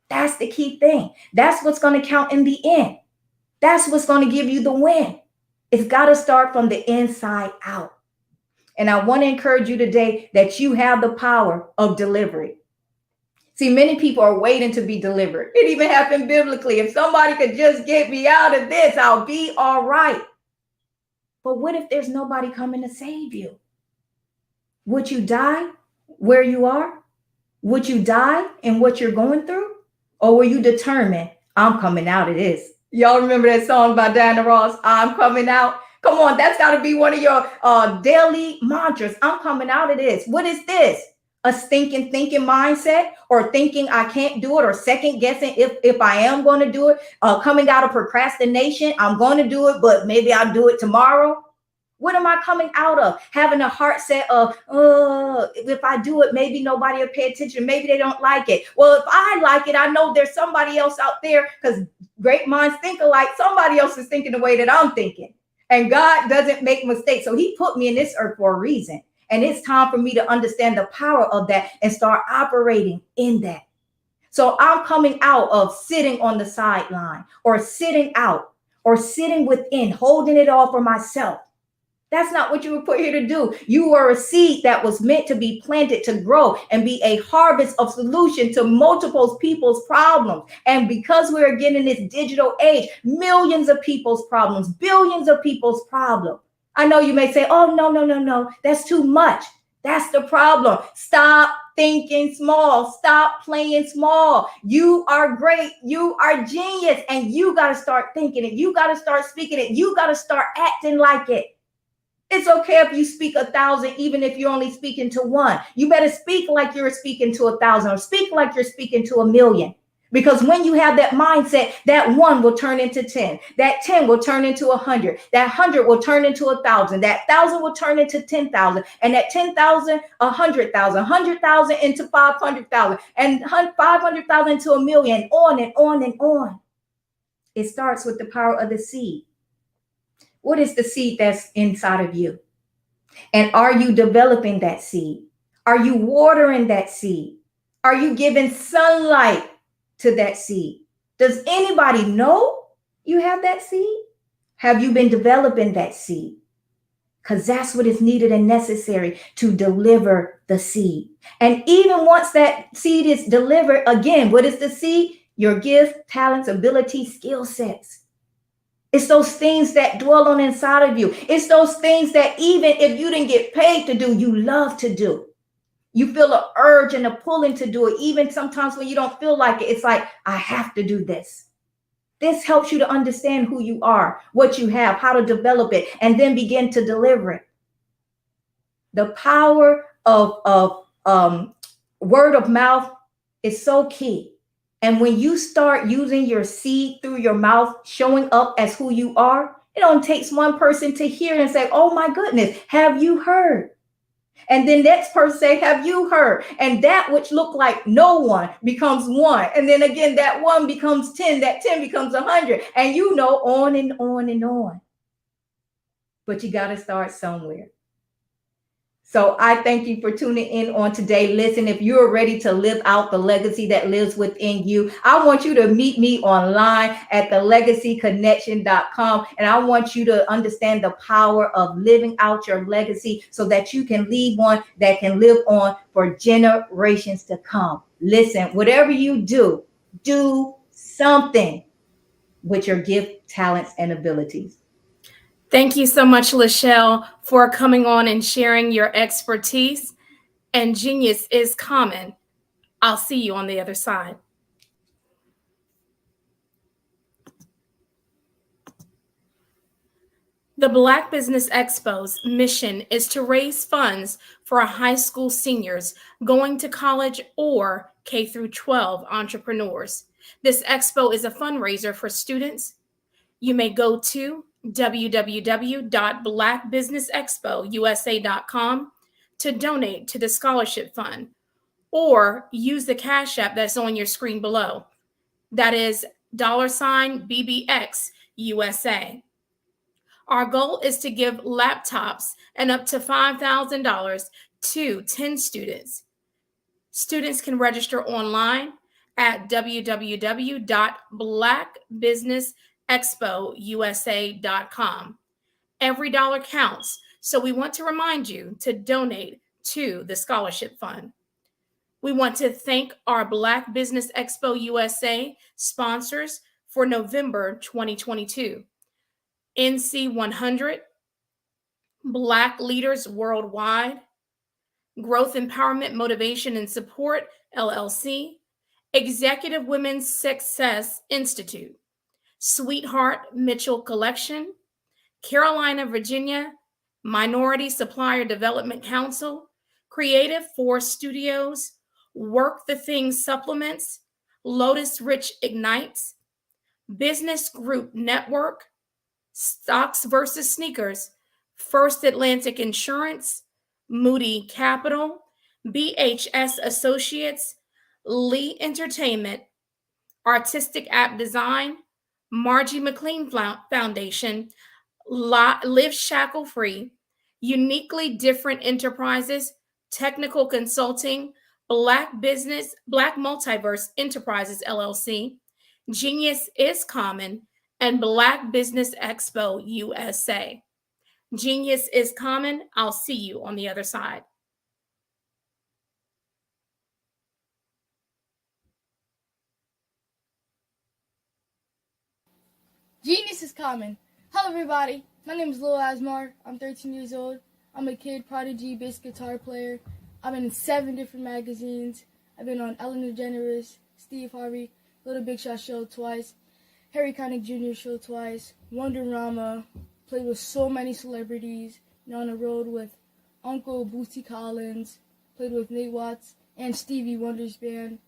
That's the key thing. That's what's going to count in the end. That's what's going to give you the win. It's got to start from the inside out. And I want to encourage you today that you have the power of delivery. See, many people are waiting to be delivered. It even happened biblically. If somebody could just get me out of this, I'll be all right. But what if there's nobody coming to save you? Would you die where you are? Would you die in what you're going through? Or were you determined, I'm coming out of this? Y'all remember that song by Diana Ross, I'm coming out? Come on, that's got to be one of your daily mantras. I'm coming out of this. What is this? A thinking mindset, or thinking I can't do it, or second guessing if I am going to do it, coming out of procrastination. I'm going to do it, but maybe I'll do it tomorrow. What am I coming out of? Having a heart set of, if I do it, maybe nobody will pay attention. Maybe they don't like it. Well, if I like it, I know there's somebody else out there, because great minds think alike. Somebody else is thinking the way that I'm thinking. And God doesn't make mistakes. So he put me in this earth for a reason. And it's time for me to understand the power of that and start operating in that. So I'm coming out of sitting on the sideline, or sitting out, or sitting within, holding it all for myself. That's not what you were put here to do. You are a seed that was meant to be planted to grow and be a harvest of solution to multiple people's problems. And because we're getting this digital age, millions of people's problems, billions of people's problems. I know you may say, oh, no, that's too much. That's the problem. Stop thinking small. Stop playing small. You are great. You are genius. And you got to start thinking it. You got to start speaking it. You got to start acting like it. It's okay if you speak 1,000, even if you're only speaking to one. You better speak like you're speaking to 1,000, or speak like you're speaking to 1,000,000. Because when you have that mindset, that 1 will turn into 10. That 10 will turn into 100. That 100 will turn into 1,000. That 1,000 will turn into 10,000. And that 10,000, 100,000. 100,000 into 500,000. And 500,000 into 1,000,000. On and on and on. It starts with the power of the seed. What is the seed that's inside of you? And are you developing that seed? Are you watering that seed? Are you giving sunlight to that seed? Does anybody know you have that seed? Have you been developing that seed? Because that's what is needed and necessary to deliver the seed. And even once that seed is delivered, again, what is the seed? Your gift, talents, abilities, skill sets. It's those things that dwell on inside of you. It's those things that even if you didn't get paid to do, you love to do. You feel an urge and a pulling to do it. Even sometimes when you don't feel like it, it's like, I have to do this. This helps you to understand who you are, what you have, how to develop it, and then begin to deliver it. The power of word of mouth is so key. And when you start using your seed through your mouth, showing up as who you are, it only takes one person to hear and say, oh my goodness, have you heard? And then next person say, have you heard? And that which looked like no one becomes one. And then again, that 1 becomes 10, that 10 becomes 100. And you know, on and on and on. But you got to start somewhere. So I thank you for tuning in on today. Listen, if you're ready to live out the legacy that lives within you, I want you to meet me online at thelegacyconnection.com. And I want you to understand the power of living out your legacy so that you can leave one that can live on for generations to come. Listen, whatever you do, do something with your gift, talents, and abilities. Thank you so much, Lachelle, for coming on and sharing your expertise. And genius is common. I'll see you on the other side. The Black Business Expo's mission is to raise funds for high school seniors going to college or K-12 entrepreneurs. This expo is a fundraiser for students. You may go to www.blackbusinessexpousa.com to donate to the scholarship fund, or use the Cash App that's on your screen below. That is $BBXUSA. Our goal is to give laptops and up to $5,000 to 10 students. Students can register online at www.blackbusinessexpousa.com. Every dollar counts, so we want to remind you to donate to the scholarship fund. We want to thank our Black Business Expo USA sponsors for November 2022. NC 100, Black Leaders Worldwide, Growth Empowerment Motivation and Support, LLC, Executive Women's Success Institute, Sweetheart Mitchell Collection, Carolina, Virginia, Minority Supplier Development Council, Creative Force Studios, Work the Thing Supplements, Lotus Rich Ignites, Business Group Network, Stocks versus Sneakers, First Atlantic Insurance, Moody Capital, BHS Associates, Lee Entertainment, Artistic App Design, Margie McLean Foundation, Live Shackle Free, Uniquely Different Enterprises, Technical Consulting, Black Multiverse Enterprises, LLC, Genius is Common, and Black Business Expo USA. Genius is common. I'll see you on the other side. Genius is common. Hello everybody, my name is Lil Asmar. I'm 13 years old. I'm a kid prodigy bass guitar player. I'm in 7 different magazines. I've been on Ellen DeGeneres, Steve Harvey, Little Big Shot Show twice, Harry Connick Jr. Show twice, Wonderama, played with so many celebrities, been on the road with Uncle Bootsy Collins, played with Nate Watts and Stevie Wonder's band,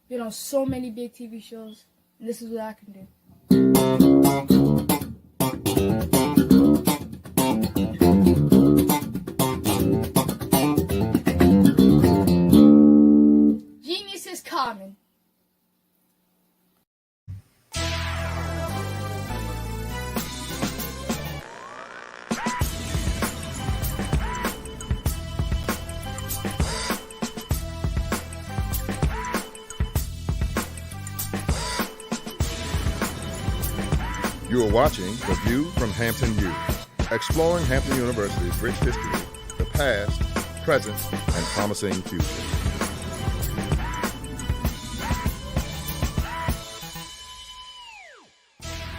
been on so many big TV shows, and this is what I can do. Genius is common. You are watching The View from Hampton U, exploring Hampton University's rich history, the past, present, and promising future.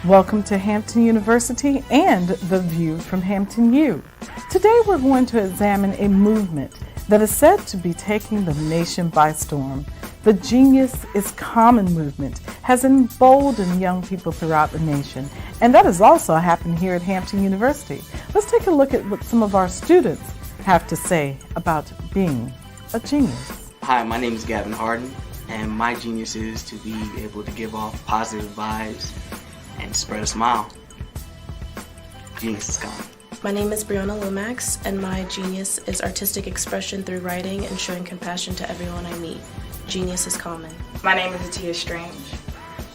Welcome to Hampton University and The View from Hampton U. Today we're going to examine a movement that is said to be taking the nation by storm. The Genius is Common movement has emboldened young people throughout the nation, and that has also happened here at Hampton University. Let's take a look at what some of our students have to say about being a genius. Hi, my name is Gavin Harden, and my genius is to be able to give off positive vibes and spread a smile. Genius is common. My name is Brianna Lomax, and my genius is artistic expression through writing and showing compassion to everyone I meet. Genius is common. My name is Atia Strange,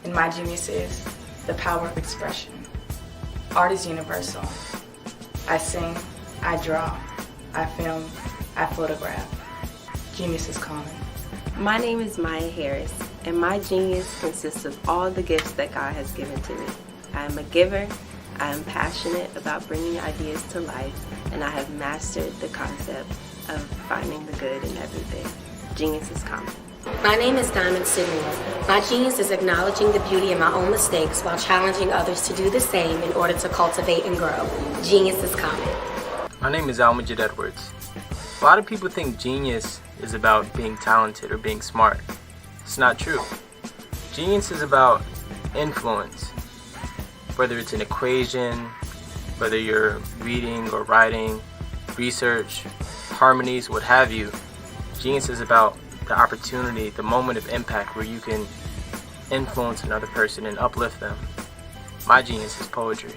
and my genius is the power of expression. Art is universal. I sing, I draw, I film, I photograph. Genius is common. My name is Maya Harris, and my genius consists of all the gifts that God has given to me. I am a giver, I am passionate about bringing ideas to life, and I have mastered the concept of finding the good in everything. Genius is common. My name is Diamond Sidney. My genius is acknowledging the beauty in my own mistakes while challenging others to do the same in order to cultivate and grow. Genius is common. My name is Almajid Edwards. A lot of people think genius is about being talented or being smart. It's not true. Genius is about influence. Whether it's an equation, whether you're reading or writing, research, harmonies, what have you, genius is about the opportunity, the moment of impact where you can influence another person and uplift them. My genius is poetry.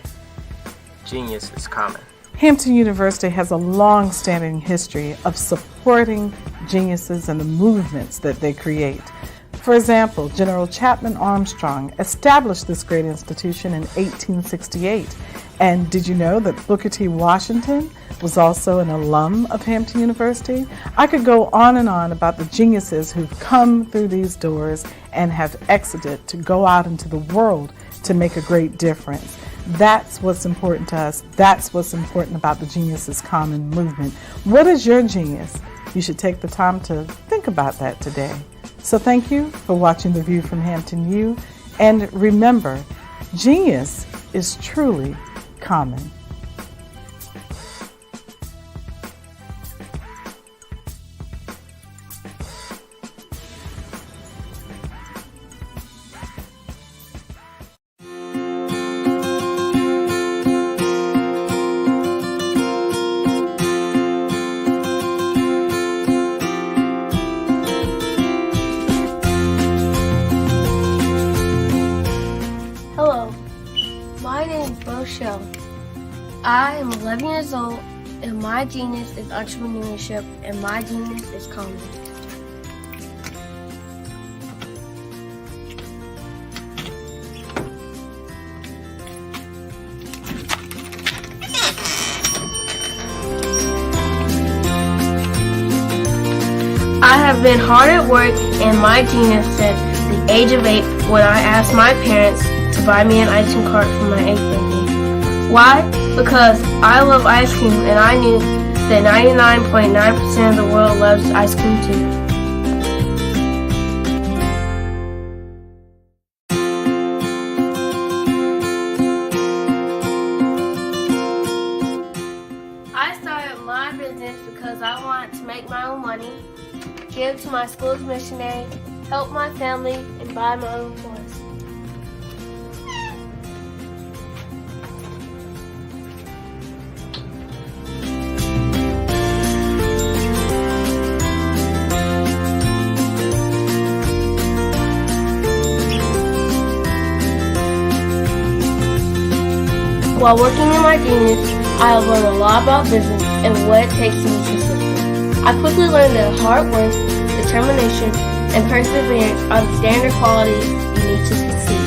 Genius is common. Hampton University has a long-standing history of supporting geniuses and the movements that they create. For example, General Chapman Armstrong established this great institution in 1868. And did you know that Booker T. Washington was also an alum of Hampton University? I could go on and on about the geniuses who've come through these doors and have exited to go out into the world to make a great difference. That's what's important to us. That's what's important about the Genius is Common movement. What is your genius? You should take the time to think about that today. So thank you for watching The View from Hampton U. And remember, genius is truly common. Hello, my name is Rochelle. I am 11 years old, and my genius is entrepreneurship, and my genius is common. I have been hard at work, and my genius since the age of 8 when I asked my parents to buy me an ice cream cart for my 8th birthday. Why? Because I love ice cream, and I knew that 99.9% of the world loves ice cream too. I started my business because I wanted to make my own money, give to my school's missionary, help my family, and buy my own toys. While working in my genius, I have learned a lot about business and what it takes to be successful. I quickly learned that hard work, determination, and perseverance are the standard qualities you need to succeed.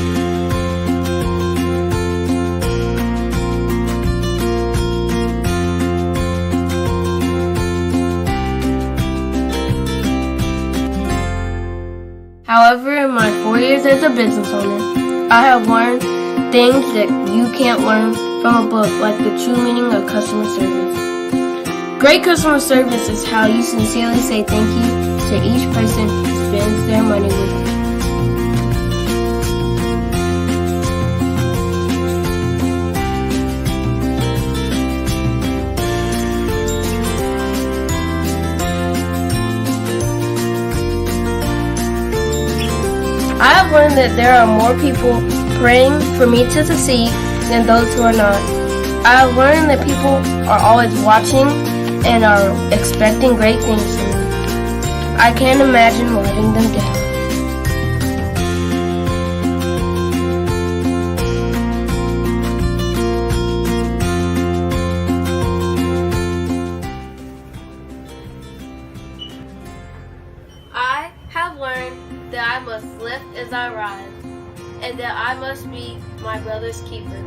However, in my 4 years as a business owner, I have learned things that you can't learn from a book, like the true meaning of customer service. Great customer service is how you sincerely say thank you to each person who spends their money with you. I have learned that there are more people praying for me to succeed than those who are not. I have learned that people are always watching and are expecting great things from me. I can't imagine letting them down. I have learned that I must lift as I rise, and that I must be my brother's keeper.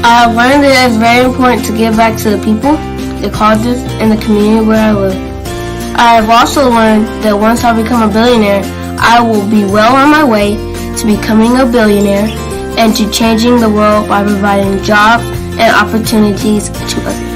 I have learned that it's very important to give back to the people, the causes, and the community where I live. I have also learned that once I become a billionaire, I will be well on my way to becoming a billionaire and to changing the world by providing jobs and opportunities to others.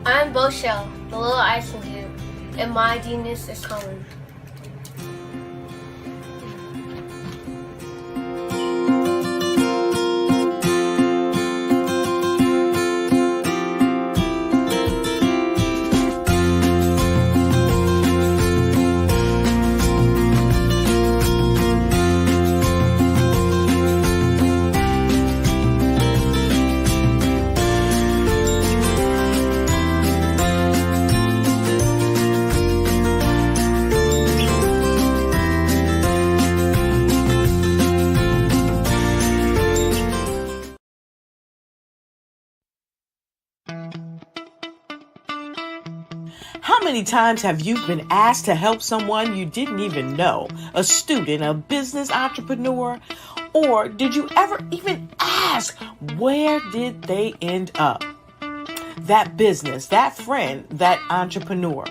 I'm Boshell, the little icing cube, and my genius is coming. How many times have you been asked to help someone you didn't even know? A student, a business entrepreneur? Or did you ever even ask, where did they end up? That business, that friend, that entrepreneur.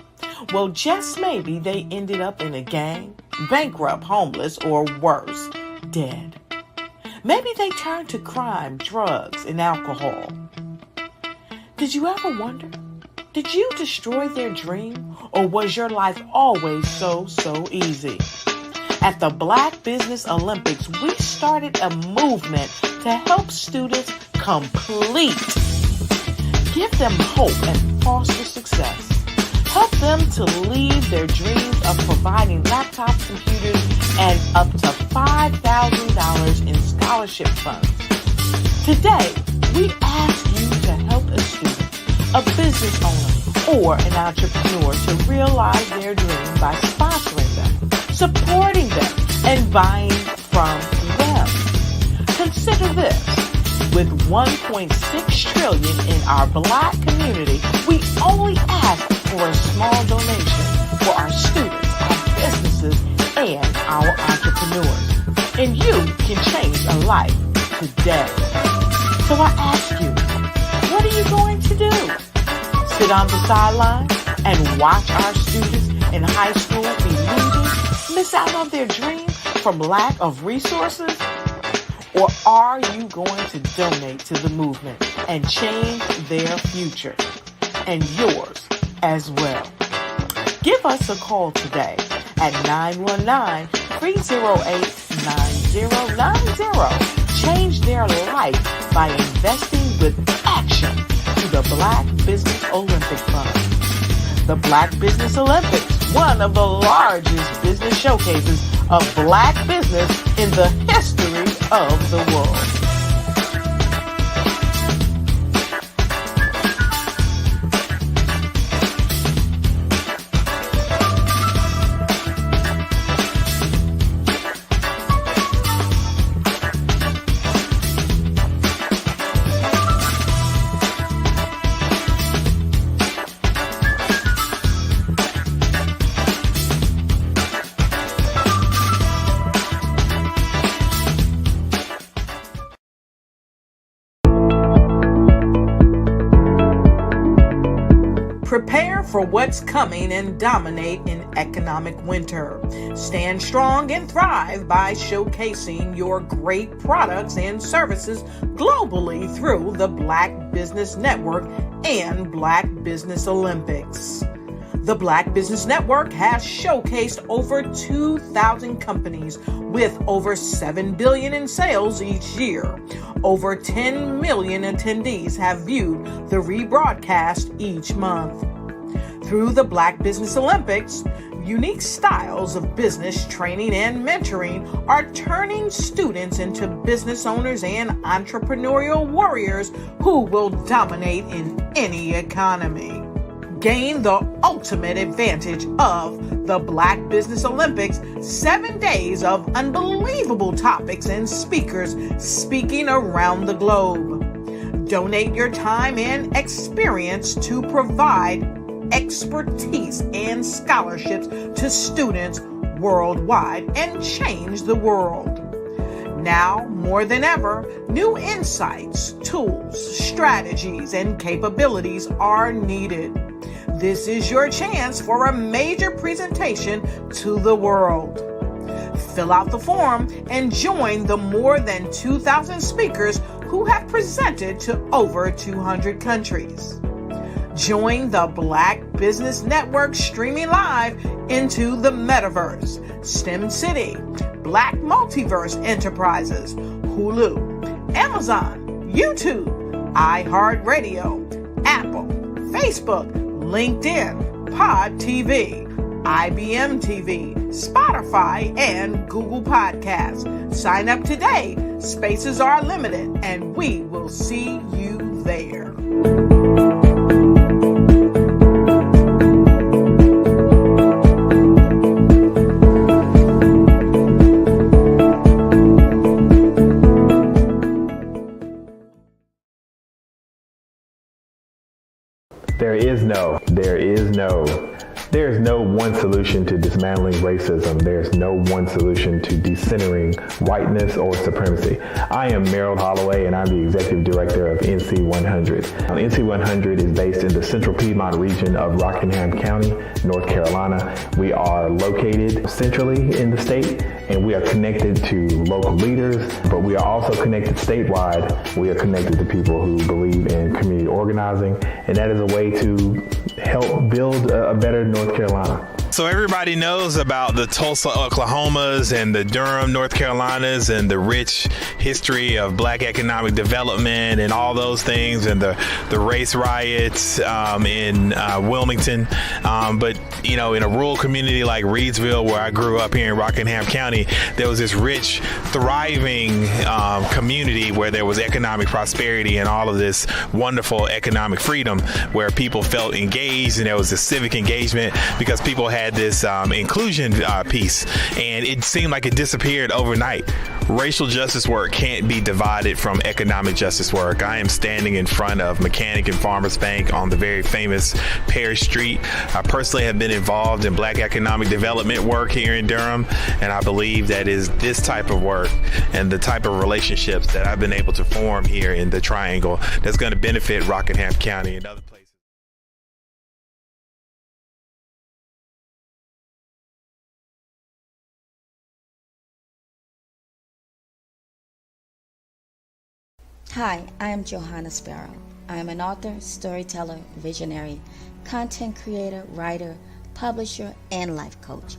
Well, just maybe they ended up in a gang, bankrupt, homeless, or worse, dead. Maybe they turned to crime, drugs, and alcohol. Did you ever wonder? Did you destroy their dream, or was your life always so easy? At the Black Business Olympics, we started a movement to help students complete. Give them hope and foster success. Help them to leave their dreams of providing laptops, computers, and up to $5,000 in scholarship funds. Today, we ask you to help a student, a business owner, or an entrepreneur to realize their dream by sponsoring them, supporting them, and buying from them. Consider this. With $1.6 trillion in our Black community, we only ask for a small donation for our students, our businesses, and our entrepreneurs. And you can change a life today. So I ask you, what are you going to do? Sit on the sideline and watch our students in high school be losers, miss out on their dream from lack of resources? Or are you going to donate to the movement and change their future and yours as well? Give us a call today at 919-308-9090. Change their life by investing with action to the Black Business Olympic Fund. The Black Business Olympics, one of the largest business showcases of Black business in the history of the world. Prepare for what's coming and dominate in economic winter. Stand strong and thrive by showcasing your great products and services globally through the Black Business Network and Black Business Olympics. The Black Business Network has showcased over 2,000 companies with over $7 billion in sales each year. Over 10 million attendees have viewed the rebroadcast each month. Through the Black Business Olympics, unique styles of business training and mentoring are turning students into business owners and entrepreneurial warriors who will dominate in any economy. Gain the ultimate advantage of the Black Business Olympics, 7 days of unbelievable topics and speakers speaking around the globe. Donate your time and experience to provide expertise and scholarships to students worldwide and change the world. Now, more than ever, new insights, tools, strategies, and capabilities are needed. This is your chance for a major presentation to the world. Fill out the form and join the more than 2,000 speakers who have presented to over 200 countries. Join the Black Business Network streaming live into the Metaverse, STEM City, Black Multiverse Enterprises, Hulu, Amazon, YouTube, iHeartRadio, Apple, Facebook, LinkedIn, Pod TV, IBM TV, Spotify, and Google Podcasts. Sign up today. Spaces are limited, and we will see you there. There's no one solution to dismantling racism. There's no one solution to decentering whiteness or supremacy. I am Merrill Holloway, and I'm the Executive Director of NC 100. NC 100 is based in the Central Piedmont region of Rockingham County, North Carolina. We are located centrally in the state, and we are connected to local leaders, but we are also connected statewide. We are connected to people who believe in community organizing, and that is a way to help build a better North Carolina. So everybody knows about the Tulsa, Oklahomas and the Durham, North Carolinas, and the rich history of Black economic development and all those things, and the race riots in Wilmington. But, you know, in a rural community like Reidsville, where I grew up here in Rockingham County, there was this rich, thriving community where there was economic prosperity and all of this wonderful economic freedom, where people felt engaged and there was a civic engagement because people had this inclusion piece, and it seemed like it disappeared overnight. Racial justice work can't be divided from economic justice work. I am standing in front of Mechanic and Farmers Bank on the very famous Parish Street. I personally have been involved in Black economic development work here in Durham, and I believe that is this type of work and the type of relationships that I've been able to form here in the Triangle that's going to benefit Rockingham County and other places. Hi, I am Johanna Sparrow. I am an author, storyteller, visionary, content creator, writer, publisher, and life coach.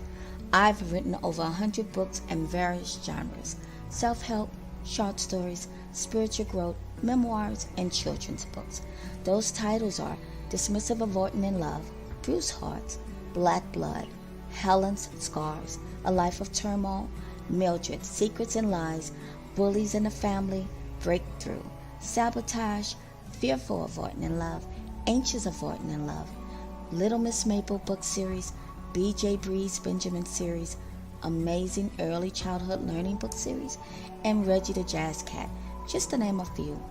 I've written over 100 books in various genres: self-help, short stories, spiritual growth, memoirs, and children's books. Those titles are Dismissive Avoiding in Love, Bruised Hearts, Black Blood, Helen's Scars, A Life of Turmoil, Mildred, Secrets and Lies, Bullies in the Family, Breakthrough, Sabotage, Fearful Avoiding in Love, Anxious Avoiding in Love, Little Miss Maple book series, B.J. Breeze Benjamin series, Amazing Early Childhood Learning book series, and Reggie the Jazz Cat, just to name a few.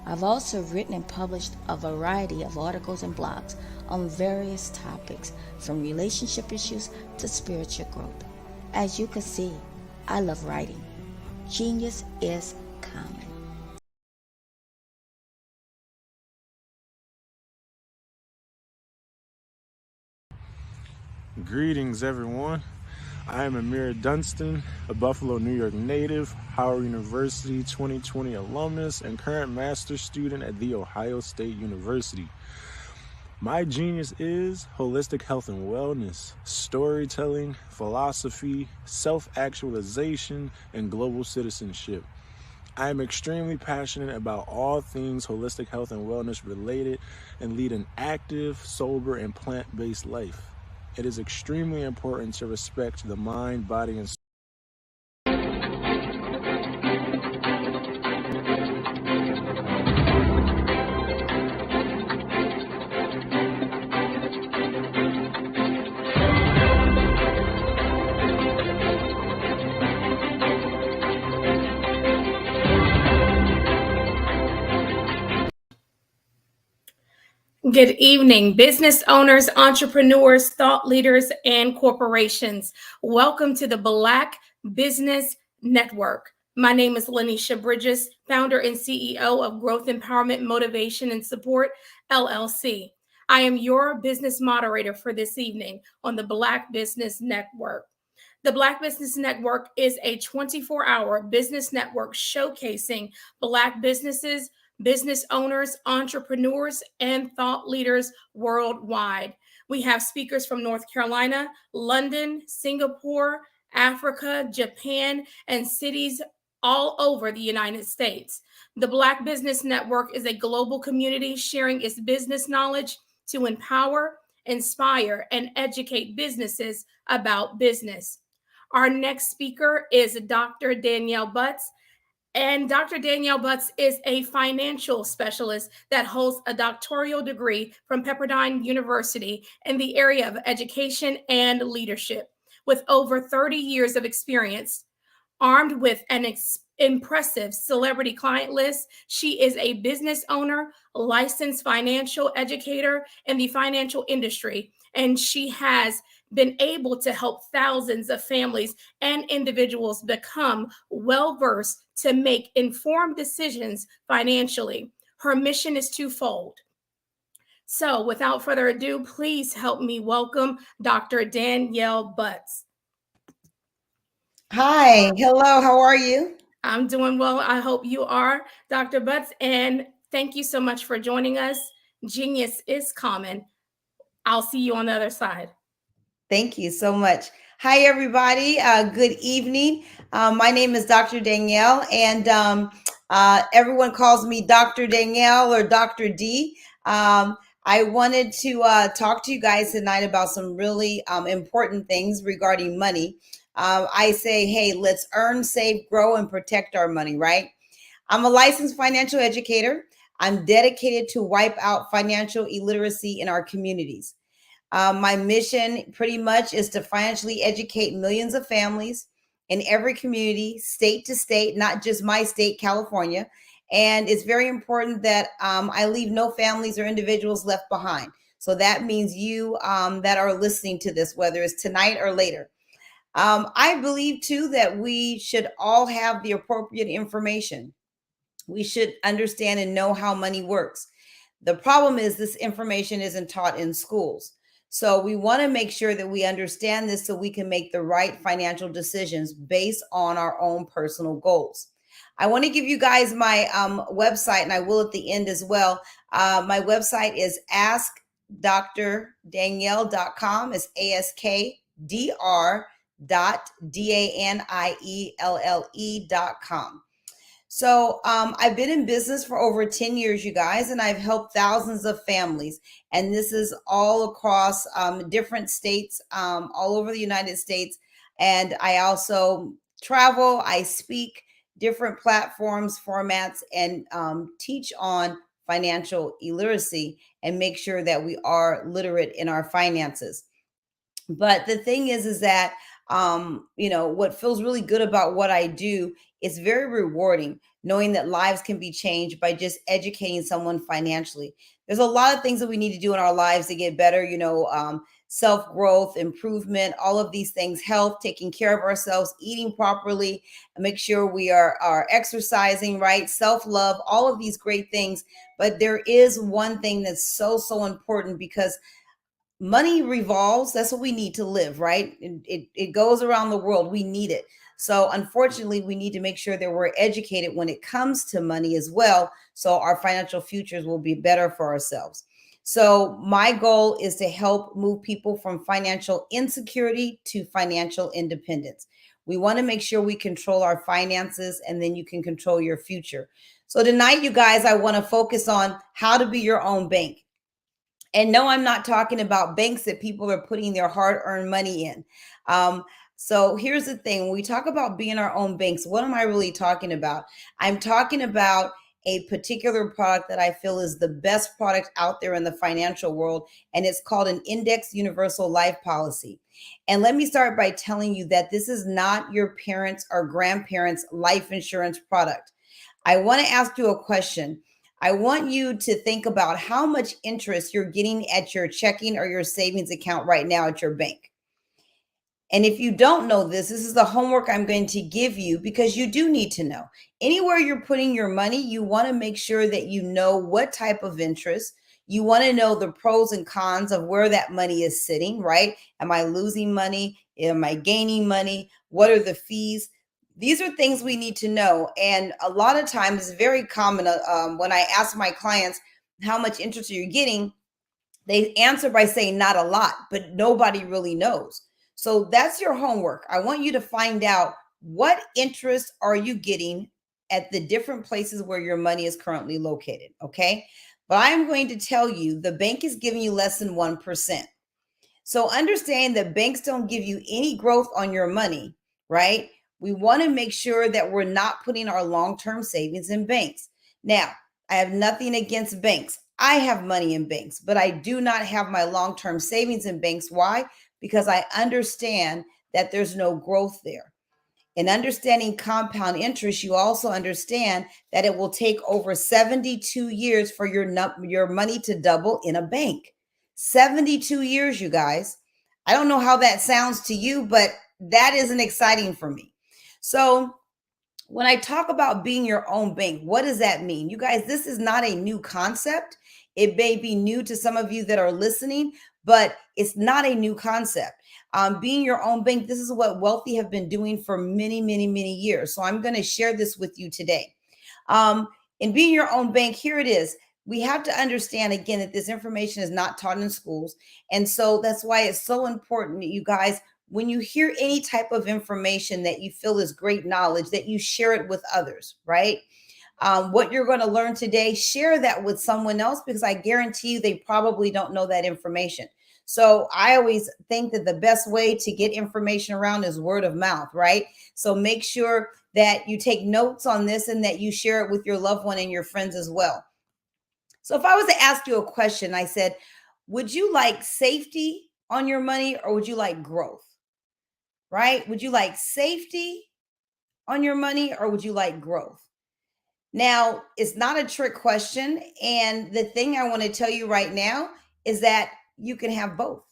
I've also written and published a variety of articles and blogs on various topics, from relationship issues to spiritual growth. As you can see, I love writing. Genius is common. Greetings, everyone. I am Amir Dunstan, a Buffalo, New York native, Howard University 2020 alumnus, and current master's student at The Ohio State University. My genius is holistic health and wellness, storytelling, philosophy, self-actualization, and global citizenship. I am extremely passionate about all things holistic health and wellness related and lead an active, sober, and plant-based life. It is extremely important to respect the mind, body, and soul. Good evening, business owners, entrepreneurs, thought leaders, and corporations. Welcome to the Black Business Network. My name is Lanisha Bridges, founder and CEO of Growth Empowerment Motivation and Support, LLC. I am your business moderator for this evening on the Black Business Network. The Black Business Network is a 24-hour business network showcasing Black businesses, business owners, entrepreneurs, and thought leaders worldwide. We have speakers from North Carolina, London, Singapore, Africa, Japan, and cities all over the United States. The Black Business Network is a global community sharing its business knowledge to empower, inspire, and educate businesses about business. Our next speaker is Dr. Danielle Butts. And Dr. Danielle Butts is a financial specialist that holds a doctoral degree from Pepperdine University in the area of education and leadership. With over 30 years of experience, armed with an impressive celebrity client list, she is a business owner, licensed financial educator in the financial industry, and she has been able to help thousands of families and individuals become well-versed to make informed decisions financially. Her mission is twofold. So without further ado, please help me welcome Dr. Danielle Butts. Hi, hello, how are you? I'm doing well. I hope you are, Dr. Butts, and thank you so much for joining us. Genius is common. I'll see you on the other side. Thank you so much. Hi, everybody. Good evening. My name is Dr. Danielle, and everyone calls me Dr. Danielle or Dr. D. I wanted to talk to you guys tonight about some really important things regarding money. I say, hey, let's earn, save, grow, and protect our money, right? I'm a licensed financial educator. I'm dedicated to wipe out financial illiteracy in our communities. My mission pretty much is to financially educate millions of families in every community, state to state, not just my state, California. And it's very important that I leave no families or individuals left behind. So that means you that are listening to this, whether it's tonight or later. I believe too that we should all have the appropriate information. We should understand and know how money works. The problem is this information isn't taught in schools. So we want to make sure that we understand this so we can make the right financial decisions based on our own personal goals. I want to give you guys my website, and I will at the end as well. My website is askdrdanielle.com. It's askdr.danielle.com. So I've been in business for over 10 years, you guys, and I've helped thousands of families. And this is all across different states, all over the United States. And I also travel, I speak different platforms, formats, and teach on financial illiteracy and make sure that we are literate in our finances. But the thing is that, what feels really good about what I do, it's very rewarding knowing that lives can be changed by just educating someone financially. There's a lot of things that we need to do in our lives to get better, self-growth, improvement, all of these things, health, taking care of ourselves, eating properly, and make sure we are exercising, right? Self-love, all of these great things. But there is one thing that's so important, because money revolves. That's what we need to live, right? It goes around the world. We need it. So unfortunately, we need to make sure that we're educated when it comes to money as well, so our financial futures will be better for ourselves. So my goal is to help move people from financial insecurity to financial independence. We want to make sure we control our finances, and then you can control your future. So tonight, you guys, I want to focus on how to be your own bank. And no, I'm not talking about banks that people are putting their hard-earned money in. So here's the thing. When we talk about being our own banks, what am I really talking about? I'm talking about a particular product that I feel is the best product out there in the financial world, and it's called an Index Universal Life Policy. And let me start by telling you that this is not your parents' or grandparents' life insurance product. I want to ask you a question. I want you to think about how much interest you're getting at your checking or your savings account right now at your bank. And if you don't know this is the homework I'm going to give you because you do need to know. Anywhere you're putting your money, you want to make sure that you know what type of interest. You want to know the pros and cons of where that money is sitting, right? Am I losing money? Am I gaining money? What are the fees? These are things we need to know. And a lot of times it's very common when I ask my clients, how much interest are you getting? They answer by saying not a lot, but nobody really knows. So that's your homework. I want you to find out what interest are you getting at the different places where your money is currently located, okay? But I'm going to tell you the bank is giving you less than 1%. So understand that banks don't give you any growth on your money, right? We want to make sure that we're not putting our long-term savings in banks. Now, I have nothing against banks. I have money in banks, but I do not have my long-term savings in banks. Why? Because I understand that there's no growth there. In understanding compound interest, you also understand that it will take over 72 years for your money to double in a bank. 72 years, you guys. I don't know how that sounds to you, but that isn't exciting for me. So when I talk about being your own bank, what does that mean? You guys, this is not a new concept. It may be new to some of you that are listening, but it's not a new concept. Being your own bank, this is what Wealthy have been doing for many, many, many years. So I'm going to share this with you today. In being your own bank, here it is. We have to understand, again, that this information is not taught in schools. And so that's why it's so important that you guys, when you hear any type of information that you feel is great knowledge, that you share it with others, right? What you're going to learn today, share that with someone else, because I guarantee you they probably don't know that information. So I always think that the best way to get information around is word of mouth, right? So make sure that you take notes on this and that you share it with your loved one and your friends as well. So if I was to ask you a question, I said, would you like safety on your money or would you like growth? Right? Would you like safety on your money or would you like growth? Now, it's not a trick question. And the thing I want to tell you right now is that you can have both.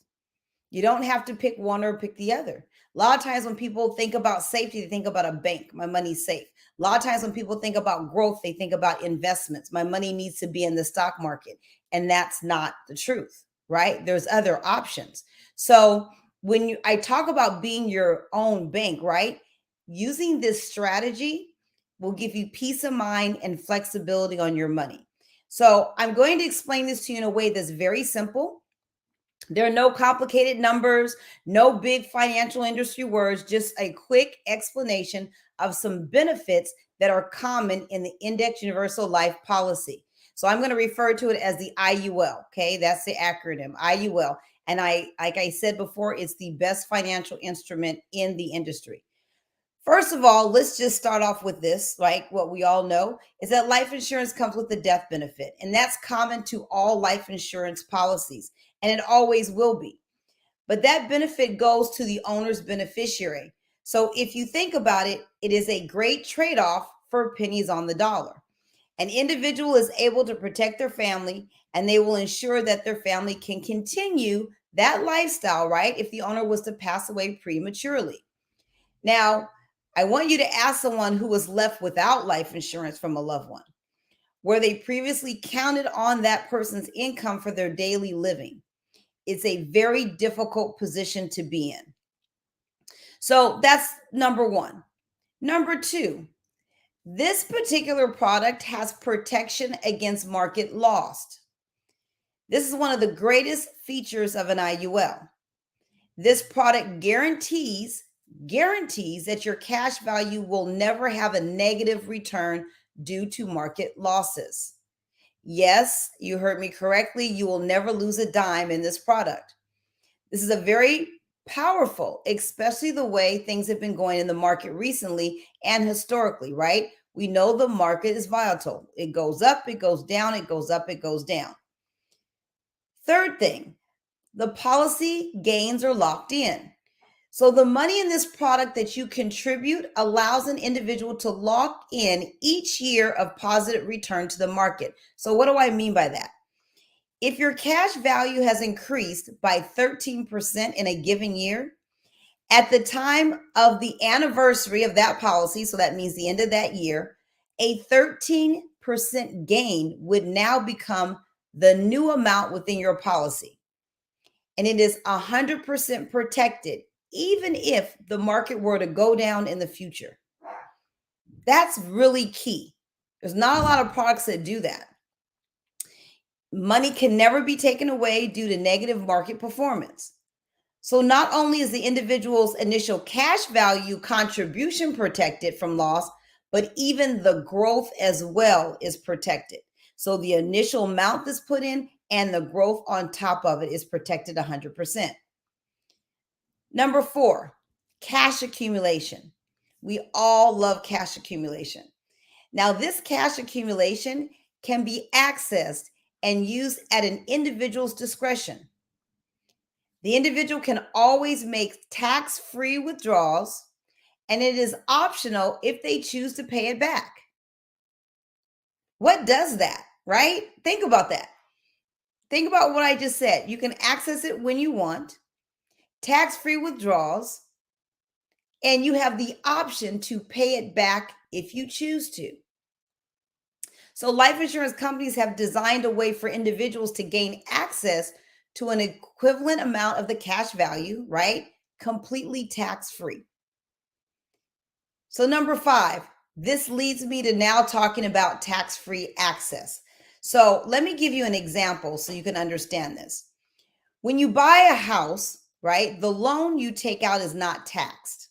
You don't have to pick one or pick the other. A lot of times when people think about safety, they think about a bank. My money's safe. A lot of times when people think about growth, they think about investments. My money needs to be in the stock market. And that's not the truth, right? There's other options. So when I talk about being your own bank, right? Using this strategy will give you peace of mind and flexibility on your money. So I'm going to explain this to you in a way that's very simple. There are no complicated numbers, no big financial industry words, just a quick explanation of some benefits that are common in the Index Universal Life Policy. So I'm going to refer to it as the IUL. Okay, that's the acronym, IUL. And like I said before, it's the best financial instrument in the industry. First of all, let's just start off with this, like what we all know is that life insurance comes with a death benefit, and that's common to all life insurance policies, and it always will be. But that benefit goes to the owner's beneficiary. So if you think about it, it is a great trade-off for pennies on the dollar. An individual is able to protect their family, and they will ensure that their family can continue that lifestyle, right? If the owner was to pass away prematurely. Now, I want you to ask someone who was left without life insurance from a loved one, where they previously counted on that person's income for their daily living. It's a very difficult position to be in. So that's number one. Number two, this particular product has protection against market loss. This is one of the greatest features of an IUL. This product guarantees that your cash value will never have a negative return due to market losses. Yes, you heard me correctly. You will never lose a dime in this product. This is a very powerful, especially the way things have been going in the market recently and historically, right? We know the market is volatile. It goes up, it goes down, it goes up, it goes down. Third thing, the policy gains are locked in. So the money in this product that you contribute allows an individual to lock in each year of positive return to the market. So what do I mean by that? If your cash value has increased by 13% in a given year, at the time of the anniversary of that policy, so that means the end of that year, a 13% gain would now become the new amount within your policy. And it is 100% protected, even if the market were to go down in the future. That's really key. There's not a lot of products that do that. Money can never be taken away due to negative market performance. So not only is the individual's initial cash value contribution protected from loss, but even the growth as well is protected. So the initial amount that's put in and the growth on top of it is protected 100%. Number 4, cash accumulation. We all love cash accumulation. Now, this cash accumulation can be accessed and used at an individual's discretion. The individual can always make tax-free withdrawals, and it is optional if they choose to pay it back. What does that, right? Think about that. Think about what I just said. You can access it when you want, tax-free withdrawals, and you have the option to pay it back if you choose to. So life insurance companies have designed a way for individuals to gain access to an equivalent amount of the cash value, right? Completely tax-free. So number 5, this leads me to now talking about tax-free access. So let me give you an example so you can understand this. When you buy a house, right, the loan you take out is not taxed.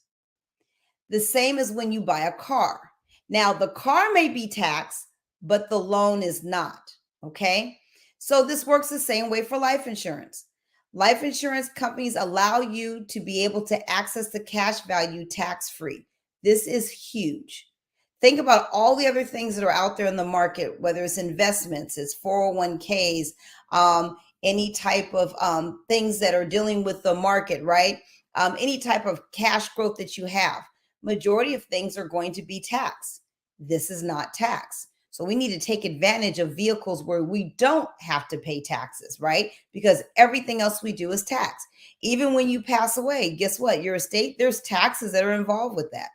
The same as when you buy a car. Now, the car may be taxed, but the loan is not, okay? So this works the same way for life insurance. Life insurance companies allow you to be able to access the cash value tax-free. This is huge. Think about all the other things that are out there in the market, whether it's investments, it's 401ks, any type of things that are dealing with the market, right? Any type of cash growth that you have. Majority of things are going to be taxed. This is not taxed. So we need to take advantage of vehicles where we don't have to pay taxes, right? Because everything else we do is taxed. Even when you pass away, guess what? Your estate, there's taxes that are involved with that.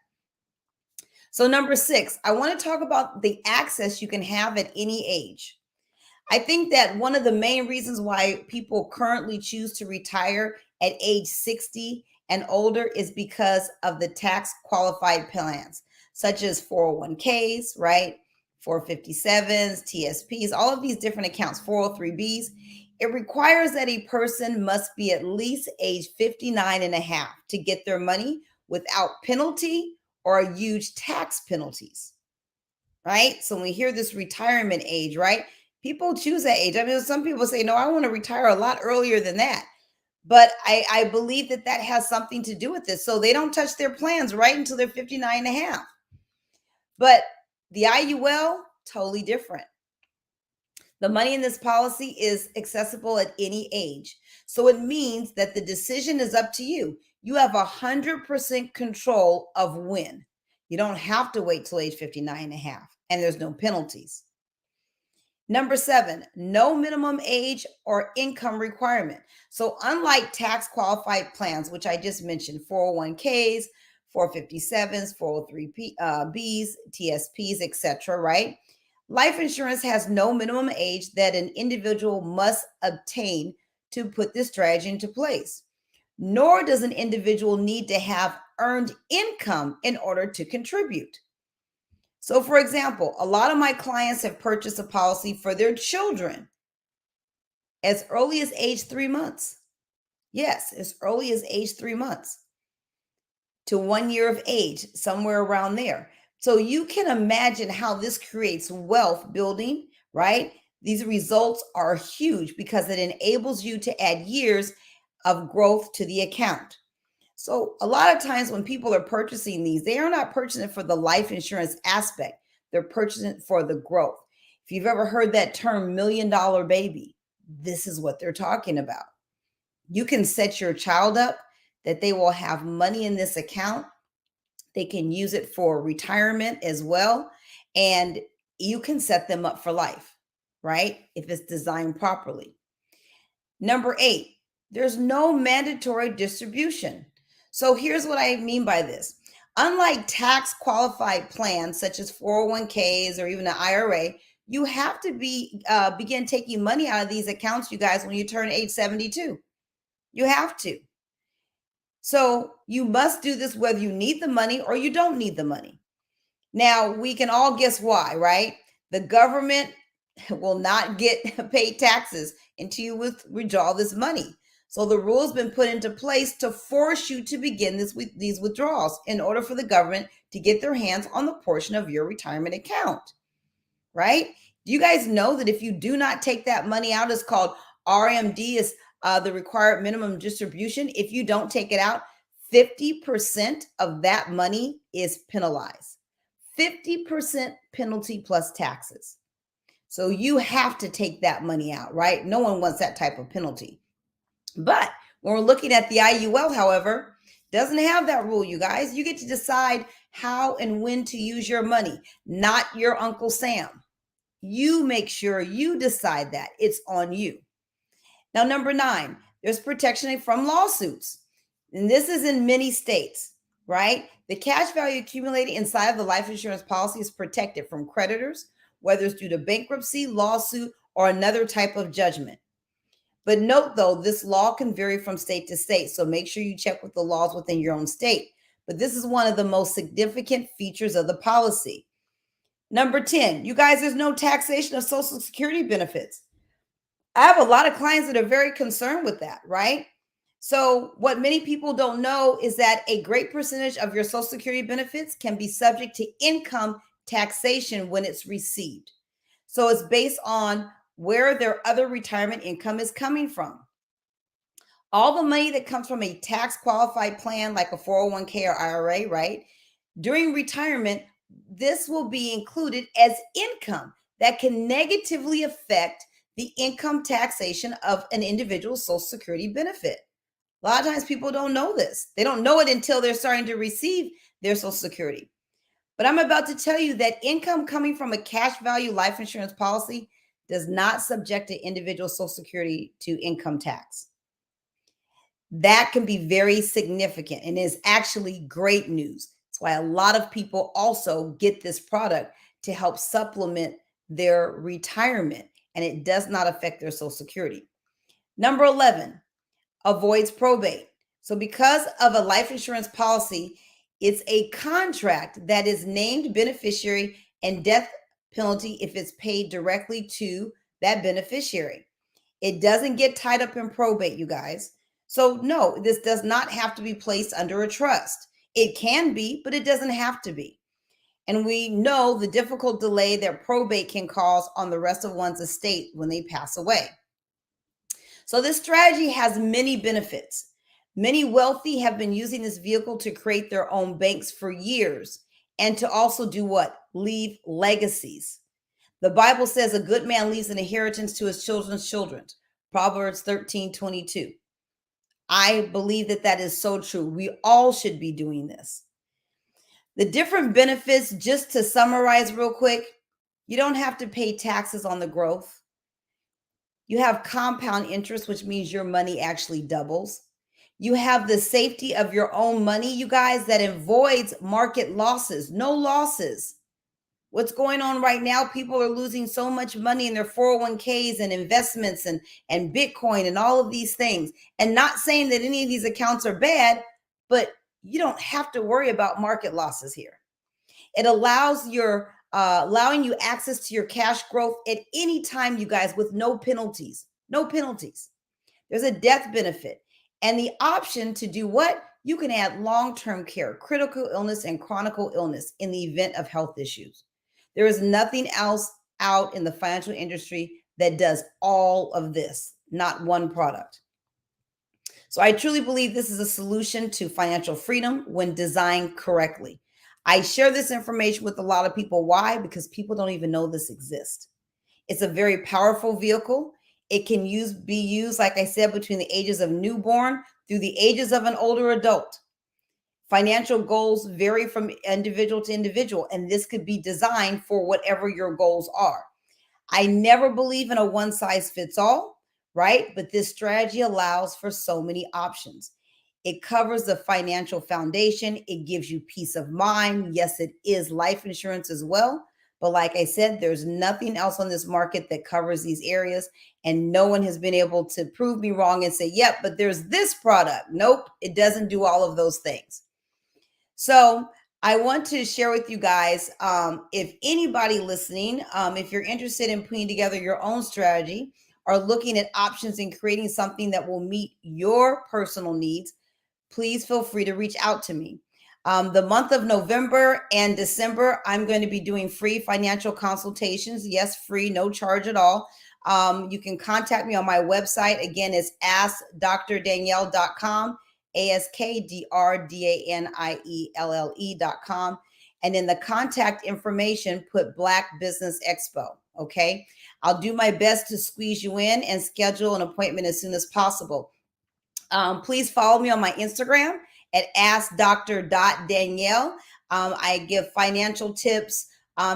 So number 6, I want to talk about the access you can have at any age. I think that one of the main reasons why people currently choose to retire at age 60 and older is because of the tax qualified plans, such as 401ks, right? 457s, TSPs, all of these different accounts, 403bs. It requires that a person must be at least age 59 and a half to get their money without penalty or huge tax penalties, right? So when we hear this retirement age, right? People choose that age. I mean, some people say, no, I want to retire a lot earlier than that. But I believe that that has something to do with this. So they don't touch their plans right until they're 59 and a half. But the IUL, totally different. The money in this policy is accessible at any age. So it means that the decision is up to you. You have 100% control of when. You don't have to wait till age 59 and a half, and there's no penalties. Number 7, no minimum age or income requirement. So unlike tax qualified plans, which I just mentioned, 401ks, 457s, 403bs, TSPs, etc., right? Life insurance has no minimum age that an individual must obtain to put this strategy into place. Nor does an individual need to have earned income in order to contribute. So, for example, a lot of my clients have purchased a policy for their children as early as age 3 months. Yes, as early as age 3 months to 1 year of age, somewhere around there. So you can imagine how this creates wealth building, right? These results are huge because it enables you to add years of growth to the account. So a lot of times when people are purchasing these, they are not purchasing it for the life insurance aspect. They're purchasing it for the growth. If you've ever heard that term $1 million baby, this is what they're talking about. You can set your child up that they will have money in this account. They can use it for retirement as well. And you can set them up for life, right? If it's designed properly. Number 8, there's no mandatory distribution. So here's what I mean by this. Unlike tax qualified plans such as 401ks or even an IRA, you have to begin taking money out of these accounts, you guys, when you turn age 72. You have to. So you must do this whether you need the money or you don't need the money. Now, we can all guess why, right? The government will not get paid taxes until you withdraw this money. So the rule has been put into place to force you to begin these withdrawals in order for the government to get their hands on the portion of your retirement account, right? Do you guys know that if you do not take that money out, it's called RMD, is the required minimum distribution. If you don't take it out, 50% of that money is penalized. 50% penalty plus taxes. So you have to take that money out, right? No one wants that type of penalty. But when we're looking at the IUL, however, doesn't have that rule, you guys. You get to decide how and when to use your money, not your Uncle Sam. You make sure you decide that. It's on you. Now, number 9, there's protection from lawsuits. And this is in many states, right? The cash value accumulated inside of the life insurance policy is protected from creditors, whether it's due to bankruptcy, lawsuit, or another type of judgment. But note, though, this law can vary from state to state, so make sure you check with the laws within your own state. But this is one of the most significant features of the policy. Number 10, you guys, there's no taxation of Social Security benefits. I have a lot of clients that are very concerned with that, right? So what many people don't know is that a great percentage of your Social Security benefits can be subject to income taxation when it's received. So it's based on where their other retirement income is coming from. All the money that comes from a tax qualified plan like a 401k or IRA, right? During retirement, this will be included as income that can negatively affect the income taxation of an individual's Social Security benefit. A lot of times people don't know this. They don't know it until they're starting to receive their Social Security. But I'm about to tell you that income coming from a cash value life insurance policy does not subject an individual Social Security to income tax. That can be very significant and is actually great news. That's why a lot of people also get this product to help supplement their retirement, and it does not affect their Social Security. Number 11, avoids probate. So because of a life insurance policy, it's a contract that is named beneficiary and death penalty if it's paid directly to that beneficiary. It doesn't get tied up in probate, you guys. So no, this does not have to be placed under a trust. It can be, but it doesn't have to be. And we know the difficult delay that probate can cause on the rest of one's estate when they pass away. So this strategy has many benefits. Many wealthy have been using this vehicle to create their own banks for years and to also do what? Leave legacies. The Bible says a good man leaves an inheritance to his children's children. Proverbs 13:22. I believe that that is so true. We all should be doing this. The different benefits, just to summarize real quick, you don't have to pay taxes on the growth. You have compound interest, which means your money actually doubles. You have the safety of your own money, you guys, that avoids market losses. No losses. What's going on right now, people are losing so much money in their 401ks and investments and Bitcoin and all of these things. And not saying that any of these accounts are bad, but you don't have to worry about market losses here. It allows allowing you access to your cash growth at any time, you guys, with no penalties. No penalties. There's a death benefit and the option to do what? You can add long-term care, critical illness, and chronic illness in the event of health issues. There is nothing else out in the financial industry that does all of this, not one product. So I truly believe this is a solution to financial freedom when designed correctly. I share this information with a lot of people. Why? Because people don't even know this exists. It's a very powerful vehicle. It can be used, like I said, between the ages of newborn through the ages of an older adult. Financial goals vary from individual to individual, and this could be designed for whatever your goals are. I never believe in a one size fits all, right? But this strategy allows for so many options. It covers the financial foundation. It gives you peace of mind. Yes, it is life insurance as well. But like I said, there's nothing else on this market that covers these areas. And no one has been able to prove me wrong and say, yep, but there's this product. Nope, it doesn't do all of those things. So I want to share with you guys, if anybody listening, if you're interested in putting together your own strategy or looking at options and creating something that will meet your personal needs, please feel free to reach out to me. The month of November and December, I'm going to be doing free financial consultations. Yes, free, no charge at all. You can contact me on my website. Again, it's askdrdanielle.com, askdrdanielle.com. And in the contact information, put Black Business Expo. Okay. I'll do my best to squeeze you in and schedule an appointment as soon as possible. Please follow me on my Instagram at askdr.danielle. I give financial tips,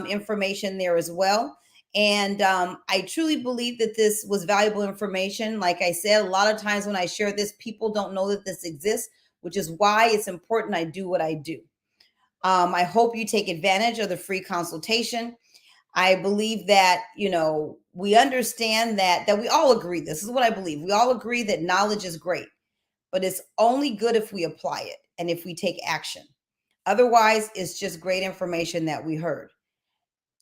information there as well. And I truly believe that this was valuable information. Like I said, a lot of times when I share this, people don't know that this exists, which is why it's important I do what I do. I hope you take advantage of the free consultation. I believe that, we understand that we all agree. This is what I believe. We all agree that knowledge is great, but it's only good if we apply it and if we take action. Otherwise, it's just great information that we heard.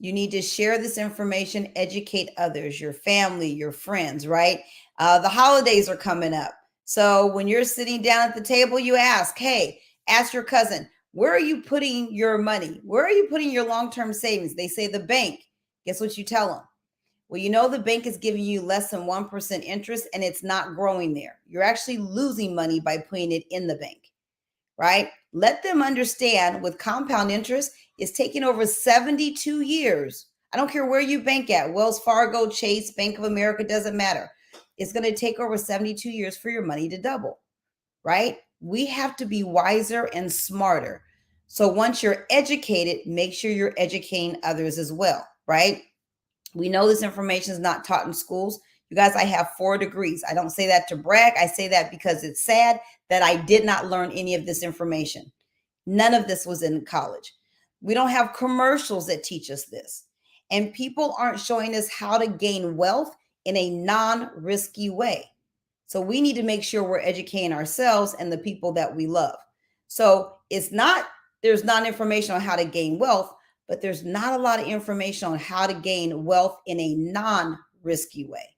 You need to share this information, educate others, your family, your friends, right? The holidays are coming up. So when you're sitting down at the table, you ask your cousin, where are you putting your money? Where are you putting your long-term savings? They say the bank. Guess what you tell them? Well, the bank is giving you less than 1% interest and it's not growing there. You're actually losing money by putting it in the bank, right? Let them understand with compound interest, it's taking over 72 years. I don't care where you bank at, Wells Fargo, Chase, Bank of America, doesn't matter. It's going to take over 72 years for your money to double, right? We have to be wiser and smarter. So once you're educated, make sure you're educating others as well, right? We know this information is not taught in schools. You guys, I have 4 degrees. I don't say that to brag. I say that because it's sad that I did not learn any of this information. None of this was in college. We don't have commercials that teach us this. And people aren't showing us how to gain wealth in a non-risky way. So we need to make sure we're educating ourselves and the people that we love. So there's not information on how to gain wealth, but there's not a lot of information on how to gain wealth in a non-risky way.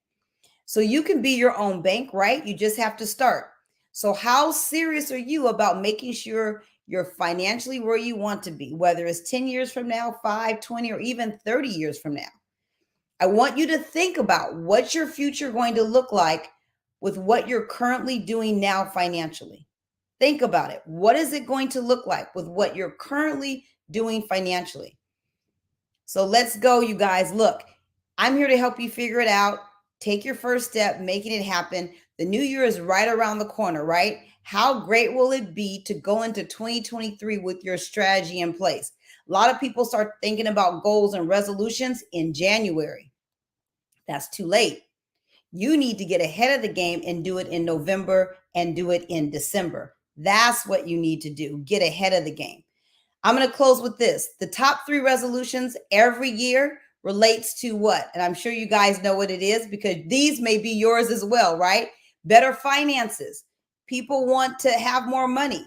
So you can be your own bank, right? You just have to start. So how serious are you about making sure you're financially where you want to be, whether it's 10 years from now, 5, 20, or even 30 years from now? I want you to think about what's your future going to look like with what you're currently doing now financially. Think about it. What is it going to look like with what you're currently doing financially? So let's go, you guys. Look, I'm here to help you figure it out. Take your first step, making it happen. The new year is right around the corner, right? How great will it be to go into 2023 with your strategy in place? A lot of people start thinking about goals and resolutions in January. That's too late. You need to get ahead of the game and do it in November and do it in December. That's what you need to do. Get ahead of the game. I'm going to close with this. The top 3 resolutions every year relates to what? And I'm sure you guys know what it is because these may be yours as well, right? Better finances. People want to have more money,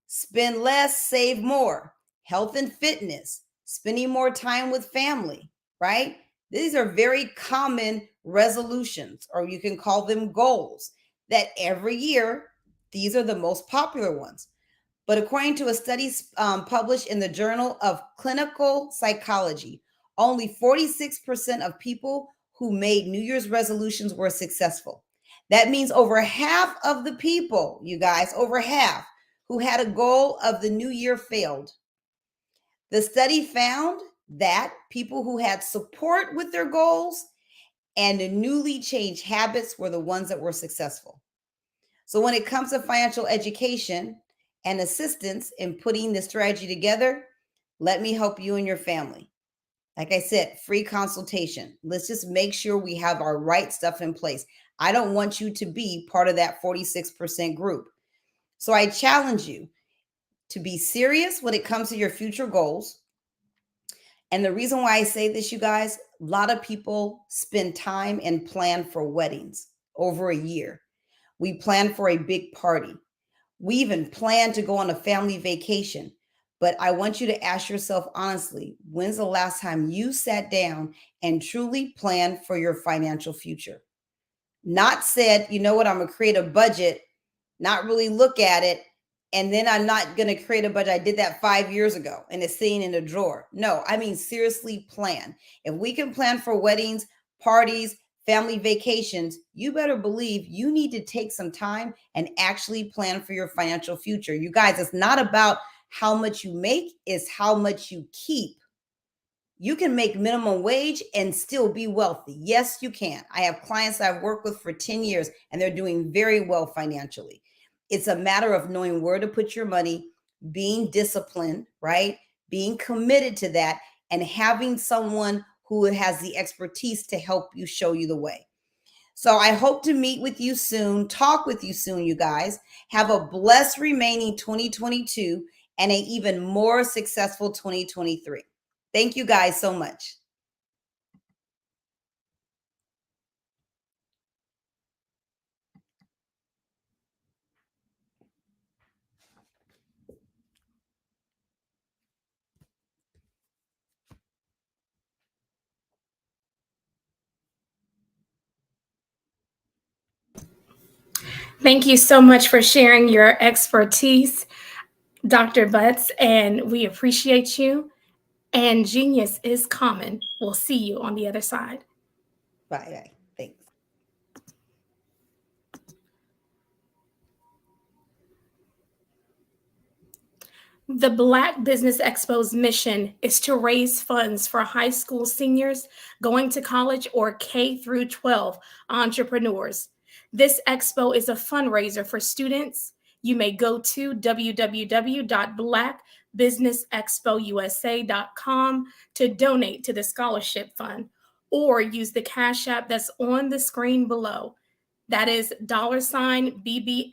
spend less, save more. Health and fitness, spending more time with family, right? These are very common resolutions, or you can call them goals, that every year, these are the most popular ones. But according to a study published in the Journal of Clinical Psychology, only 46% of people who made New Year's resolutions were successful. That means over half of the people, you guys, over half who had a goal of the new year failed. The study found that people who had support with their goals and the newly changed habits were the ones that were successful. So when it comes to financial education and assistance in putting this strategy together, let me help you and your family. Like I said, free consultation. Let's just make sure we have our right stuff in place. I don't want you to be part of that 46% group. So I challenge you to be serious when it comes to your future goals. And the reason why I say this, you guys, a lot of people spend time and plan for weddings over a year. We plan for a big party. We even plan to go on a family vacation. But I want you to ask yourself honestly, when's the last time you sat down and truly planned for your financial future? Not said, you know what, I'm going to create a budget, not really look at it, and then I'm not going to create a budget. I did that 5 years ago and it's sitting in a drawer. No, I mean, seriously plan. If we can plan for weddings, parties, family vacations, you better believe you need to take some time and actually plan for your financial future. You guys, it's not about how much you make, is how much you keep. You can make minimum wage and still be wealthy. Yes, you can. I have clients that I've worked with for 10 years and they're doing very well financially. It's a matter of knowing where to put your money, being disciplined, right? Being committed to that and having someone who has the expertise to help you, show you the way. So I hope to meet with you soon, talk with you soon, you guys. Have a blessed remaining 2022 and an even more successful 2023. Thank you guys so much. Thank you so much for sharing your expertise, Dr. Butts, and we appreciate you. And genius is common. We'll see you on the other side. Bye. Thanks. The Black Business Expo's mission is to raise funds for high school seniors going to college or K through 12 entrepreneurs. This expo is a fundraiser for students. You may go to www.blackbusinessexpousa.com to donate to the scholarship fund or use the Cash App that's on the screen below. That is $BBXUSA.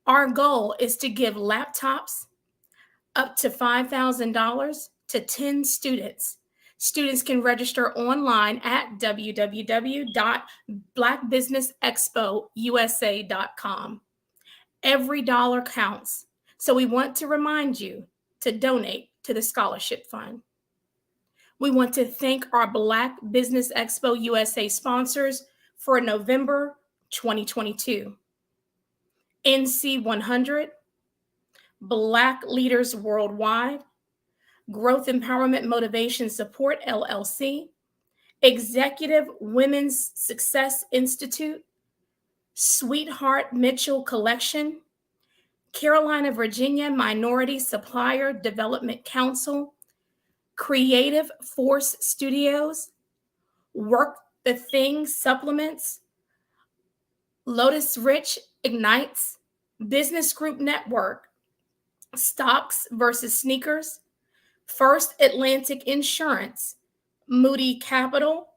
Our goal is to give laptops up to $5,000 to 10 students. Students can register online at www.blackbusinessexpousa.com. Every dollar counts, so we want to remind you to donate to the scholarship fund. We want to thank our Black Business Expo USA sponsors for November 2022. NC 100, Black Leaders Worldwide, Growth Empowerment Motivation Support LLC, Executive Women's Success Institute, Sweetheart Mitchell Collection, Carolina, Virginia Minority Supplier Development Council, Creative Force Studios, Work the Thing Supplements, Lotus Rich Ignites, Business Group Network, Stocks versus Sneakers, First Atlantic Insurance, Moody Capital,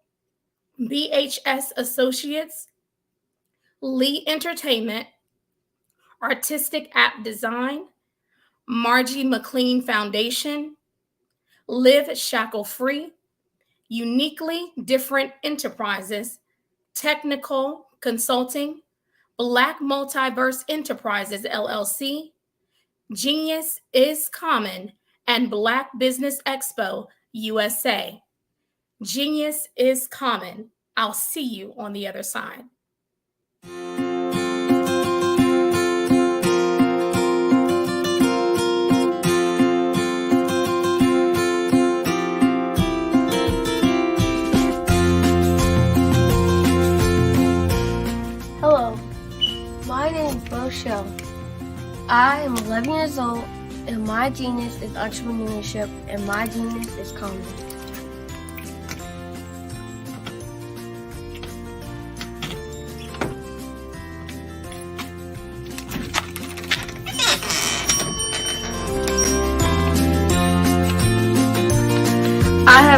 BHS Associates, Lee Entertainment, Artistic App Design, Margie McLean Foundation, Live Shackle Free, Uniquely Different Enterprises, Technical Consulting, Black Multiverse Enterprises LLC, Genius is Common, and Black Business Expo USA. Genius is common. I'll see you on the other side. Hello, my name is Rochelle. I am 11 years old, and my genius is entrepreneurship, and my genius is common.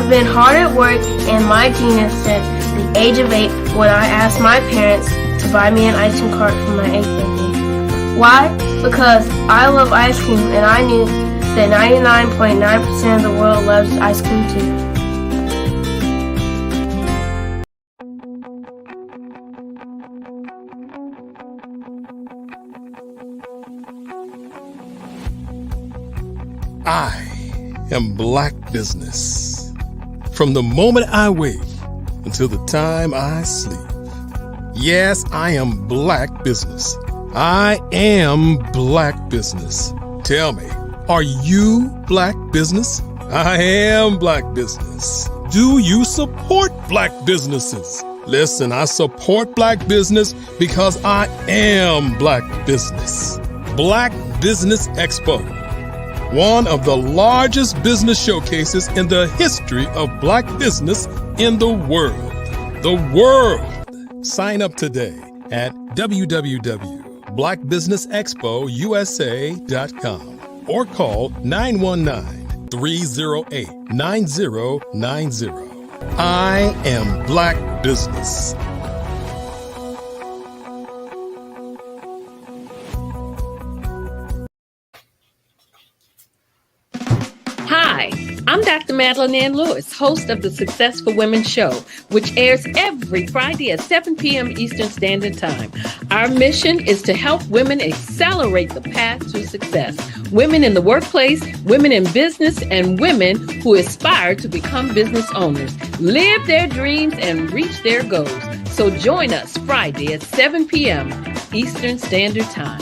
have been hard at work, and my genius said at the age of 8 when I asked my parents to buy me an ice cream cart for my 8th birthday. Why? Because I love ice cream, and I knew that 99.9% of the world loves ice cream too. I am Black business. From the moment I wake until the time I sleep. Yes, I am Black business. I am Black business. Tell me, are you Black business? I am Black business. Do you support Black businesses? Listen, I support Black business because I am Black business. Black Business Expo, one of the largest business showcases in the history of Black business in the world. The world! Sign up today at www.blackbusinessexpousa.com or call 919-308-9090. I am Black business. Hi, I'm Dr. Madeline Ann Lewis, host of the Successful Women Show, which airs every Friday at 7 p.m. Eastern Standard Time. Our mission is to help women accelerate the path to success. Women in the workplace, women in business, and women who aspire to become business owners, live their dreams, and reach their goals. So join us Friday at 7 p.m. Eastern Standard Time.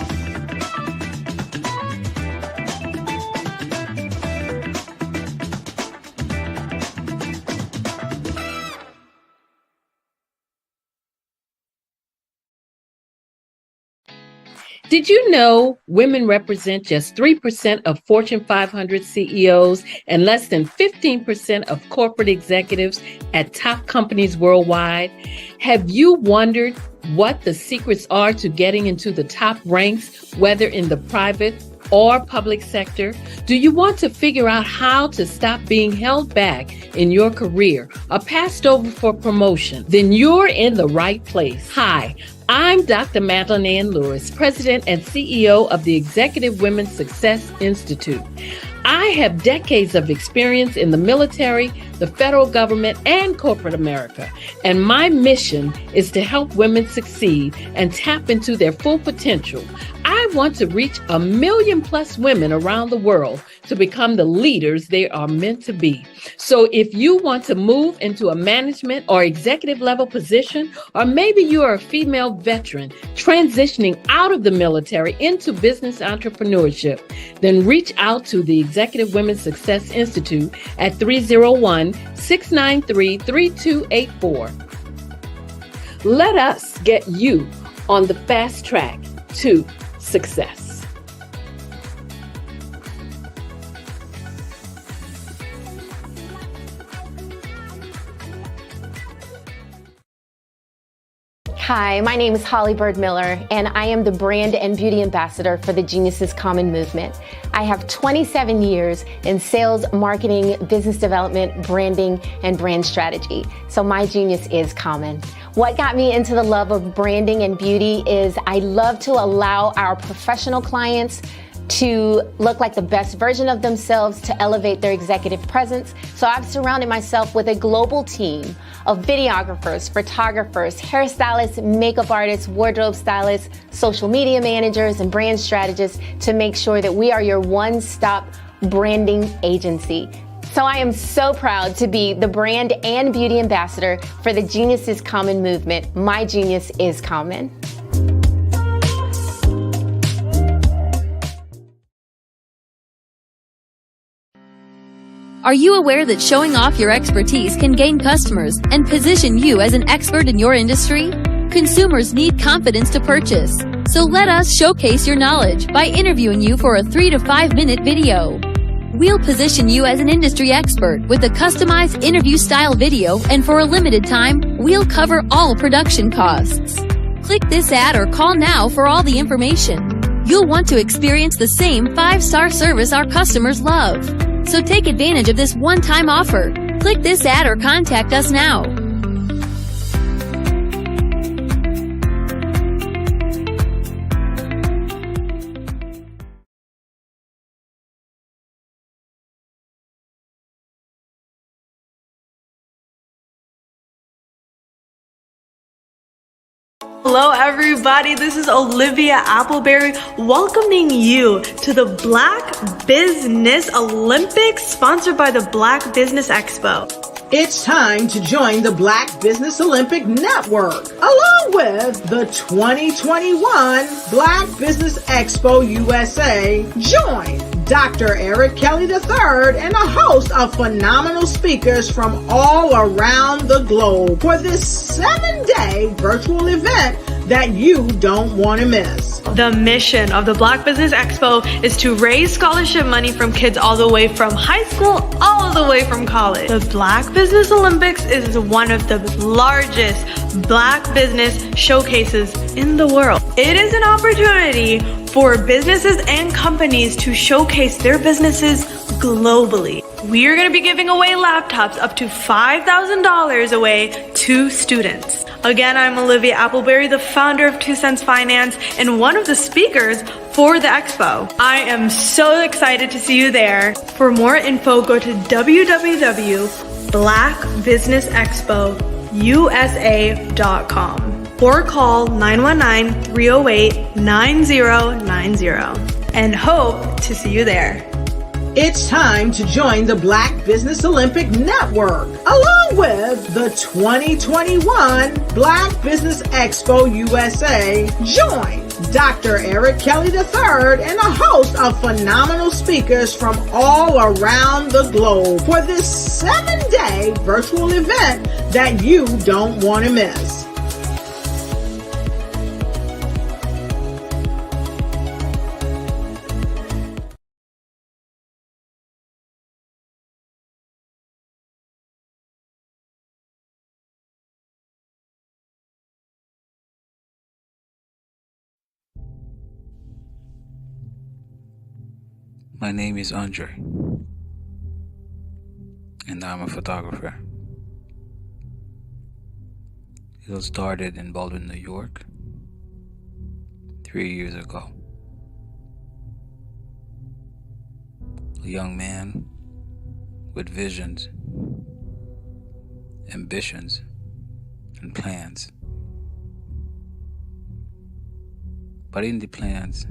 Did you know women represent just 3% of Fortune 500 CEOs and less than 15% of corporate executives at top companies worldwide? Have you wondered what the secrets are to getting into the top ranks, whether in the private or public sector? Do you want to figure out how to stop being held back in your career or passed over for promotion? Then you're in the right place. Hi, I'm Dr. Madeline Ann Lewis, President and CEO of the Executive Women's Success Institute. I have decades of experience in the military, the federal government, and corporate America, and my mission is to help women succeed and tap into their full potential. I want to reach 1 million plus women around the world to become the leaders they are meant to be. So if you want to move into a management or executive level position, or maybe you are a female veteran transitioning out of the military into business entrepreneurship, then reach out to the Executive Women's Success Institute at 301-693-3284. Let us get you on the fast track to success. Hi, my name is Holly Bird Miller, and I am the Brand and Beauty Ambassador for the Geniuses Common Movement. I have 27 years in sales, marketing, business development, branding, and brand strategy. So my genius is common. What got me into the love of branding and beauty is I love to allow our professional clients to look like the best version of themselves, to elevate their executive presence. So I've surrounded myself with a global team of videographers, photographers, hairstylists, makeup artists, wardrobe stylists, social media managers, and brand strategists to make sure that we are your one-stop branding agency. So I am so proud to be the brand and beauty ambassador for the Geniuses Common Movement. My genius is common. Are you aware that showing off your expertise can gain customers and position you as an expert in your industry? Consumers need confidence to purchase. So let us showcase your knowledge by interviewing you for a 3 to 5 minute video. We'll position you as an industry expert with a customized interview style video, and for a limited time, we'll cover all production costs. Click this ad or call now for all the information. You'll want to experience the same 5-star service our customers love. So take advantage of this one-time offer. Click this ad or contact us now. Hello everybody, this is Olivia Appleberry welcoming you to the Black Business Olympics sponsored by the Black Business Expo. It's time to join the Black Business Olympic Network, along with the 2021 Black Business Expo USA. Join Dr. Eric Kelly III and a host of phenomenal speakers from all around the globe for this 7-day virtual event that you don't want to miss. The mission of the Black Business Expo is to raise scholarship money from kids all the way from high school all the way from college. The Black Business Olympics is one of the largest Black business showcases in the world. It is an opportunity for businesses and companies to showcase their businesses globally. We are going to be giving away laptops up to $5,000 away to students. Again, I'm Olivia Appleberry, the founder of 2 Cents Finance and one of the speakers for the expo. I am so excited to see you there. For more info, go to www.blackbusinessexpousa.com or call 919-308-9090 and hope to see you there. It's time to join the Black Business Olympic Network, along with the 2021 Black Business Expo USA. Join Dr. Eric Kelly III and a host of phenomenal speakers from all around the globe for this 7-day virtual event that you don't want to miss. My name is Andre, and I'm a photographer. It all started in Baldwin, New York, 3 years ago. A young man with visions, ambitions, and plans. But in the plans,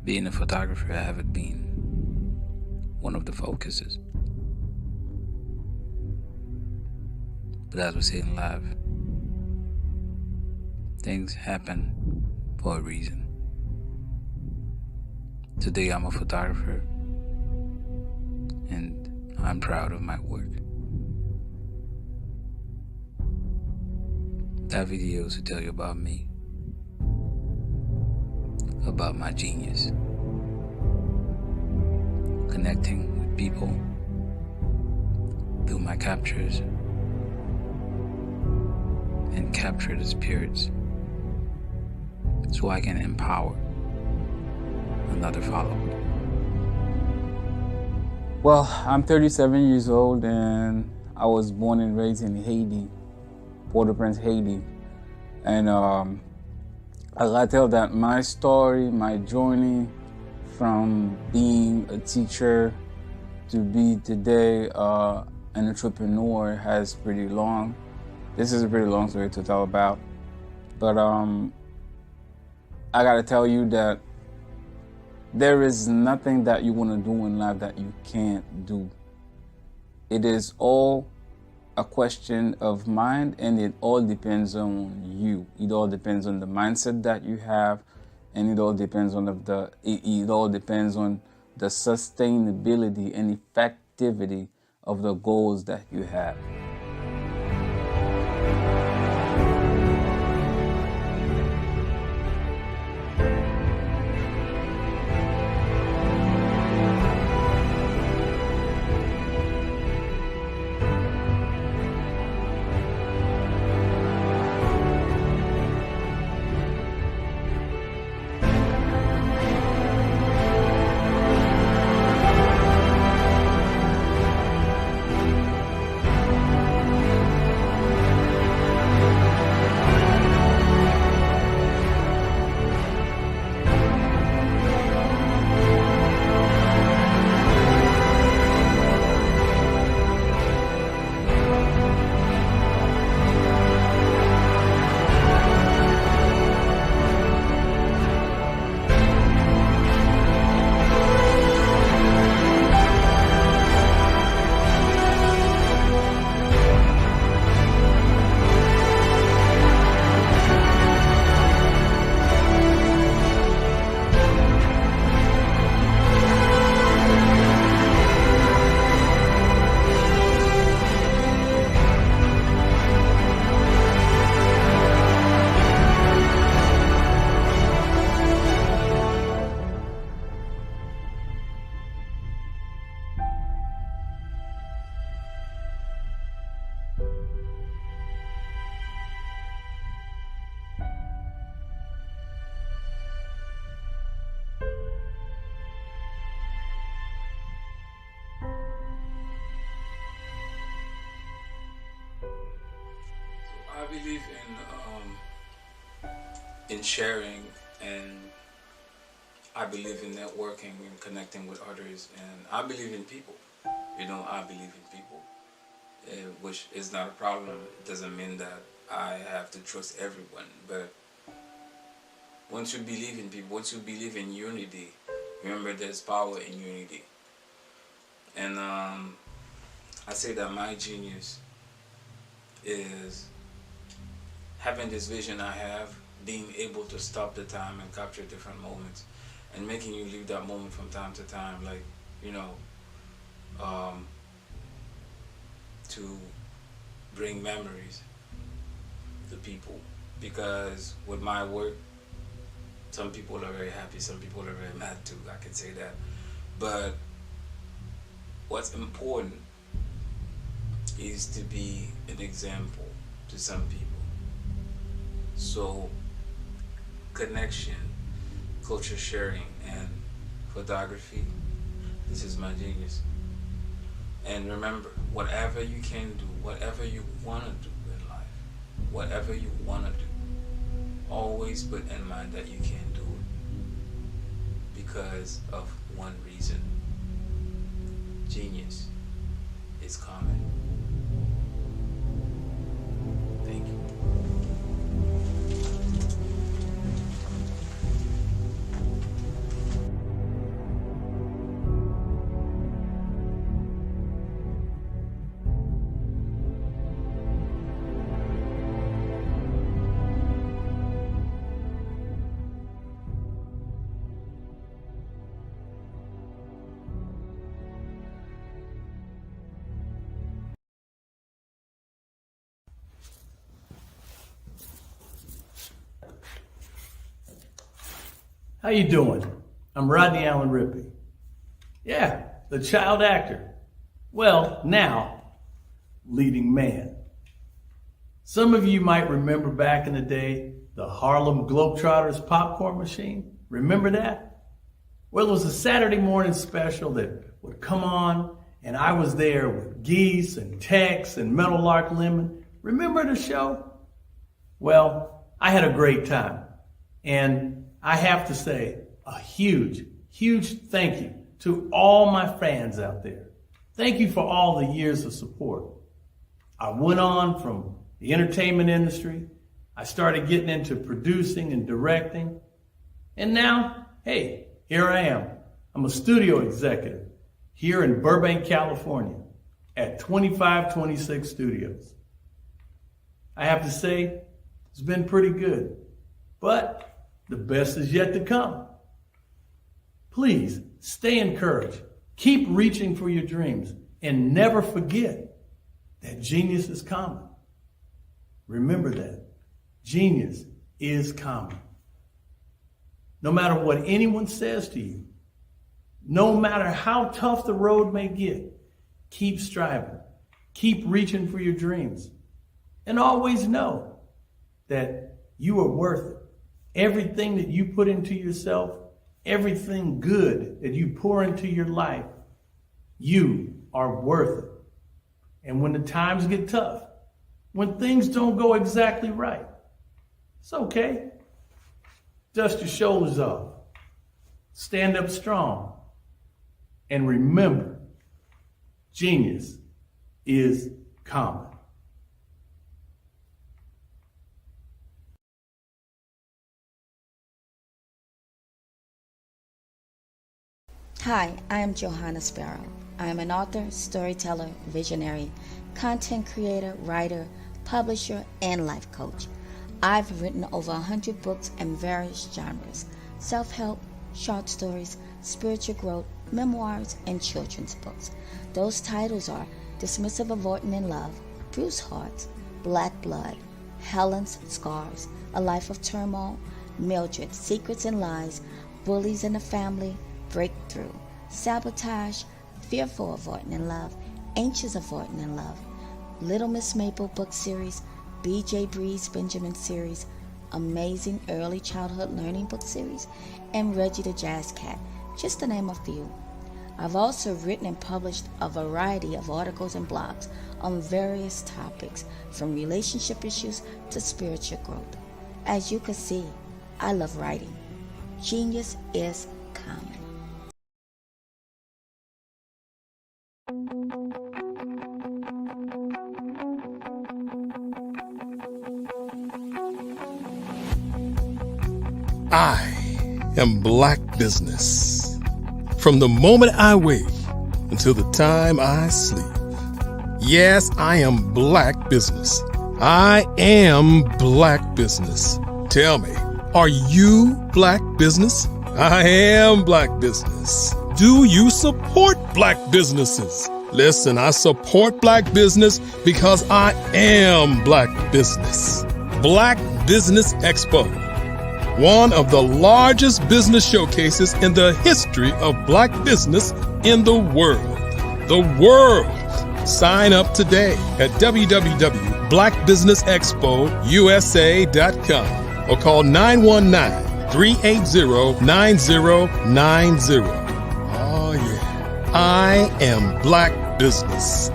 being a photographer haven't been one of the focuses. But as we say in life, things happen for a reason. Today I'm a photographer, and I'm proud of my work. That video is to tell you about me, about my genius, connecting with people through my captures and capture the spirits so I can empower another follower. Well, I'm 37 years old and I was born and raised in Haiti, Port-au-Prince, Haiti. And I gotta tell that my story, my journey from being a teacher to be today an entrepreneur has pretty long. This is a pretty long story to tell about. But I gotta tell you that there is nothing that you wanna do in life that you can't do. It is all a question of mind, and it all depends on you. It all depends on the mindset that you have, and it all depends on the sustainability and effectivity of the goals that you have. I believe in sharing, and I believe in networking and connecting with others, and I believe in people. I believe in people, which is not a problem. It doesn't mean that I have to trust everyone, but once you believe in people, once you believe in unity, remember there's power in unity. And I say that my genius is having this vision I have, being able to stop the time and capture different moments, and making you live that moment from time to time, to bring memories to people. Because with my work, some people are very happy, some people are very mad too, I can say that. But what's important is to be an example to some people. So connection, culture sharing, and photography, this is my genius. And remember, whatever you can do, whatever you want to do in life, whatever you want to do, always put in mind that you can't do it because of one reason. Genius is common. Thank you. How you doing? I'm Rodney Allen Rippey. Yeah, the child actor. Well, now, leading man. Some of you might remember back in the day, the Harlem Globetrotters popcorn machine. Remember that? Well, it was a Saturday morning special that would come on, and I was there with Geese and Tex and Meadowlark Lemon. Remember the show? Well, I had a great time. And I have to say a huge, huge thank you to all my fans out there. Thank you for all the years of support. I went on from the entertainment industry. I started getting into producing and directing. And now, hey, here I am. I'm a studio executive here in Burbank, California at 2526 Studios. I have to say, it's been pretty good, but the best is yet to come. Please stay encouraged. Keep reaching for your dreams and never forget that genius is common. Remember that. Genius is common. No matter what anyone says to you, no matter how tough the road may get, keep striving. Keep reaching for your dreams. And always know that you are worth it. Everything that you put into yourself, everything good that you pour into your life, you are worth it. And when the times get tough, when things don't go exactly right, it's okay. Dust your shoulders off. Stand up strong. And remember, genius is common. Hi, I am Johanna Sparrow. I am an author, storyteller, visionary, content creator, writer, publisher, and life coach. I've written over 100 books in various genres: self-help, short stories, spiritual growth, memoirs, and children's books. Those titles are Dismissive Avoiding in Love, Bruised Hearts, Black Blood, Helen's Scars, A Life of Turmoil, Mildred, Secrets and Lies, Bullies in the Family, Breakthrough, Sabotage, Fearful Avoiding in Love, Anxious Avoiding in Love, Little Miss Maple book series, B.J. Breeze Benjamin series, Amazing Early Childhood Learning book series, and Reggie the Jazz Cat, just to name a few. I've also written and published a variety of articles and blogs on various topics from relationship issues to spiritual growth. As you can see, I love writing. Genius is common. I am Black Business. From the moment I wake until the time I sleep. Yes, I am Black Business. I am Black Business. Tell me, are you Black Business? I am Black Business. Do you support Black businesses? Listen, I support Black business because I am Black Business. Black Business Expo, one of the largest business showcases in the history of Black business in the world. The world! Sign up today at www.blackbusinessexpousa.com or call 919-380-9090. Oh yeah, I am Black Business.